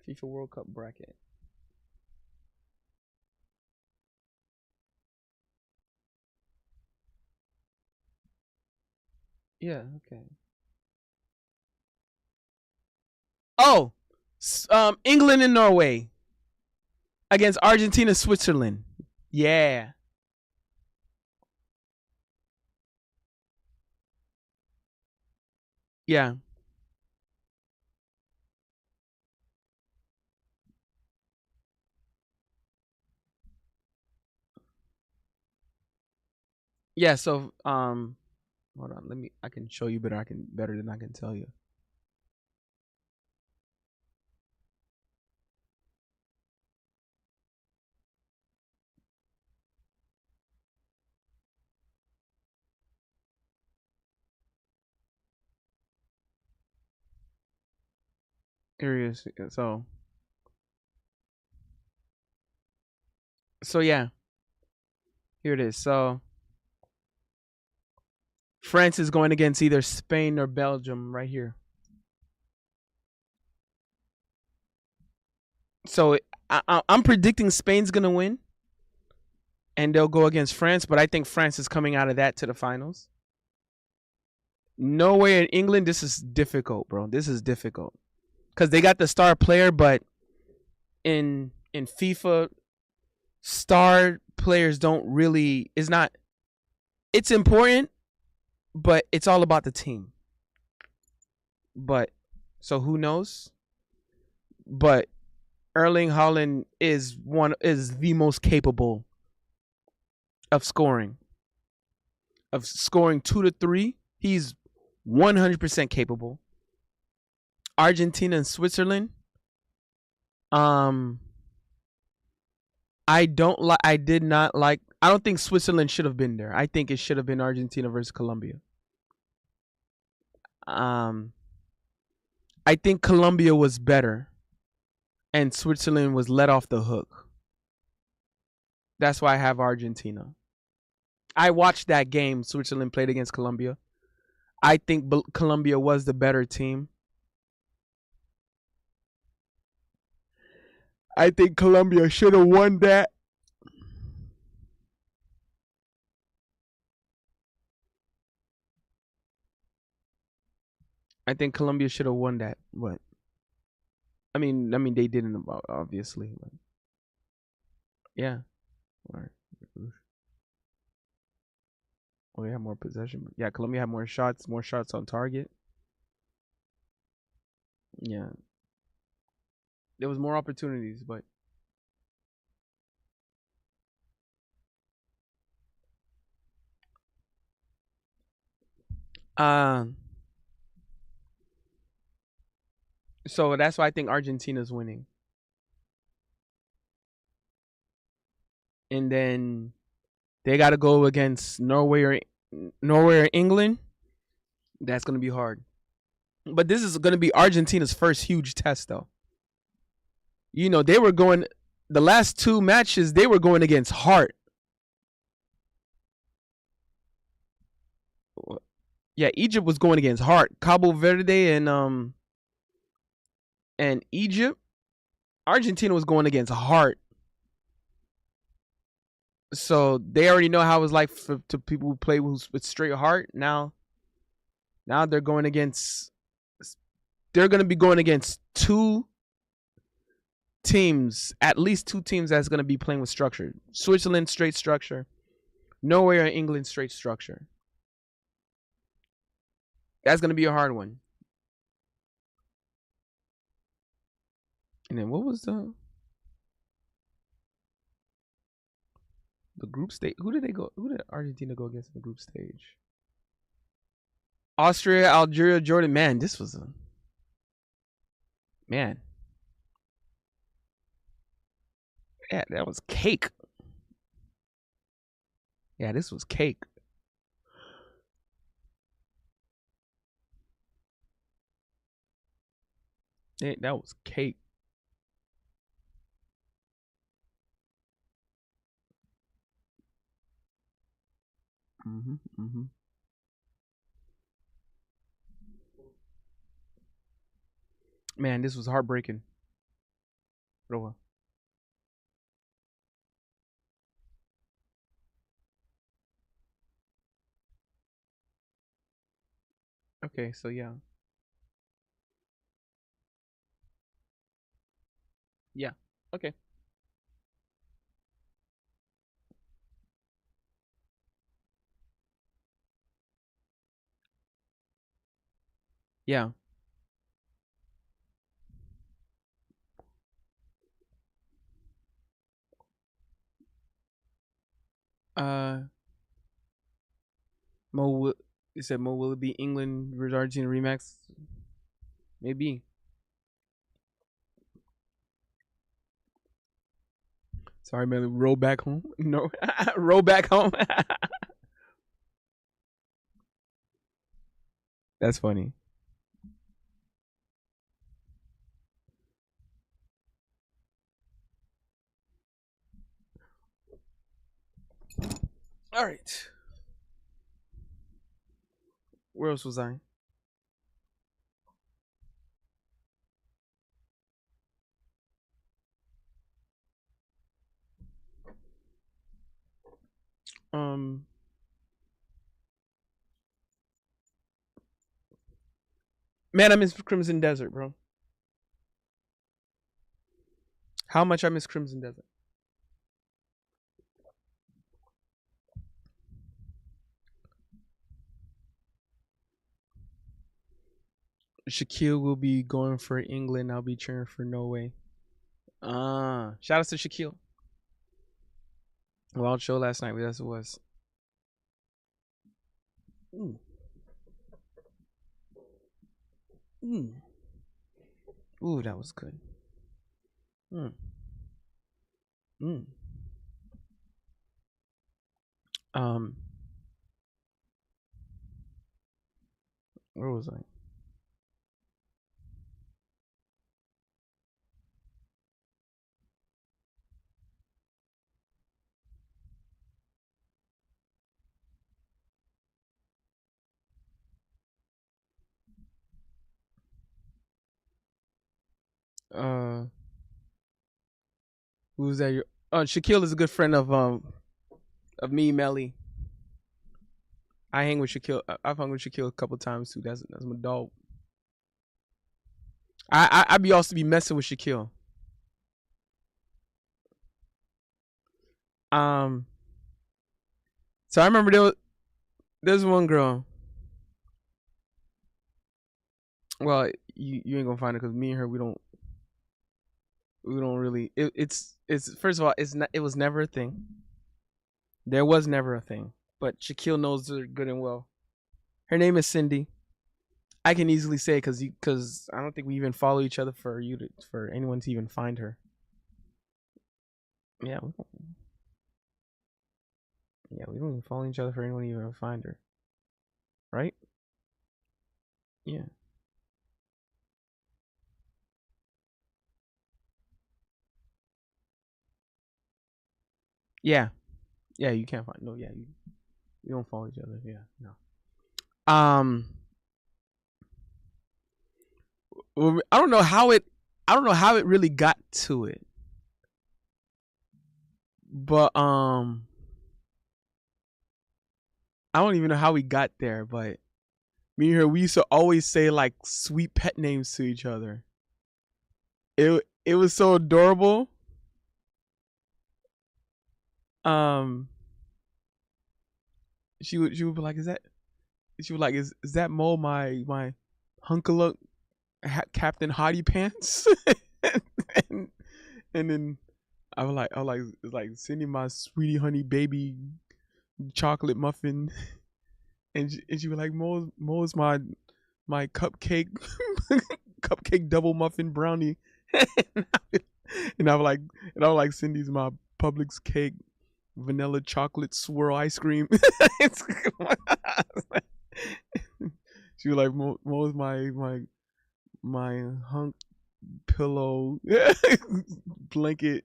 Speaker 1: FIFA World Cup bracket. Yeah, okay. Oh, England and Norway against Argentina, Switzerland. Yeah. Yeah. Yeah, so hold on, let me I can show you better. I can better than I can tell you. Here it is. So yeah, here it is. So France is going against either Spain or Belgium right here. So I'm predicting Spain's gonna win, and they'll go against France. But I think France is coming out of that to the finals. Norway and England, this is difficult, bro. This is difficult because they got the star player, but in FIFA, star players don't really. It's not. It's important, but it's all about the team. But so who knows? But Erling Haaland is the most capable of scoring 2 to 3. He's 100% capable. Argentina and Switzerland. Um, I don't like. I did not like. I don't think Switzerland should have been there. I think it should have been Argentina versus Colombia. Um, I think Colombia was better, and Switzerland was let off the hook. That's why I have Argentina. I watched that game Switzerland played against Colombia. I think Colombia was the better team. I think Colombia should have won that. I think Colombia should have won that. But I mean, they didn't obviously. But yeah. All right. Oh, they have more possession. Yeah, Colombia had more shots on target. Yeah, there was more opportunities, but um, so that's why I think Argentina's winning. And then they got to go against Norway or England. That's gonna be hard. But this is gonna be Argentina's first huge test, though. You know, they were going the last two matches. They were going against Hart. Yeah, Egypt was going against Hart. Cabo Verde and Egypt. Argentina was going against Hart. So they already know how it's like to people who play with straight heart. Now they're going against. They're going to be going against two teams, at least two teams that's going to be playing with structure. Switzerland straight structure, Norway or England straight structure. That's going to be a hard one. And then what was the group stage? Who did they go? Who did Argentina go against in the group stage? Austria, Algeria, Jordan. Man, this was a man. Yeah, that was cake. Yeah, this was cake. That was cake. Mm-hmm. Man, this was heartbreaking. Bro. Okay, so yeah. Yeah. Okay. Yeah. Uh you said Mo, will it be England versus Argentina rematch? Maybe. Sorry, man. Roll back home. No. Roll back home. That's funny. All right. Where else was I? Um Man, I miss Crimson Desert, bro. How much I miss Crimson Desert. Shaquille will be going for England. I'll be cheering for Norway. Shout out to Shaquille. Wild show last night. Yes, it was. Ooh. Mm. Ooh, that was good. Mm. Mm. Um, where was I? Uh, who's that? Your Shaquille is a good friend of me, Melly. I hang with Shaquille. I've hung with Shaquille a couple times too. That's my dog. I be also be messing with Shaquille. Um, so I remember there's one girl. Well, you ain't gonna find her because me and her we don't really. It's first of all it's not, it was never a thing. There was never a thing. But Shaquille knows her good and well. Her name is Cindy. I can easily say because I don't think we even follow each other for anyone to even find her. Yeah, we don't even follow each other for anyone to even find her, right? Yeah, yeah, yeah. You can't find no. Yeah, you don't follow each other. Yeah, no. Um, well, I don't know how it really got to it, but I don't even know how we got there. But me and her, we used to always say like sweet pet names to each other. It was so adorable. Um, she would be like, "Is that?" She was like, "Is that Mo my hunkalook Captain Hottie Pants?" and, and then I was like, it's like sending my sweetie honey baby chocolate muffin, and she was like, Mo's my cupcake cupcake double muffin brownie, and I was like, Cindy's my Publix cake vanilla chocolate swirl ice cream. She was like, Mo's my hunk pillow blanket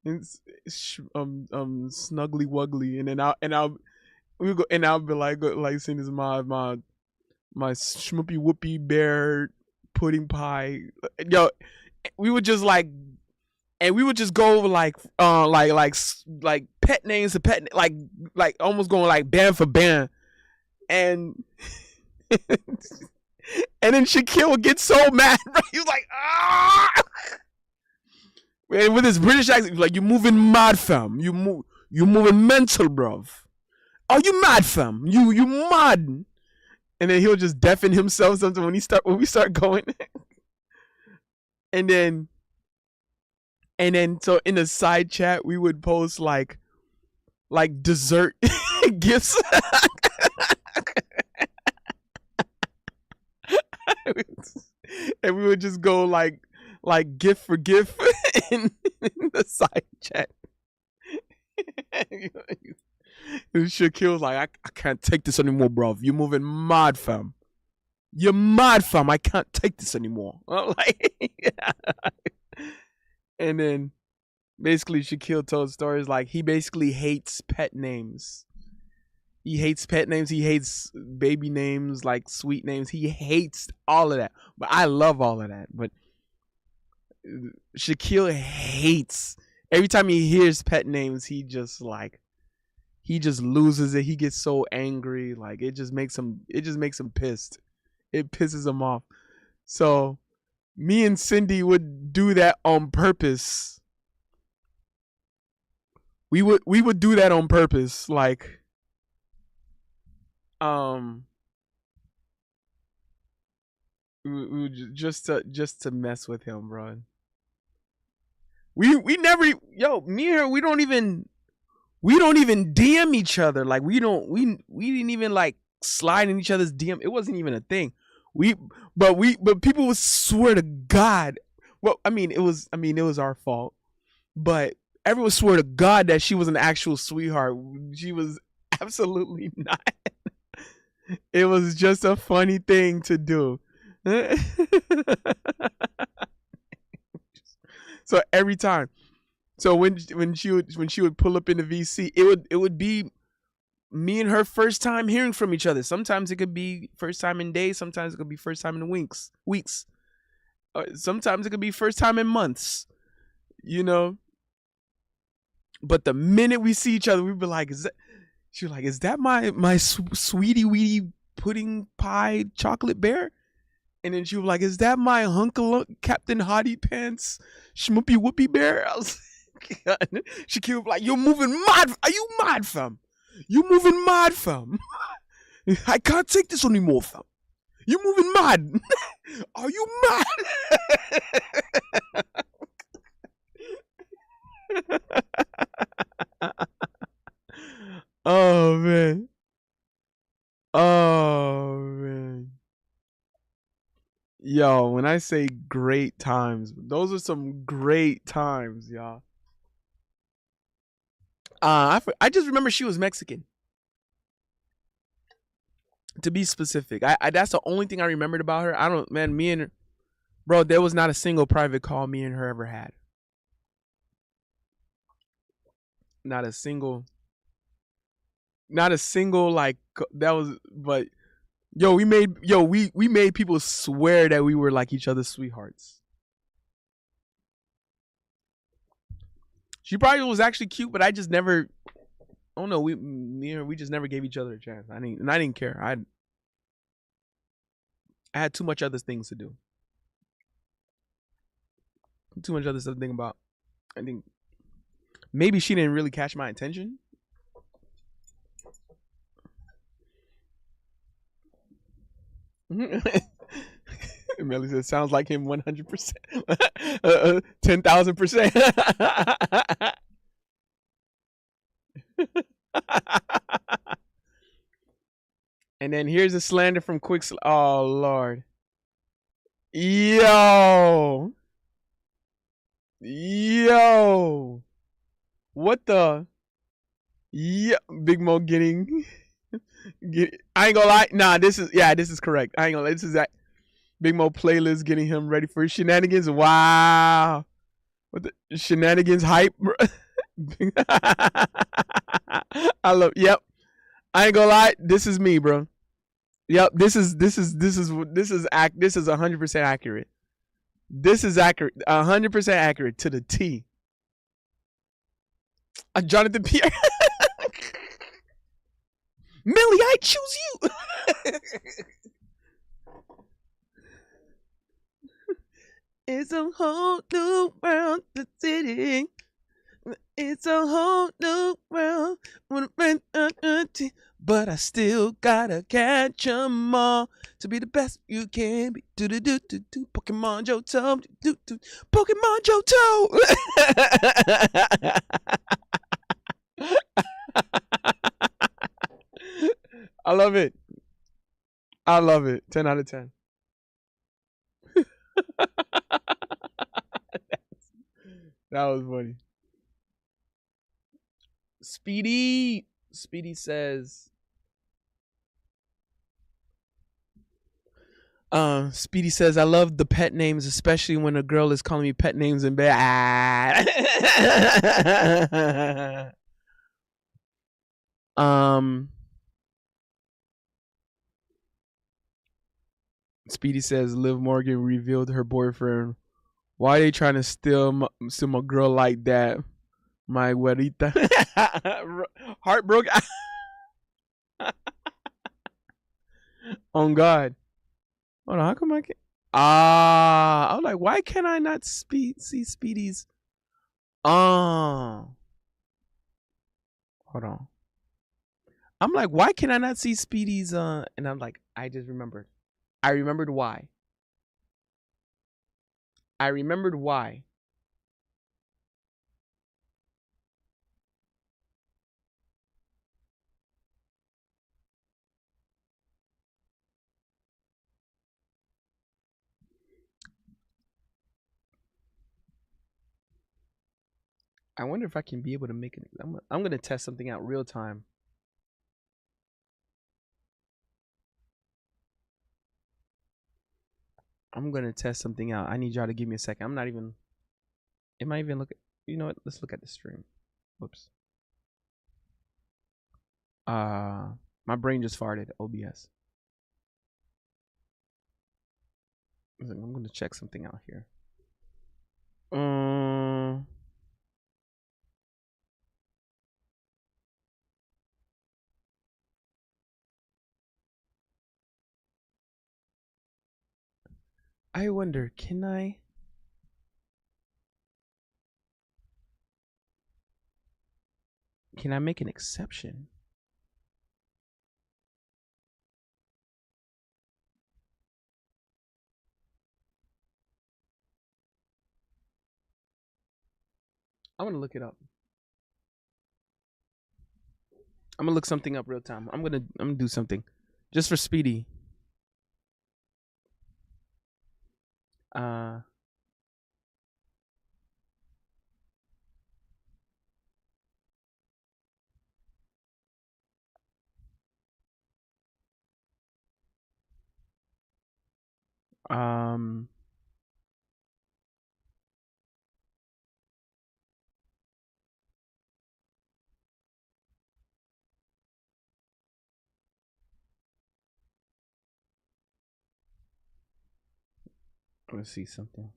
Speaker 1: and snuggly wuggly, and then I'll be like seeing this my schmoopy whoopie bear pudding pie. Yo, we would just like and we would just go over like pet names to pet like almost going like band for band, and and then Shaquille would get so mad. Bro. He was like, ah, and with his British accent, he was like, "You moving mad, fam? You moving mental, bruv? Are you mad, fam? You mad?" And then he'll just deafen himself something when we start going, and then so in the side chat we would post like dessert gifts. And we would just go like gift for gift in the side chat. And Shaquille was like, I can't take this anymore, bro. You moving mad, fam. You're mad, fam. I can't take this anymore. I'm like, yeah. And then basically Shaquille told stories like he basically hates pet names. He hates pet names. He hates baby names, like sweet names. He hates all of that. But I love all of that. But Shaquille hates every time he hears pet names. He just loses it. He gets so angry. Like it just makes him. It just makes him pissed. It pisses him off. So me and Cindy would do that on purpose. We would do that on purpose. Like um just to mess with him, bro. We never me and her we don't even DM each other. Like we didn't even like slide in each other's DM. It wasn't even a thing. We but people would swear to God. Well, it was our fault. But everyone swore to God that she was an actual sweetheart. She was absolutely not. It was just a funny thing to do. So every time, so when she would pull up in the VC, it would be me and her first time hearing from each other. Sometimes it could be first time in days. Sometimes it could be first time in weeks. Sometimes it could be first time in months, you know. But the minute we see each other, we be like, "Is that?" She was like, "Is that my sweetie weedy pudding pie chocolate bear?" And then she was like, "Is that my Hunkle Captain Hottie Pants Schmoopy Whoopie bear?" I was like, she kept like, "You moving mad? Are you mad, fam? You moving mad, fam? I can't take this anymore, fam. You moving mad? Are you mad?" Oh man. Oh man. Yo, when I say great times, those are some great times, y'all. I just remember she was Mexican. To be specific, I that's the only thing I remembered about her. I don't, man. Me and her, bro, there was not a single private call me and her ever had. Not a single, not a single like that was. But yo, we made people swear that we were like each other's sweethearts. She probably was actually cute, but I just never. Oh no, me and her, we just never gave each other a chance. I didn't care. I had too much other things to do. Too much other stuff to think about. I think maybe she didn't really catch my attention. Melly says, "Sounds like him 100%, 10,000%." And then here's a slander from Quick. Oh Lord, yo, yo, what the? Yeah, Big Mo getting. I ain't gonna lie. Nah, this is correct. I ain't gonna lie. This is that Big Mo playlist getting him ready for shenanigans. Wow, what the shenanigans hype? I love. Yep. I ain't gonna lie. This is me, bro. Yep. This is 100% accurate. This is accurate. 100% accurate to the T. Jonathan Pierre. Millie, I choose you. It's a whole new world that's sitting. It's a whole new world. But I still gotta catch 'em all to be the best you can be. Do do do do do. Pokemon Johto. Do do. Pokemon Johto. I love it. I love it. 10 out of 10. That was funny. Speedy says, Speedy says, "I love the pet names, especially when a girl is calling me pet names in bed." um, Speedy says, "Liv Morgan revealed her boyfriend. Why are they trying to steal my girl like that? My güerita." Heartbroken. On God. Hold on, how come I can't? I was like, why can't I not see Speedy's? Oh, hold on. I'm like, why can I not see Speedy's? And I'm like, I just remembered. I remembered why. I remembered why. I wonder if I can be able to make it. I'm gonna test something out real time. I'm gonna test something out. I need y'all to give me a second. I'm not even. It might even look. You know what? Let's look at the stream. Whoops. Uh, my brain just farted. OBS. I'm gonna check something out here. Um, I wonder, can I make an exception? I'm gonna look it up. I'm gonna look something up real time. I'm gonna do something just for Speedy. Uh, um, let's see something.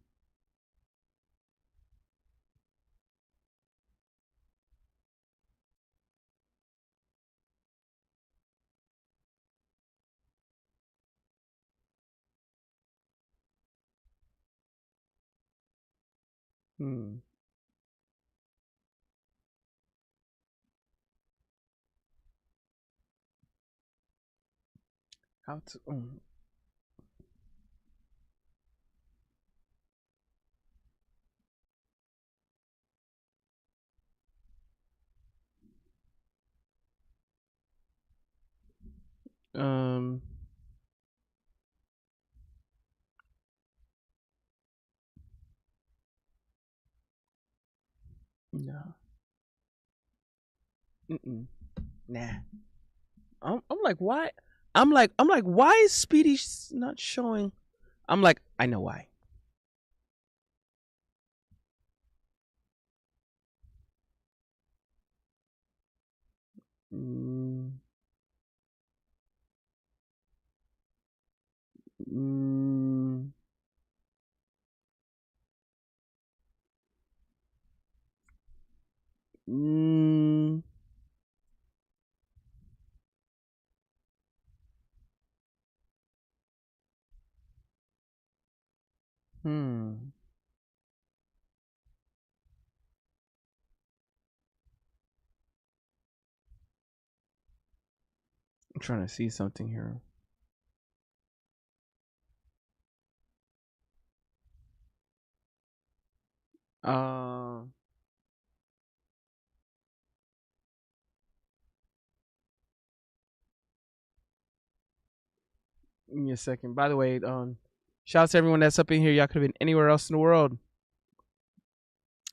Speaker 1: Hmm. How to? Um. No. Mm-mm. Nah. I'm like, why? I'm like, why is Speedy not showing? I'm like, I know why. Mm, mm, mm, hmm. I'm trying to see something here. Uh, Give me a second. By the way, shout out to everyone that's up in here. Y'all could have been anywhere else in the world,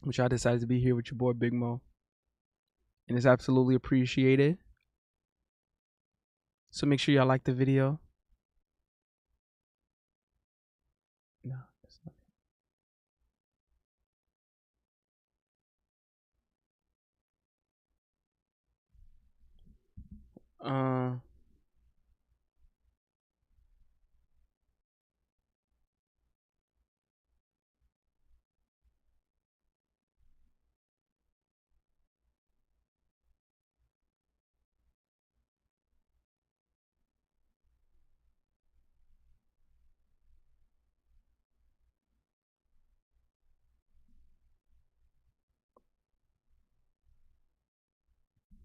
Speaker 1: but y'all decided to be here with your boy Big Mo, and it's absolutely appreciated. So make sure y'all like the video. No, that's not.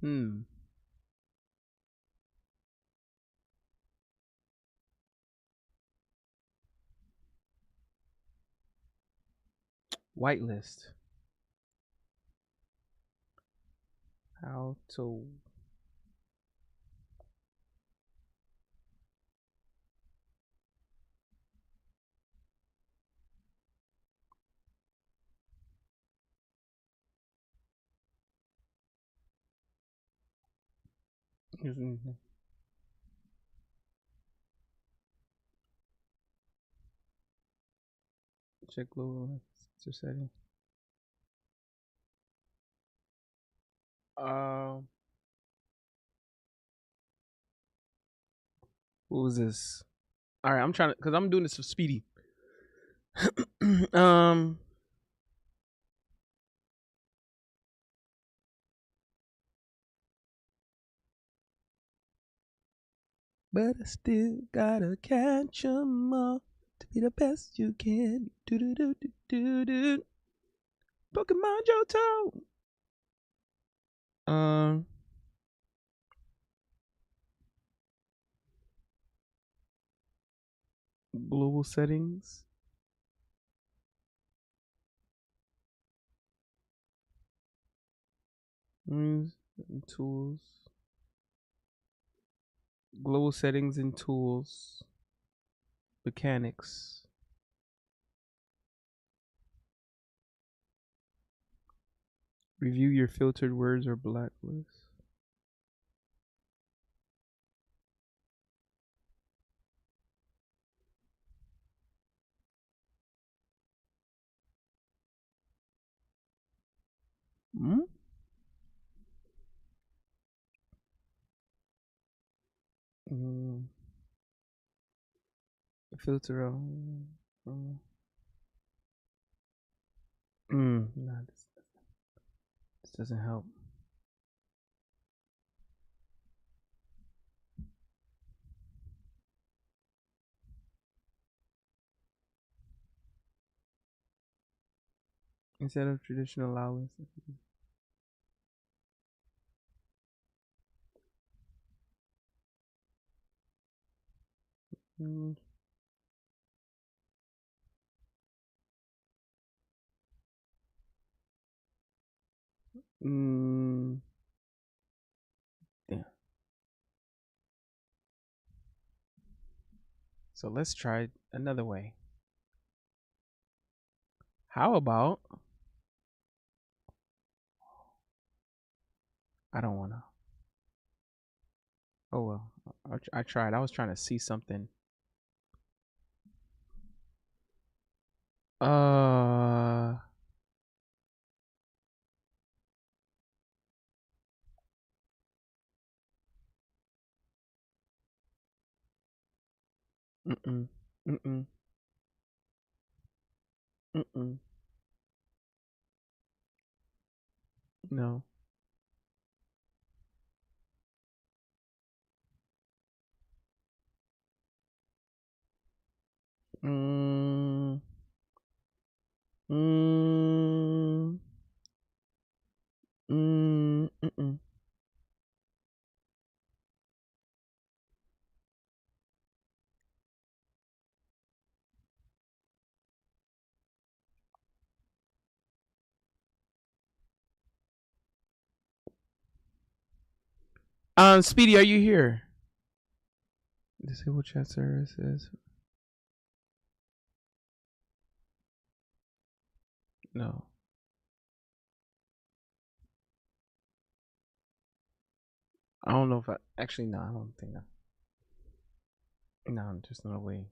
Speaker 1: Hmm. Whitelist. How to? Check global setting. Um. What was this? All right, I'm trying to because I'm doing this for Speedy. um, but I still gotta catch 'em all to be the best you can. Do do do do do do. Pokemon Johto. Um, global settings. Mm, tools. Global settings and tools. Mechanics. Review your filtered words or blacklist. Hmm? Mm, filter. Nah, this doesn't help. Instead of traditional allowance. Mm, mm, yeah. So let's try another way. How about I don't want to. Oh well, I tried. I was trying to see something. Uh, mm-mm, mm-mm, mm-mm. No. Mm, mm, mm-mm. Speedy, are you here? Disable chat services. No. I don't know if I actually no. I don't think. No, there's no way.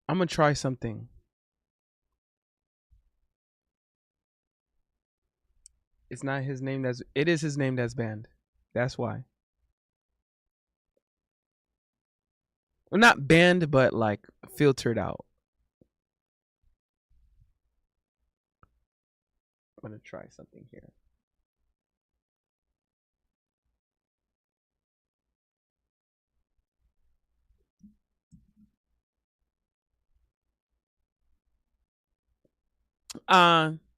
Speaker 1: I'm gonna try something. It's not his name that's. It is his name that's banned. That's why. Well, not banned, but like filtered out. I'm gonna try something here.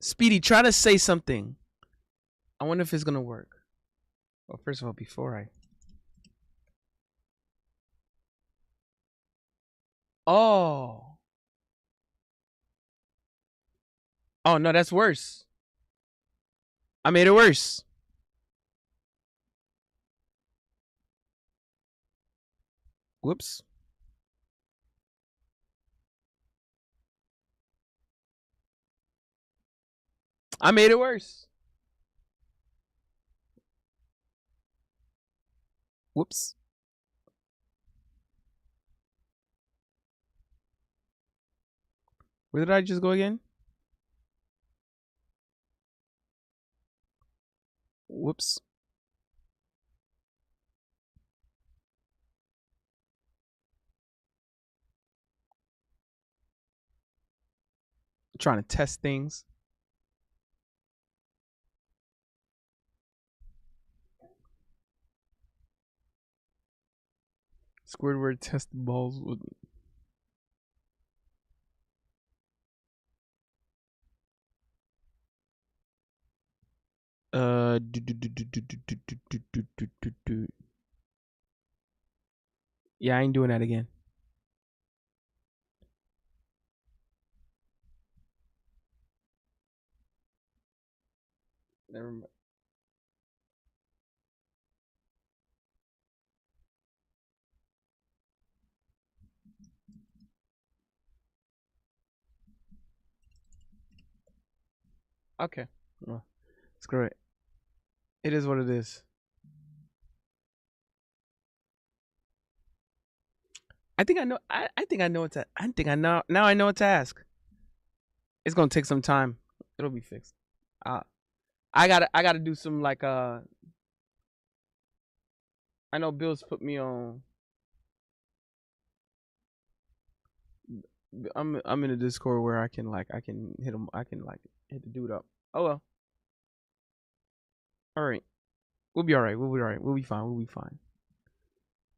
Speaker 1: Speedy, try to say something. I wonder if it's gonna work. Well, first of all, before I. Oh. Oh no, that's worse. I made it worse. Whoops. I made it worse. Whoops. Where did I just go again? Whoops. trying to test things. Squidward test the balls with. Yeah, I ain't doing that again. Never mind. Okay. Well, screw it. It is what it is. I think I know. I think I know what to. I think I know now. I know what to ask. It's gonna take some time. It'll be fixed. Uh, I gotta do some like I know Bill's put me on. I'm in a Discord where I can hit him. I can like hit the dude up. Oh well. All right. We'll be all right. We'll be all right. We'll be fine. We'll be fine.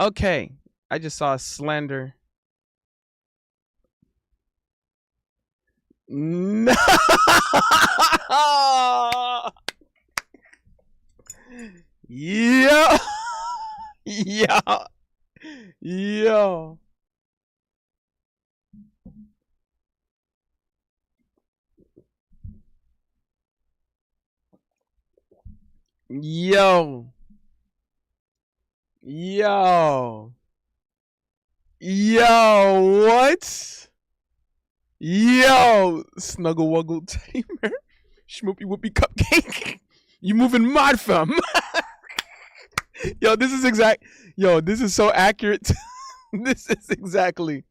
Speaker 1: Okay. I just saw a slander. No. Yo. Yo. Yo. Yo. Yo. Yo. What? Yo. Snuggle Wuggle Teddy Bear. Schmoopy Whoopy Cupcake. You moving mad, fam. Yo, this is exact. Yo, this is so accurate. This is exactly.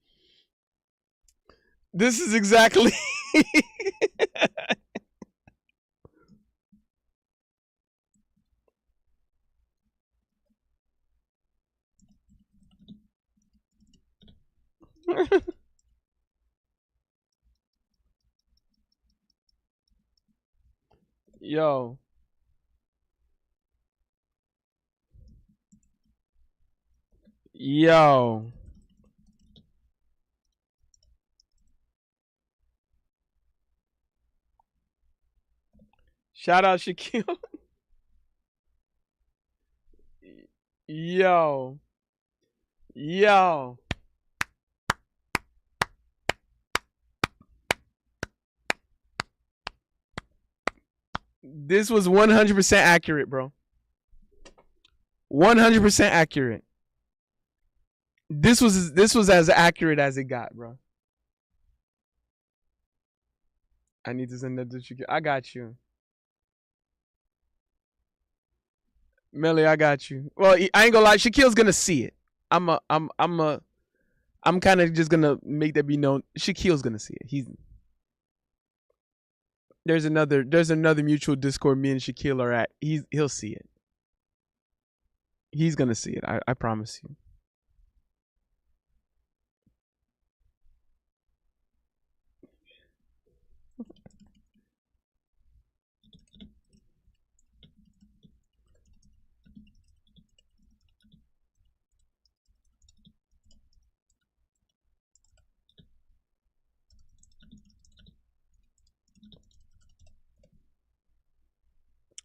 Speaker 1: This is exactly. Yo. Yo. Shout out Shaquille. Yo. Yo. This was 100% accurate, bro. 100% accurate. This was as accurate as it got, bro. I need to send that to Shaquille. I got you. Melly, I got you. Well, I ain't gonna lie. Shaquille's gonna see it. I'm kind of just gonna make that be known. Shaquille's gonna see it. There's another mutual Discord me and Shaquille are at. He'll see it. He's gonna see it. I promise you.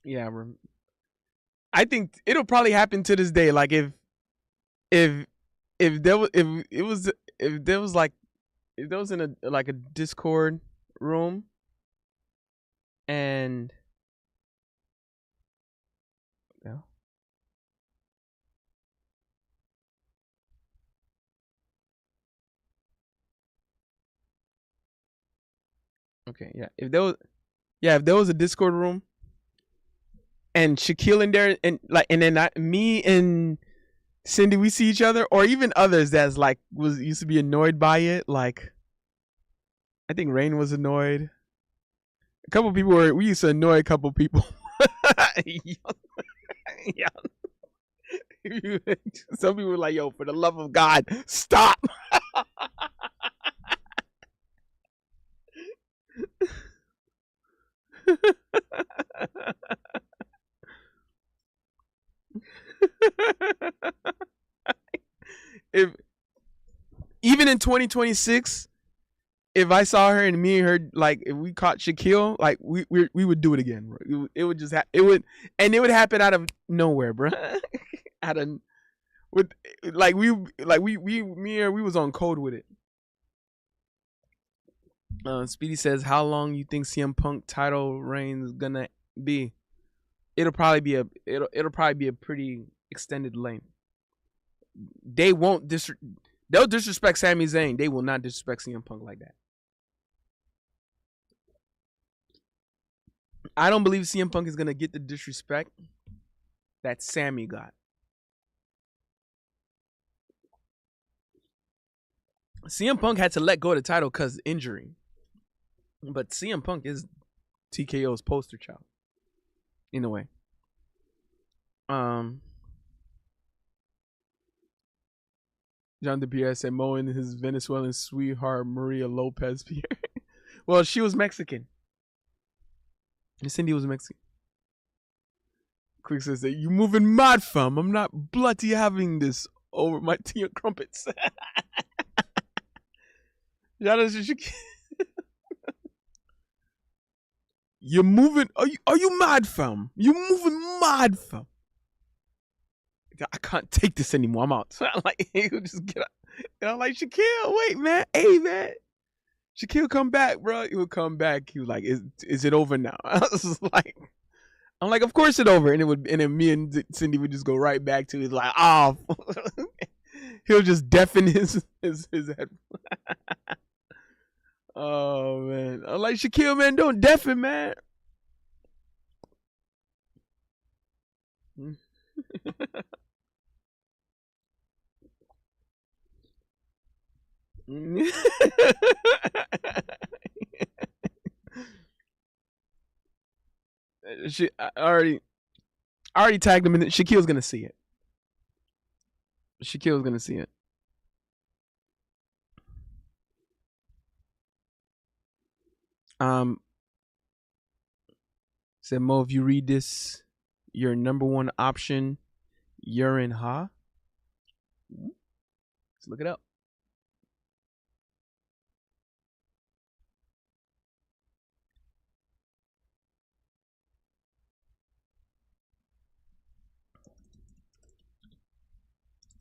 Speaker 1: Yeah, I think it'll probably happen to this day. Like if if there was if it was if there was like if there was in a like a Discord room and yeah. Okay, yeah. If there was a Discord room and Shaquille in there and like and then me and Cindy we see each other or even others that's like was used to be annoyed by it like I think Rain was annoyed. A couple people we used to annoy a couple people. Yeah. Some people were like, "Yo, for the love of God, stop!" if even in 2026, if I saw her and me and her, like if we caught Shaquille, like we would do it again, bro. It would just it would, and it would happen out of nowhere, bro. Out of with we me and we was on code with it. Speedy says, "How long you think CM Punk title reign is gonna be?" It'll probably be a pretty extended length. They won't they'll disrespect Sami Zayn. They will not disrespect CM Punk like that. I don't believe CM Punk is gonna get the disrespect that Sammy got. CM Punk had to let go of the title because injury, but CM Punk is TKO's poster child, in a way. John DePierre said Mo and his Venezuelan sweetheart Maria Lopez Pierre. Well, she was Mexican. And Cindy was Mexican. Quick says that you moving mad, fam. I'm not bloody having this over my tea and crumpets. You're moving. Are you mad, fam? You moving mad, fam? I can't take this anymore. I'm out. So I'm like, he'll just get out. And I'm like, Shaquille, wait, man. Hey, man. Shaquille, come back, bro. He would come back. He was like, is it over now? I was like, I'm like, of course it's over. And then me and Cindy would just go right back to it. Like, oh. He'll just deafen his head. Oh, man. I'm like, Shaquille, man, don't deafen, man. I already tagged him in it. Shaquille's gonna see it. Shaquille's gonna see it. Said Mo, if you read this, your number one option, urine, huh? Let's look it up.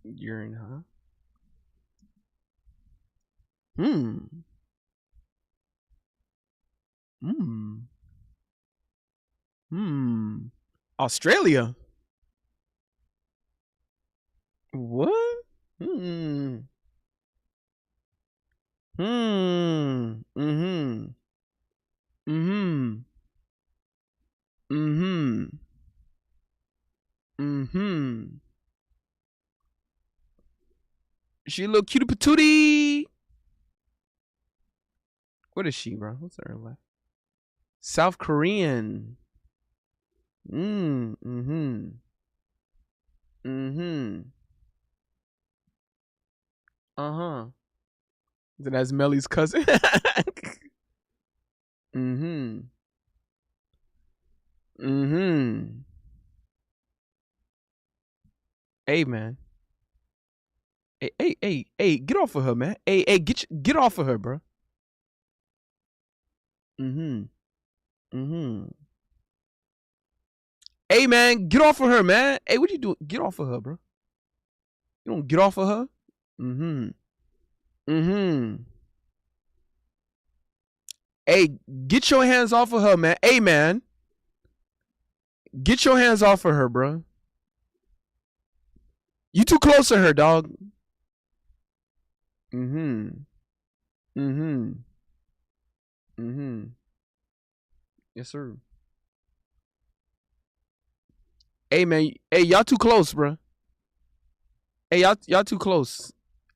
Speaker 1: Urine, huh? Hmm. Australia. What? Hmm. Hmm. Mm-hmm. Mm-hmm. Mm-hmm. Mm-hmm. She a little cutie patootie. What is she, bro? What's her life? South Korean. Mm-hmm. Mm-hmm. Uh-huh. That's Melly's cousin. mm-hmm. Mm-hmm. Hey, man. Hey, get off of her, man. Hey, get off of her, bro. Mm-hmm. Mm-hmm. Hey, man, get off of her, man. Hey, what you doing? Get off of her, bro. You don't get off of her? Mm-hmm. Mm-hmm. Hey, get your hands off of her, man. Hey, man. Get your hands off of her, bro. You too close to her, dog. Mm-hmm. Mm-hmm. Mm-hmm. Yes, sir. Hey, man. Hey, y'all too close, bro. Hey, y'all too close.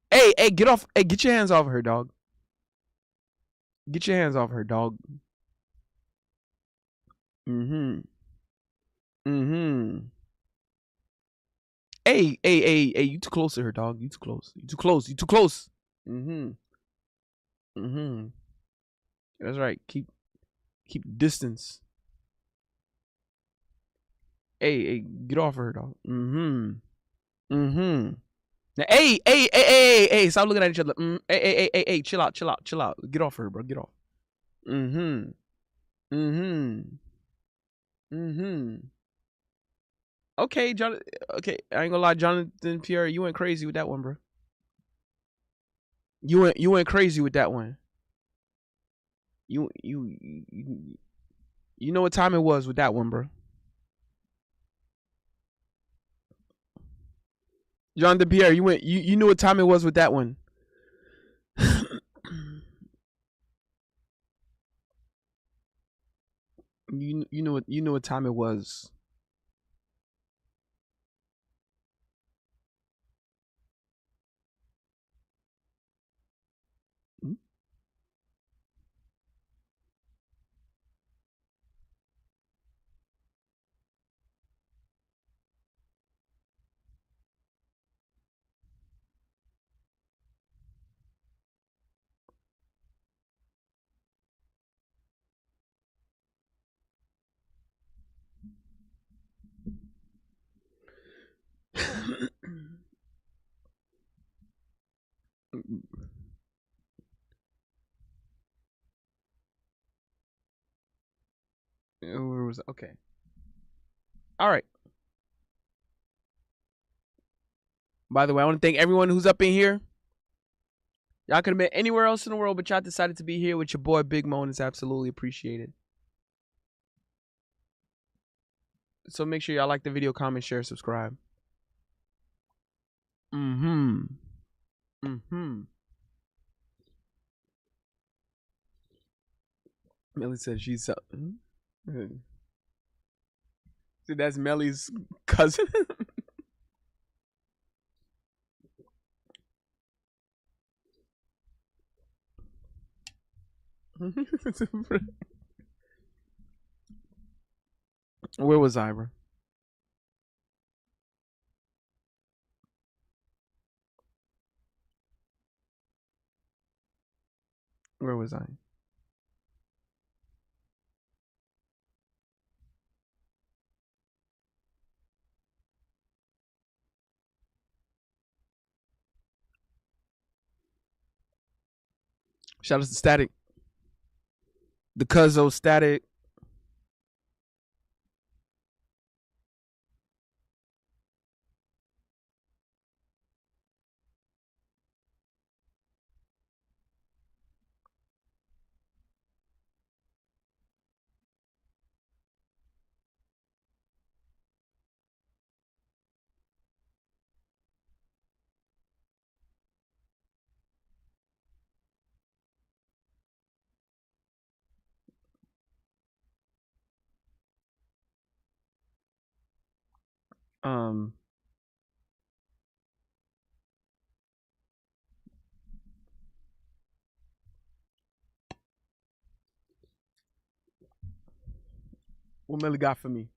Speaker 1: Hey, get off. Hey, get your hands off of her, dog. Get your hands off her, dog. Mm-hmm. Mm-hmm. Hey, you too close to her, dog. You too close. You too close. You too close. Mm-hmm. Mm-hmm. That's right. Keep distance. Hey, get off her, dog. Mm-hmm. Mm-hmm. Hey, stop looking at each other. Hey, chill out. Get off her, bro. Get off. Mm-hmm. Mm-hmm. Mm-hmm. Okay, John. Okay, I ain't gonna lie, Jonathan Pierre, you went crazy with that one, bro. You went crazy with that one. You know what time it was with that one, bro. Jonathan Pierre, you knew what time it was with that one. you know what time it was. Where was okay? All right. By the way, I want to thank everyone who's up in here. Y'all could have been anywhere else in the world, but y'all decided to be here with your boy Big Mo, and it's absolutely appreciated. So make sure y'all like the video, comment, share, subscribe. Mm-hmm. Mm-hmm. Melly said she's See, that's Melly's cousin. Where was I, bro? Where was I? Shout out to Static. The Cuzzo Static. Um, what Melly got for me?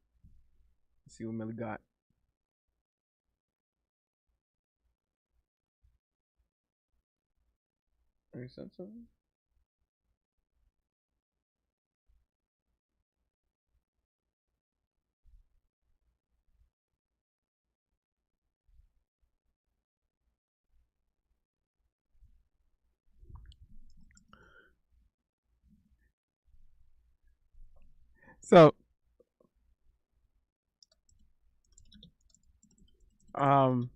Speaker 1: Let's see what Melly got. Are you said something? So, um,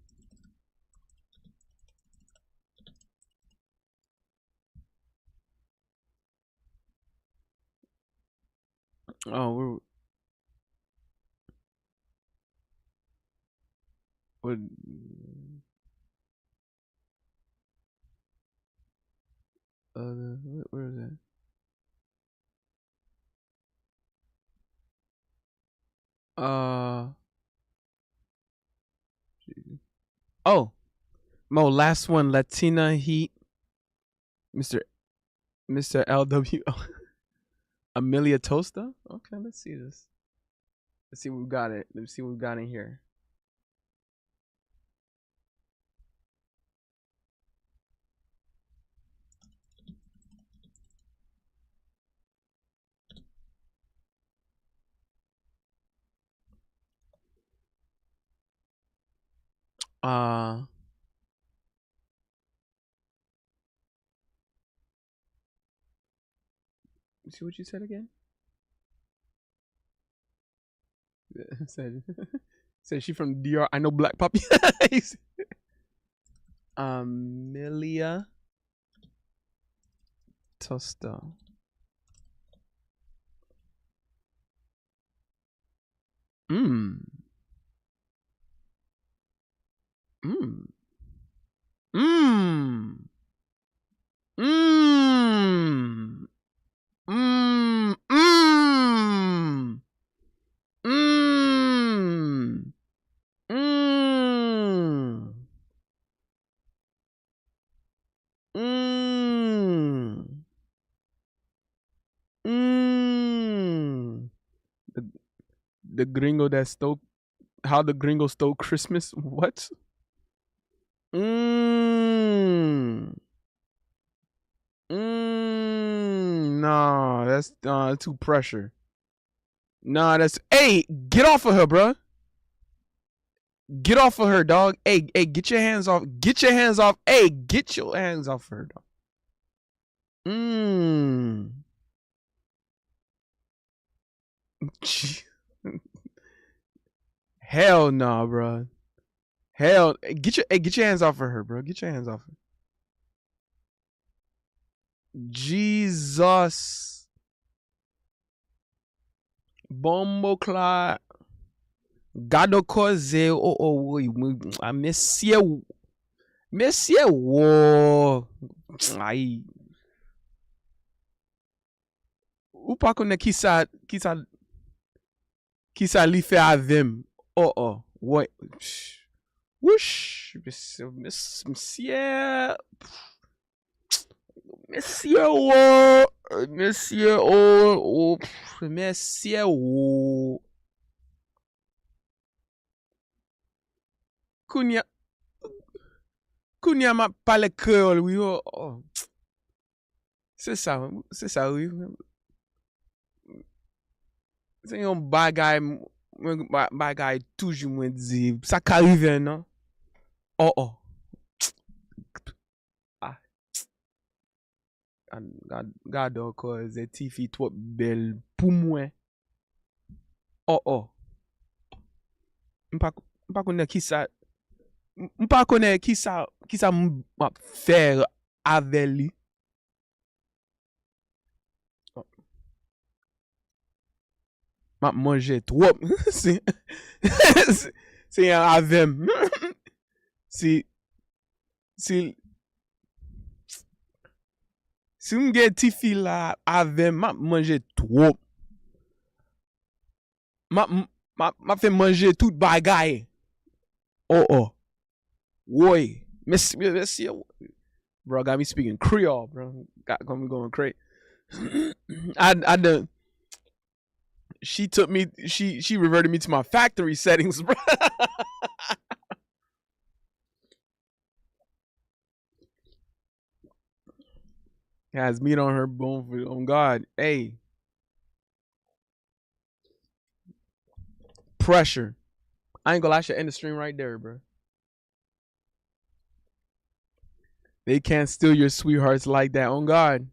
Speaker 1: oh, what? Where is it? Uh, oh, Mo, last one, Latina Heat, Mister LW, Amelia Tosta. Okay, let's see this. Let's see what we got it. Let's see what we got in here. Uh, See what you said again? said said she from DR. I know Black Puppy. Amelia Tosta. Mmm. Mmm. Mmm. Mmm. Mmm. Mmm. Mmm. Mmm. Mmm. Mmm. The, the gringo that stole how the gringo stole Christmas. What? Mmm. Nah, that's too pressure. Nah, that's hey, get off of her, bro. Get off of her, dog. Hey, get your hands off. Get your hands off. Hey, get your hands off her, dog. Mmm. Hell no, nah, bro. Hell, get your hands off of her, bro. Get your hands off her. Jesus. Bombo clot. Gado cause Monsieur Monsieur wo Ai Ou pa konen ki sa li fe avem. Oh. Woy. Wouch. Monsieur Monsieur wo Monsieur oh Monsieur wo Kounya Kounya ma pale kreol oui oh. C'est ça oui. Se yon bagay toujou mwen di, sa ka rive nan? Oh. Ah, gado ko ze ti fi trop bel pou mwen. Oh. Mpa konen ki sa Mpa konen ki sa map fer ave li. Map manje trop. Se yon avem. Si m gen ti fi la avem, map manje trop. Map fe manje tout bagay. Oh. Woy. Merci. Bro, got me speaking Creole, bro. Got me going crazy. I done. She took me. She reverted me to my factory settings, bro. Has meat on her bone. On God, hey. Pressure. I ain't gonna lie. I should end the stream right there, bro. They can't steal your sweethearts like that. On God.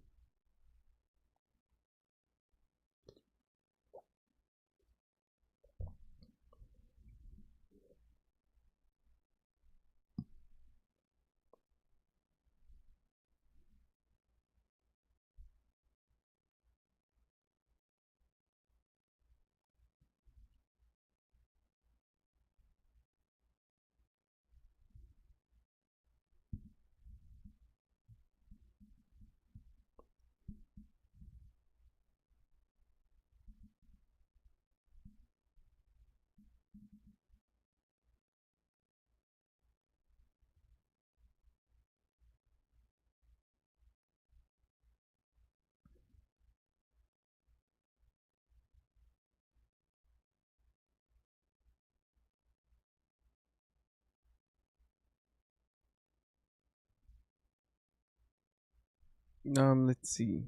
Speaker 1: Let's see.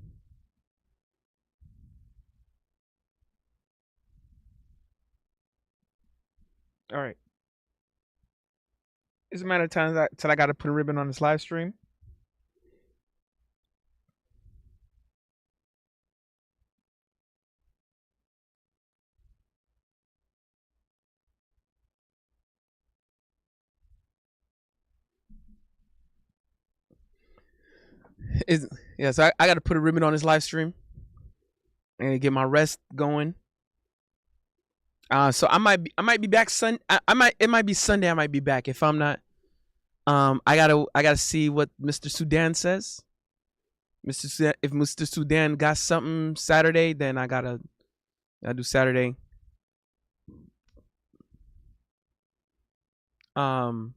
Speaker 1: All right. It's a matter of time till I got to put a ribbon on this live stream. Is yeah, so I got to put a ribbon on this live stream and get my rest going. So I might be back it might be Sunday. I might be back. If I'm not, I gotta see what Mr. Sudan says. Mr. Sudan, if Mr. Sudan got something Saturday, then I do Saturday. Um,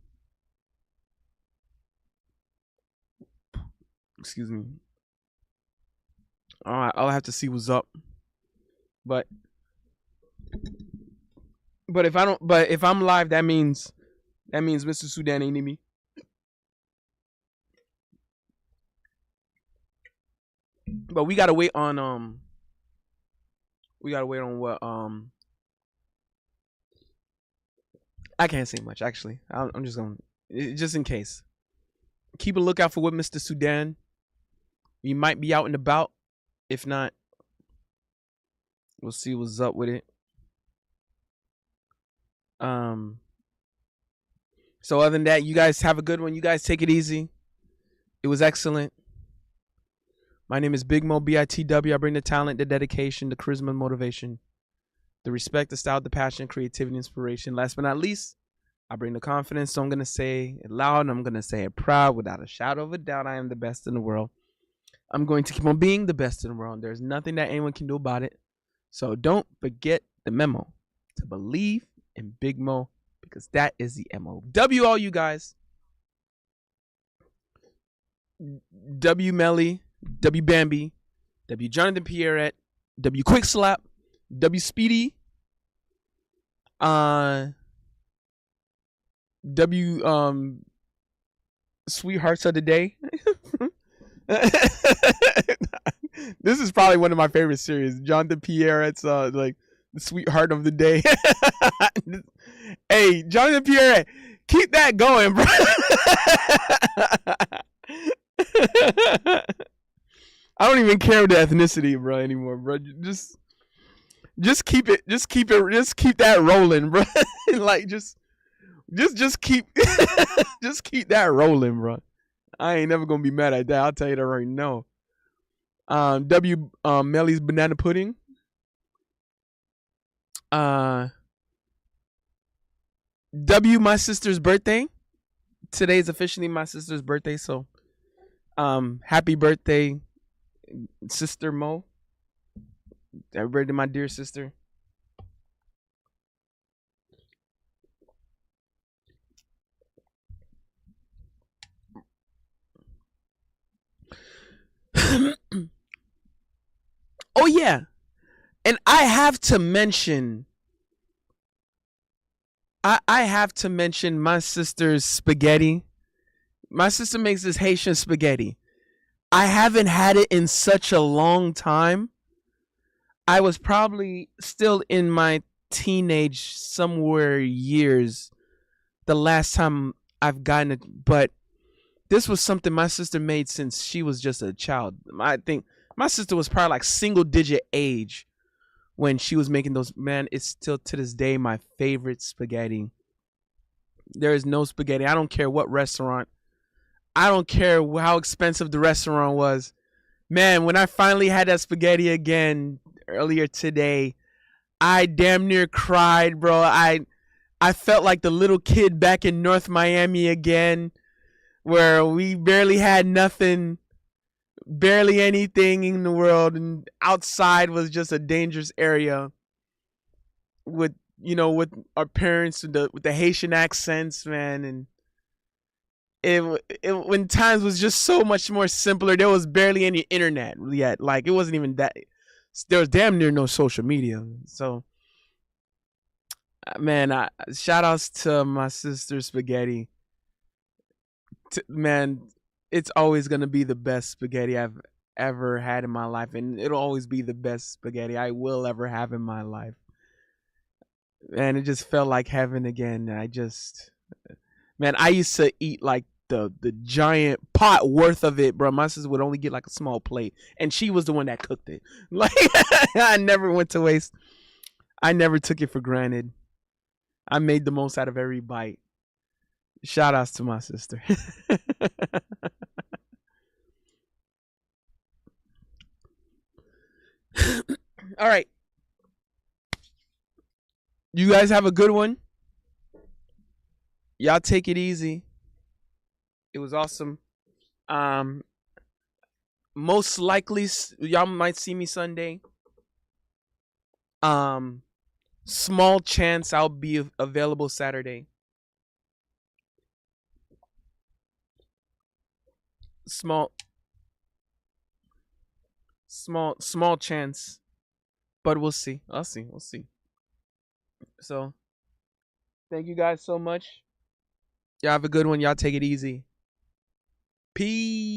Speaker 1: excuse me. All right, I'll have to see what's up. But if I'm live, that means Mr. Sudan ain't in me. But we gotta wait on what I can't say much actually. I'm just going just in case. Keep a lookout for what Mr. Sudan. He might be out and about. If not, we'll see what's up with it. So other than that, you guys have a good one. You guys take it easy. It was excellent. My name is Big Mo, BITW. I bring the talent, the dedication, the charisma, and motivation, the respect, the style, the passion, creativity, inspiration. Last but not least, I bring the confidence. So I'm going to say it loud and I'm going to say it proud without a shadow of a doubt. I am the best in the world. I'm going to keep on being the best in the world. There's nothing that anyone can do about it. So don't forget the memo to believe in Big Mo, because that is the MOW, all you guys. W Melly, W Bambi, W Jonathan Pierrette, W Quick Slap, W Speedy, W Sweethearts of the Day. This is probably one of my favorite series. Jonathan Pierrette's like the sweetheart of the day. Hey, Jonathan Pierrette, keep that going, bro. I don't even care the ethnicity, bro, anymore, bro. Just keep it. Just keep that rolling, bro. Like just keep just keep that rolling, bro. I ain't never gonna be mad at that. I'll tell you that right now. W Melly's banana pudding. W my sister's birthday. Today is officially my sister's birthday, so happy birthday, Sister Mo. Happy birthday, my dear sister. Oh yeah, and I have to mention my sister's spaghetti. My sister makes this Haitian spaghetti. I haven't had it in such a long time. I was probably still in my teenage somewhere years the last time I've gotten it, but this was something my sister made since she was just a child. I think my sister was probably like single digit age when she was making those. Man, it's still to this day my favorite spaghetti. There is no spaghetti. I don't care what restaurant. I don't care how expensive the restaurant was. Man, when I finally had that spaghetti again earlier today, I damn near cried, bro. I felt like the little kid back in North Miami again, where we barely had nothing, barely anything in the world, and outside was just a dangerous area with with our parents with the Haitian accents, man, and it when times was just so much more simpler. There was barely any internet yet. Like it wasn't even that. There was damn near no social media. So, man, shout outs to my sister Spaghetti. Man, it's always gonna be the best spaghetti I've ever had in my life, and it'll always be the best spaghetti I will ever have in my life. And it just felt like heaven again. Man, I used to eat like the giant pot worth of it, bro. My sister would only get like a small plate, and she was the one that cooked it. Like I never went to waste. I never took it for granted. I made the most out of every bite. Shout outs to my sister. You guys have a good one. Y'all take it easy. It was awesome. Um, most likely y'all might see me Sunday. Um, small chance I'll be available Saturday. Small, small chance, but we'll see. I'll see. We'll see. So, thank you guys so much. Y'all have a good one. Y'all take it easy. Peace.